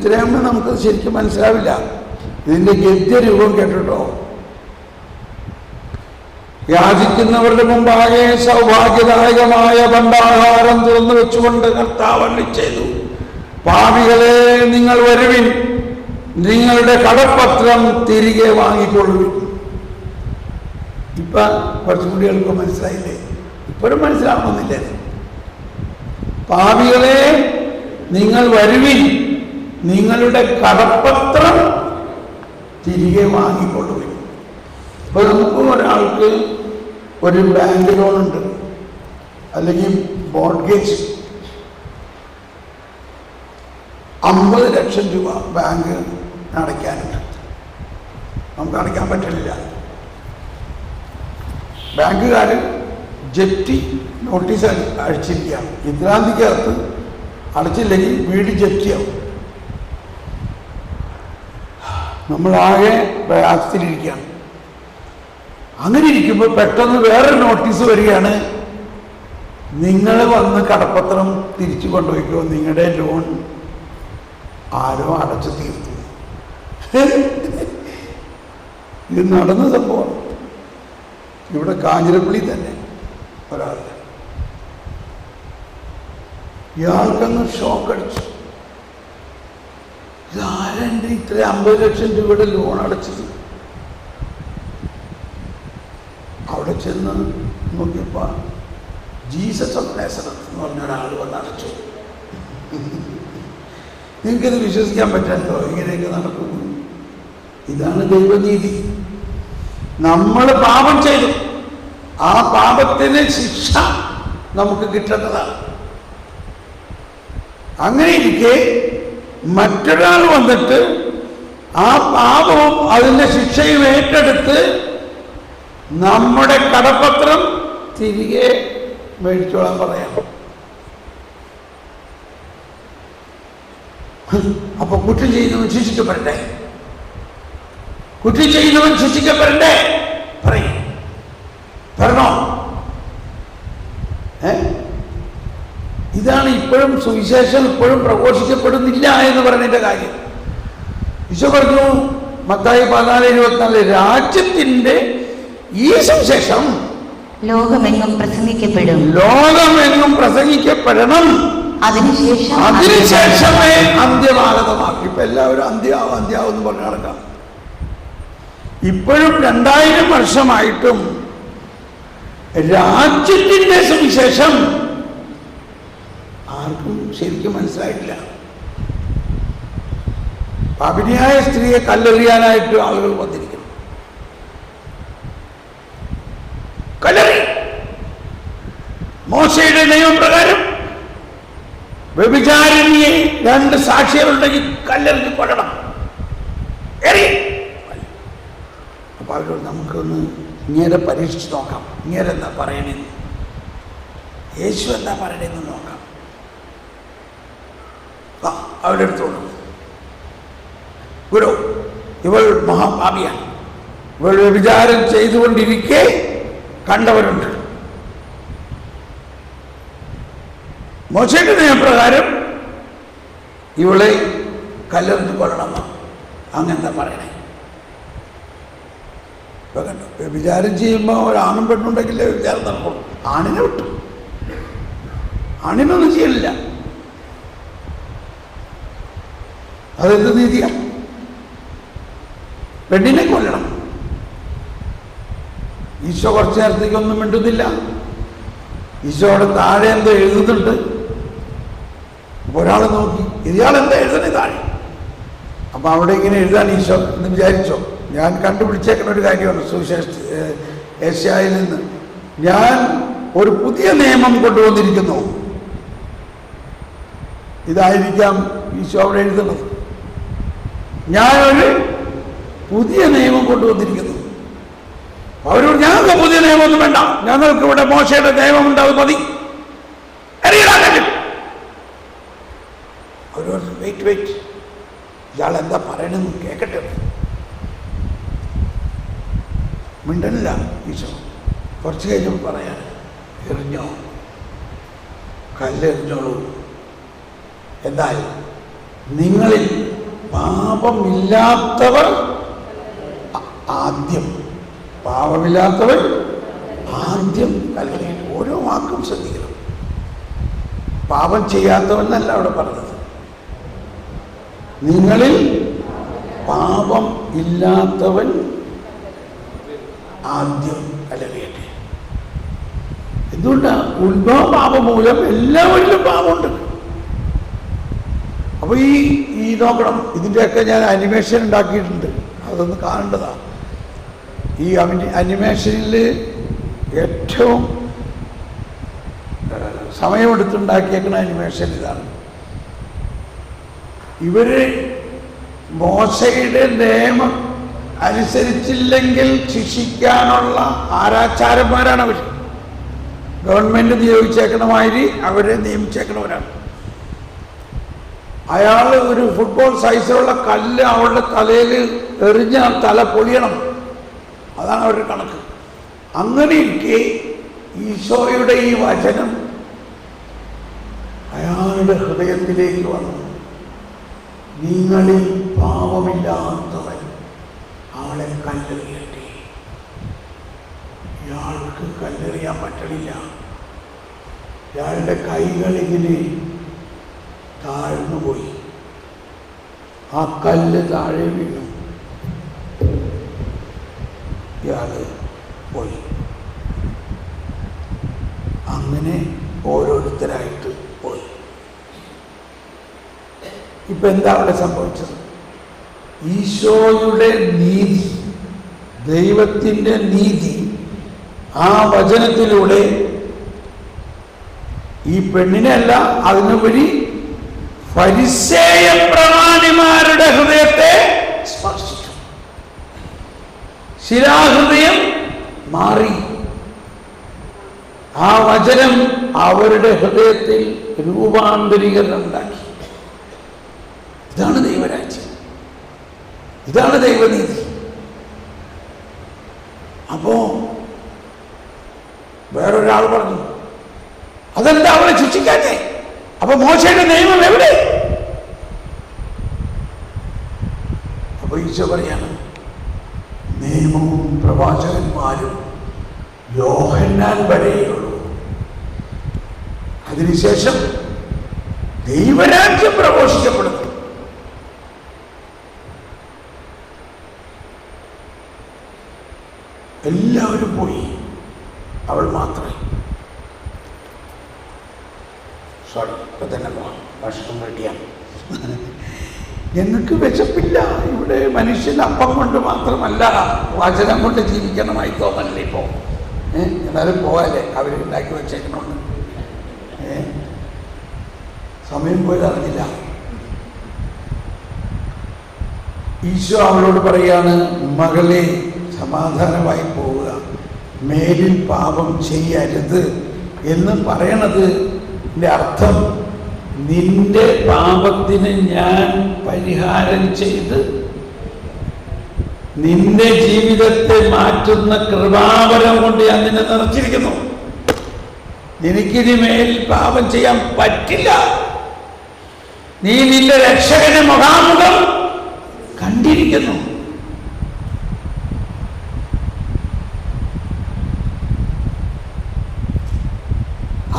ഇത്രയാകുമ്പോൾ നമുക്കത് ശരിക്കും മനസ്സിലാവില്ല. ഇതിൻ്റെ ഗദ്യരൂപം കേട്ടിട്ടോ. യാചിക്കുന്നവരുടെ മുമ്പാകെ സൗഭാഗ്യദായകമായ ഭണ്ഡാഹാരം തുറന്നു വെച്ചുകൊണ്ട് കർത്താവ് അരുളിച്ചെയ്തു, പാപികളെ നിങ്ങൾ വരുവിൻ, നിങ്ങളുടെ കടപ്പത്രം തിരികെ വാങ്ങിക്കൊള്ളുവിൻ. ഇപ്പൊ കുറച്ചും കൂടി എളുപ്പം മനസ്സിലായില്ലേ? ഇപ്പോഴും മനസ്സിലാവുന്നില്ലേ? പാപികളെ നിങ്ങൾ വരുവിൻ, നിങ്ങളുടെ കടപ്പത്രം തിരികെ വാങ്ങിക്കൊള്ളുവിൻ. ഇപ്പോൾ നമുക്ക് ഒരാൾക്ക് ഒരു ബാങ്ക് ലോണുണ്ട്, അല്ലെങ്കിൽ മോർഗേജ് 50 ലക്ഷം രൂപ ബാങ്ക് അടയ്ക്കാനുണ്ട്. നമുക്ക് അടയ്ക്കാൻ പറ്റില്ല. ബാങ്കുകാർ ജപ്തി നോട്ടീസ് അടിച്ചിരിക്കുകയാണ്. ഇത്രാം തീയതിക്കകത്ത് അടച്ചില്ലെങ്കിൽ വീട് ജപ്തിയാവും. നമ്മളാകെ പ്രയാസത്തിലിരിക്കുകയാണ്. അങ്ങനെ ഇരിക്കുമ്പോൾ പെട്ടെന്ന് വേറൊരു നോട്ടീസ് വരികയാണ്, നിങ്ങൾ വന്ന് കടപ്പത്രം തിരിച്ചു കൊണ്ടുപോയിക്കോ, നിങ്ങളുടെ ലോൺ ആരോ അടച്ചു തീർത്തു. ഇത് നടന്ന സംഭവം. ഇവിടെ കാഞ്ഞിരപ്പള്ളി തന്നെ ഒരാളുടെ, ഇയാൾക്കങ്ങ് ഷോക്കടിച്ചു. ഇതാരെൻ്റെ ഇത്ര 50 ലക്ഷം രൂപയുടെ ലോൺ അടച്ചത്? അവിടെ ചെന്ന് നോക്കിയപ്പോൾ ജീസസ് ഓഫ് നാസറത്ത് എന്ന് പറഞ്ഞ ഒരാൾ വന്ന് അടച്ചു. നിങ്ങൾക്കിത് വിശ്വസിക്കാൻ പറ്റാമല്ലോ, ഇങ്ങനെയൊക്കെ നടക്കുന്നു. ഇതാണ് ദൈവനീതി. നമ്മൾ പാപം ചെയ്തു, ആ പാപത്തിന് ശിക്ഷ നമുക്ക് കിട്ടേണ്ടതാണ്. അങ്ങനെ ഇരിക്കെ മറ്റൊരാൾ വന്നിട്ട് ആ പാപവും അതിൻ്റെ ശിക്ഷയും ഏറ്റെടുത്ത് നമ്മുടെ കടപ്പത്രം തിരികെ മേടിച്ചോളാൻ പറയാം. അപ്പൊ കുറ്റം ചെയ്യുന്നവൻ ശിക്ഷിക്കപ്പെടണ്ടേ? കുറ്റം ചെയ്യുന്നവൻ ശിക്ഷിക്കപ്പെടണ്ടേ? പറയും, പറഞ്ഞോ? ഇതാണ് ഇപ്പോഴും സുവിശേഷം ഇപ്പോഴും പ്രഘോഷിക്കപ്പെടുന്നില്ല എന്ന് പറഞ്ഞതിന്റെ കാര്യം. ഈശോ പറഞ്ഞു മത്തായി 14:24, രാജ്യത്തിന്റെ ഈ സുവിശേഷം ലോകമെങ്ങും പ്രസംഗിക്കപ്പെടും, ലോകമെങ്ങും പ്രസംഗിക്കപ്പെടണം, അതിനുശേഷമേ അന്ത്യമാഗതമാക്കി. ഇപ്പൊ എല്ലാവരും അന്ത്യാവും എന്ന് പറഞ്ഞു നടക്കാം. ഇപ്പോഴും 2000 വർഷമായിട്ടും രാജ്യത്തിന്റെ സുവിശേഷം ആർക്കും ശരിക്കും മനസ്സിലായിട്ടില്ല. പാപിനിയായ സ്ത്രീയെ കല്ലെറിയാനായിട്ട് ആളുകൾ വന്നിരിക്കുന്നു. കല്ലെറി. മോശയുടെ നിയമപ്രകാരം വ്യഭിചാരിണിയെ 2 സാക്ഷികളുണ്ടെങ്കിൽ കല്ലെറിഞ്ഞ് കൊല്ലണം. അപ്പൊ അവരോട് നമുക്കൊന്ന് ഇങ്ങനെ പരീക്ഷിച്ച് നോക്കാം, ഇങ്ങനെ എന്താ പറയണെന്ന്, യേശു എന്താ പറയണെന്ന് നോക്കാം. അവരുടെ അടുത്തോളൂ, ഗുരു, ഇവൾ മഹാപാപിയാണ്, ഇവൾ വ്യഭിചാരം ചെയ്തുകൊണ്ടിരിക്കെ കണ്ടവരുണ്ട്. മോശയുടെ നിയമപ്രകാരം ഇവളെ കല്ലെറിഞ്ഞ് കൊല്ലണം. അങ്ങനെന്താ പറയണേ? ഇപ്പൊ കണ്ടോ, വ്യഭിചാരം ചെയ്യുമ്പോൾ ഒരാണും പെണ്ണുണ്ടെങ്കിലേ വ്യഭിചാരം നടക്കുള്ളൂ. ആണിനെ വിട്ടു, ആണിനൊന്നും ചെയ്യലില്ല. അതെന്ത് നീതിയാ? പെണ്ണിനെ കൊല്ലണം. ഈശോ കുറച്ചു നേരത്തേക്കൊന്നും മിണ്ടുന്നില്ല. ഈശോയുടെ താഴെ എന്തോ എഴുതുന്നുണ്ട്. ഒരാൾ നോക്കി, ഇയാളെന്താ എഴുതണേ താഴെ? അപ്പൊ അവിടെ ഇങ്ങനെ എഴുതാൻ ഈശോ എന്ന് വിചാരിച്ചോ? ഞാൻ കണ്ടുപിടിച്ചേക്കുന്ന ഒരു കാര്യമാണ് ഏഷ്യായിൽ നിന്ന്. ഞാൻ ഒരു പുതിയ നിയമം കൊണ്ടുവന്നിരിക്കുന്നു. ഇതായിരിക്കാം ഈശോ അവിടെ എഴുതുന്നത്. ഞാനൊരു പുതിയ നിയമം കൊണ്ടുവന്നിരിക്കുന്നു. അവരോട് ഞങ്ങൾക്ക് പുതിയ നിയമമൊന്നും വേണ്ട, ഞങ്ങൾക്ക് ഇവിടെ മോശയുടെ നിയമമുണ്ട്, അത് മതി. അവരോട് വെയിറ്റ്, ഇയാൾ എന്താ പറയണെന്ന് കേൾക്കട്ടെ. മിണ്ടനില്ല ഈശോ. കുറച്ച് കഴിഞ്ഞപ്പോൾ പറയാൻ, എറിഞ്ഞോ, കല്ലെറിഞ്ഞോളൂ. എന്നാൽ നിങ്ങളിൽ പാപമില്ലാത്തവർ ആദ്യം, പാപമില്ലാത്തവർ ആദ്യം കല്ലെറിയട്ടെ. ഓരോ വാക്കും ശ്രദ്ധിക്കണം. പാപം ചെയ്യാത്തവൻ എന്നല്ല അവിടെ പറഞ്ഞത്. നിങ്ങളിൽ പാപം ഇല്ലാത്തവൻ ആദ്യം കല്ലെറിയട്ടെ. എന്തുകൊണ്ടാണ്? ഉത്ഭവ പാപം മൂലം എല്ലാവരിലും പാപമുണ്ട്. അപ്പൊ ഈ നോക്കണം, ഇതിൻ്റെയൊക്കെ ഞാൻ അനിമേഷൻ ഉണ്ടാക്കിയിട്ടുണ്ട്, അതൊന്ന് കാണേണ്ടതാണ്. ഈ അനിമേഷനിൽ ഏറ്റവും സമയമെടുത്തുണ്ടാക്കിയേക്കുന്ന അനിമേഷൻ ഇതാണ്. ഇവര് മോശയുടെ നിയമം അനുസരിച്ചില്ലെങ്കിൽ ശിക്ഷിക്കാനുള്ള ആരാച്ചാരന്മാരാണ് അവർ. ഗവൺമെന്റ് നിയോഗിച്ചേക്കണമാതിരി അവരെ നിയമിച്ചേക്കണവരാണ്. അയാൾ ഒരു ഫുട്ബോൾ സൈസിലുള്ള കല്ല് അവളുടെ തലയിൽ എറിഞ്ഞ തല പൊളിയണം, അതാണ് അവരുടെ കണക്ക്. അങ്ങനെയൊക്കെ ഈശോയുടെ ഈ വചനം അയാളുടെ ഹൃദയത്തിലേക്ക് വന്നു. നിങ്ങളിൽ പാപമില്ലാത്തവൻ അവളെ കല്ലെറിയട്ടെ. ഇയാൾക്ക് കല്ലെറിയാൻ പറ്റണില്ല. ഇയാളുടെ കൈകളിങ്ങനെ താഴ്ന്നുപോയി. ആ കല്ല് താഴെ വീണു. ഇയാള് പോയി. അങ്ങനെ ഓരോരുത്തരായിട്ട് പോയി. ഇപ്പൊ എന്താ അവിടെ സംഭവിച്ചത്? ഈശോയുടെ നീതി, ദൈവത്തിൻ്റെ നീതി ആ വചനത്തിലൂടെ ഈ പെണ്ണിനല്ല, അതിനുപരി ഫരിസേയ പ്രമാണിമാരുടെ ഹൃദയത്തെ സ്പർശിച്ചു. ശിലാഹൃദയം മാറി. ആ വചനം അവരുടെ ഹൃദയത്തിൽ രൂപാന്തരീകരണം ഉണ്ടാക്കി. ഇതാണ് ദൈവരാജ്യം, ഇതാണ് ദൈവനീതി. അപ്പോ വേറൊരാൾ പറഞ്ഞു, അതെന്താ അവളെ ശിക്ഷിക്കാഞ്ഞേ? അപ്പൊ മോശയുടെ നിയമം എവിടെ? അപ്പൊ ഈശോ പറയാണ്, നിയമവും പ്രവാചകന്മാരും യോഹന്നാൻ വരെയുള്ളൂ. അതിനുശേഷം ദൈവരാജ്യം പ്രഘോഷിക്കപ്പെടുന്നു. എല്ലാവരും പോയി, അവൾ മാത്രമേ. സോറി, ഇപ്പൊ തന്നെ പോകാം, ഭക്ഷണം റെഡിയാണ്. ഞങ്ങൾക്ക് വിശപ്പില്ല. ഇവിടെ മനുഷ്യൻ അപ്പം കൊണ്ട് മാത്രമല്ല വചനം കൊണ്ട് ജീവിക്കണമായി തോന്നല്ലേ ഇപ്പോ. എന്നാലും പോകാല്ലേ, അവരുണ്ടാക്കി വെച്ചേക്കണോണ്ട്. സമയം പോയതറിഞ്ഞില്ല. ഈശോ അവളോട് പറയാണ്, മകളെ സമാധാനമായി പോവുക, മേലിൽ പാപം ചെയ്യരുത് എന്ന് പറയണത് അർത്ഥം നിന്റെ പാപത്തിന് ഞാൻ പരിഹാരം ചെയ്ത് നിന്റെ ജീവിതത്തെ മാറ്റുന്ന കൃപാവരം കൊണ്ട് ഞാൻ നിന്നെ നിറച്ചിരിക്കുന്നു. നിനക്കിനി മേലിൽ പാപം ചെയ്യാൻ പറ്റില്ല. നീ നിന്റെ രക്ഷകന്റെ മുഖാമുഖം കണ്ടിരിക്കുന്നു.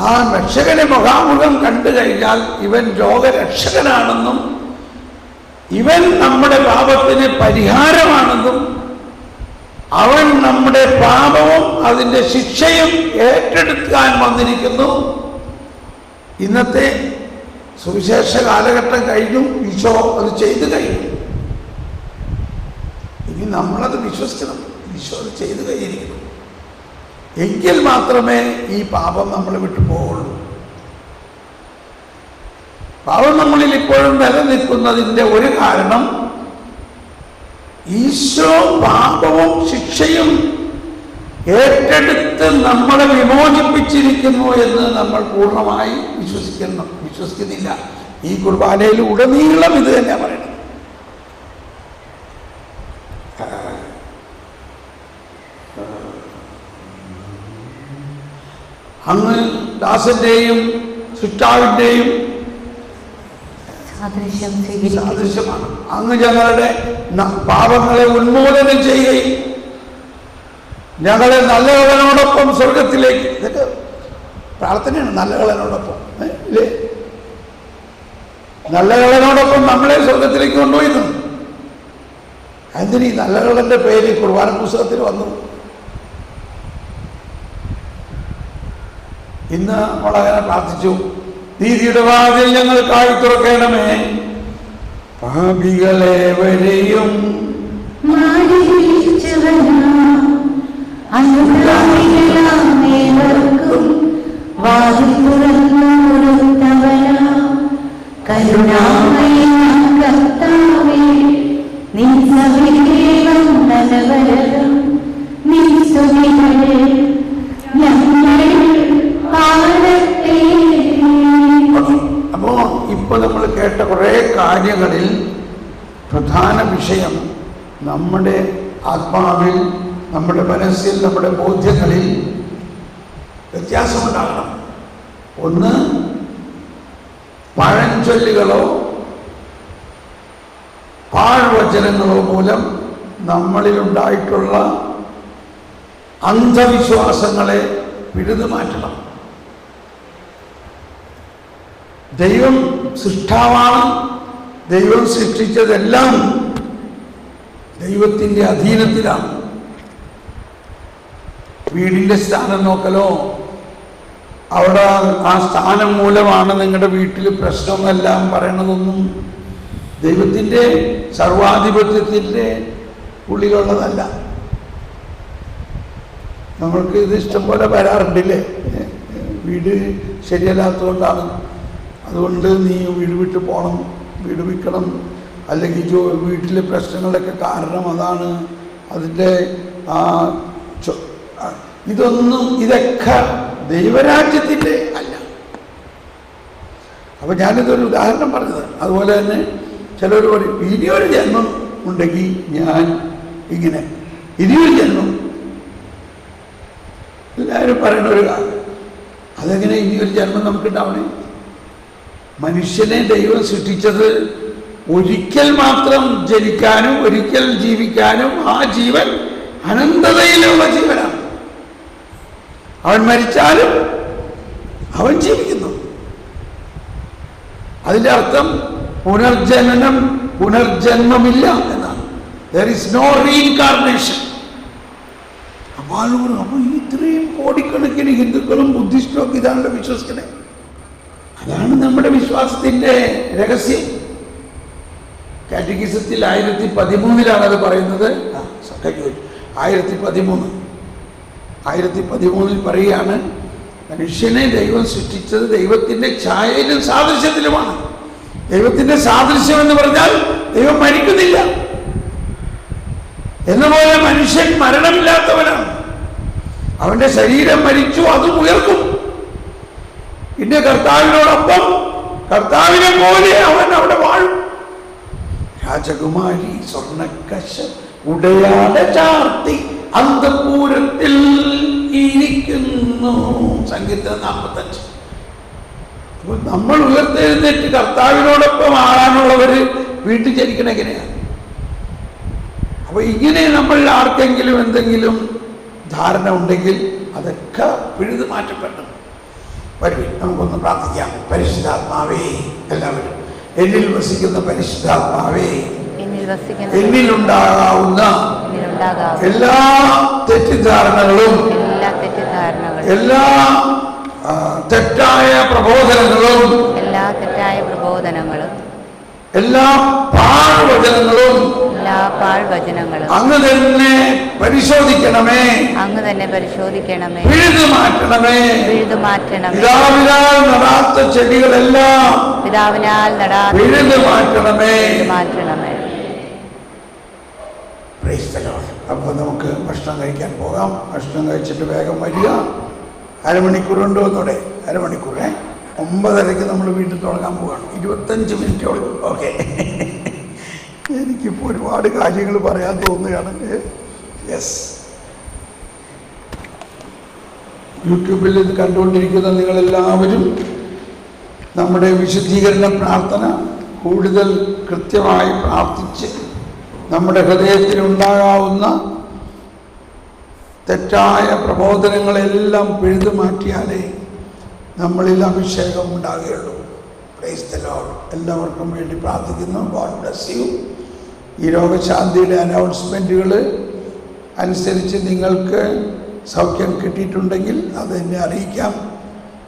ആ രക്ഷകനെ മുഖാമുഖം കണ്ടു കഴിഞ്ഞാൽ ഇവൻ രോഗരക്ഷകനാണെന്നും ഇവൻ നമ്മുടെ പാപത്തിന് പരിഹാരമാണെന്നും അവൻ നമ്മുടെ പാപവും അതിൻ്റെ ശിക്ഷയും ഏറ്റെടുക്കാൻ വന്നിരിക്കുന്നു. ഇന്നത്തെ സുവിശേഷ കാലഘട്ടം കഴിഞ്ഞു, ഈശോ അത് ചെയ്തു കഴിഞ്ഞു. ഇനി നമ്മളത് വിശ്വസിക്കണം. ഈശോ അത് ചെയ്തു കഴിഞ്ഞിരിക്കുന്നു. എങ്കിൽ മാത്രമേ ഈ പാപം നമ്മൾ വിട്ടു പോവുള്ളൂ. പാപം നമ്മളിൽ ഇപ്പോഴും നിലനിൽക്കുന്നതിൻ്റെ ഒരു കാരണം ഈശോ പാപവും ശിക്ഷയും ഏറ്റെടുത്ത് നമ്മളെ വിമോചിപ്പിച്ചിരിക്കുന്നു എന്ന് നമ്മൾ പൂർണ്ണമായി വിശ്വസിക്കുന്നില്ല. ഈ കുർബാനയിൽ ഉടനീളം ഇത് തന്നെ പറയണം. അങ്ങ് ദാസന്റെയും സൃഷ്ടാവിൻ്റെയും സാദൃശ്യമാണ്. അങ്ങ് ഞങ്ങളുടെ പാപങ്ങളെ ഉന്മൂലനം ചെയ്യുകയും ഞങ്ങളെ നല്ലവനോടൊപ്പം സ്വർഗത്തിലേക്ക്, ഇതൊക്കെ പ്രാർത്ഥനയാണ്, നല്ലവനോടൊപ്പം ഇല്ലേ, നല്ലവനോടൊപ്പം നമ്മളെ സ്വർഗത്തിലേക്ക് കൊണ്ടുപോയിരുന്നു. എന്തിനീ നല്ലവന്റെ പേര് കുർബാന പുസ്തകത്തിൽ വന്നു. ഇന്ന് നമ്മളങ്ങനെ പ്രാർത്ഥിച്ചു, നീതിയുടെ വാതിൽ ഞങ്ങൾക്കായി തുറക്കണമേ, പാപികളേവരെയും അപ്പോ ഇപ്പൊ നമ്മൾ കേട്ട കുറെ കാര്യങ്ങളിൽ പ്രധാന വിഷയം നമ്മുടെ ആത്മാവിൽ, നമ്മുടെ മനസ്സിൽ, നമ്മുടെ ബോധ്യങ്ങളിൽ വ്യത്യാസമുണ്ടാകണം. ഒന്ന്, പഴഞ്ചൊല്ലുകളോ പാഴ്വചനങ്ങളോ മൂലം നമ്മളിലുണ്ടായിട്ടുള്ള അന്ധവിശ്വാസങ്ങളെ പിഴുതുമാറ്റണം. ദൈവം സൃഷ്ടാവാണ്. ദൈവം സൃഷ്ടിച്ചതെല്ലാം ദൈവത്തിൻ്റെ അധീനത്തിലാണ്. വീടിൻ്റെ സ്ഥാനം നോക്കലോ, അവിടെ ആ സ്ഥാനം മൂലമാണ് നിങ്ങളുടെ വീട്ടിൽ പ്രശ്നമെല്ലാം പറയണതൊന്നും ദൈവത്തിൻ്റെ സർവാധിപത്യത്തിൻ്റെ ഉള്ളിലുള്ളതല്ല. നമ്മൾക്ക് ഇത് ഇഷ്ടം പോലെ വരാറുണ്ടില്ലേ, വീട് ശരിയല്ലാത്തതുകൊണ്ടാണ്, അതുകൊണ്ട് നീ വീട് വിട്ട് പോകണം, വീട് വിൽക്കണം, അല്ലെങ്കിൽ വീട്ടിലെ പ്രശ്നങ്ങളൊക്കെ കാരണം അതാണ്, അതിൻ്റെ ഇതൊക്കെ ദൈവരാജ്യത്തിൻ്റെ അല്ല. അപ്പം ഞാനിതൊരു ഉദാഹരണം പറഞ്ഞത്. അതുപോലെ തന്നെ ചിലർ പറയും, ഇനിയൊരു ജന്മം ഉണ്ടെങ്കിൽ ഞാൻ ഇങ്ങനെ, ഇനിയൊരു ജന്മം, എല്ലാവരും പറയുന്ന ഒരു കാര്യം. അതെങ്ങനെ ഇനിയൊരു ജന്മം നമുക്കുണ്ടാവണേ? മനുഷ്യനെ ദൈവം സൃഷ്ടിച്ചത് ഒരിക്കൽ മാത്രം ജനിക്കാനും ഒരിക്കൽ ജീവിക്കാനും, ആ ജീവൻ അനന്തതയിലുള്ള ജീവനാണ്. അവൻ മരിച്ചാലും അവൻ ജീവിക്കുന്നു. അതിൻ്റെ അർത്ഥം പുനർജന്മമില്ല എന്നാണ്. There is no reincarnation. അപ്പോൾ ഇത്രയും കോടിക്കണക്കിന് ഹിന്ദുക്കളും ബുദ്ധിസ്റ്റും ഒക്കെ ഇതാണല്ലോ വിശ്വസിക്കുന്നത്. അതാണ് നമ്മുടെ വിശ്വാസത്തിൻ്റെ രഹസ്യം. കാറ്റഗിസത്തിൽ 1013 അത് പറയുന്നത്. 1013 പറയുകയാണ്, മനുഷ്യനെ ദൈവം സൃഷ്ടിച്ചത് ദൈവത്തിൻ്റെ ഛായയിലും സാദൃശ്യത്തിലുമാണ്. ദൈവത്തിൻ്റെ സാദൃശ്യം എന്ന് പറഞ്ഞാൽ ദൈവം മരിക്കുന്നില്ല എന്നപോലെ മനുഷ്യൻ മരണമില്ലാത്തവനാണ്. അവന്റെ ശരീരം മരിച്ചു, അതും ഉയർക്കും. പിന്നെ കർത്താവിനോടൊപ്പം കർത്താവിനെ പോലെ അവൻ അവിടെ വാഴും. രാജകുമാരി സ്വർണ്ണക്കശ ഉടയാട ചാർത്തി അന്തപൂരത്തിൽ ഇരിക്കുന്നു. സങ്കീർത്തനം 45. അപ്പോൾ നമ്മൾ ഉയർത്തെഴുന്നേറ്റ് കർത്താവിനോടൊപ്പം ആകാനുള്ളവര് വീട്ടിൽ ജനിക്കണ എങ്ങനെയാണ്? അപ്പൊ ഇങ്ങനെ നമ്മൾ ആർക്കെങ്കിലും എന്തെങ്കിലും ധാരണ ഉണ്ടെങ്കിൽ അതൊക്കെ പിഴുതു മാറ്റപ്പെട്ടു. വരുവിൻ, നമുക്കൊന്ന് പ്രാർത്ഥിക്കാം. പരിശുദ്ധാത്മാവേ, എല്ലാവരും എന്നിൽ വസിക്കുന്ന പരിശുദ്ധാത്മാവേ, എന്നിലുണ്ടാകാവുന്ന എല്ലാ തെറ്റിദ്ധാരണകളും എല്ലാ തെറ്റായ പ്രബോധനങ്ങളും എല്ലാ പാഴ്വചനങ്ങളും അങ്ങ് തന്നെ പരിശോധിക്കണമേ, പിഴുതു മാറ്റണമേ. പിതാവിനാൽ നടാത്ത ചെടികളെല്ലാം പിഴുതു മാറ്റണമേ. അപ്പോൾ നമുക്ക് ഭക്ഷണം കഴിക്കാൻ പോകാം. ഭക്ഷണം കഴിച്ചിട്ട് വേഗം വരിക. അരമണിക്കൂർ ഉണ്ടോ എന്നോടെ? അരമണിക്കൂർ 9:30 നമ്മൾ വീട്ടിൽ തുടങ്ങാൻ പോവുകയാണ്. 25 മിനിറ്റോളം. ഓക്കെ. എനിക്കിപ്പോൾ ഒരുപാട് കാര്യങ്ങൾ പറയാൻ തോന്നുകയാണ്. യെസ്, യൂട്യൂബിൽ ഇത് കണ്ടുകൊണ്ടിരിക്കുന്ന നിങ്ങളെല്ലാവരും നമ്മുടെ വിശുദ്ധീകരണ പ്രാർത്ഥന കൂടുതൽ കൃത്യമായി പ്രാർത്ഥിച്ച് നമ്മുടെ ഹൃദയത്തിലുണ്ടാകാവുന്ന തെറ്റായ പ്രബോധനങ്ങളെല്ലാം പിഴുതു മാറ്റിയാലേ നമ്മളിൽ അഭിഷേകം ഉണ്ടാകുകയുള്ളൂ. Praise the Lord. എല്ലാവർക്കും വേണ്ടി പ്രാർത്ഥിക്കുന്നു. God bless you. ഈ രോഗശാന്തിയുടെ അനൗൺസ്മെൻറ്റുകൾ അനുസരിച്ച് നിങ്ങൾക്ക് സൗഖ്യം കിട്ടിയിട്ടുണ്ടെങ്കിൽ അത് എന്നെ അറിയിക്കാം.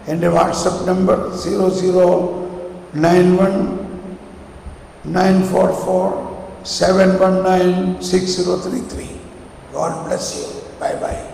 എൻ്റെ WhatsApp number 00919447196033. God bless you. Bye bye.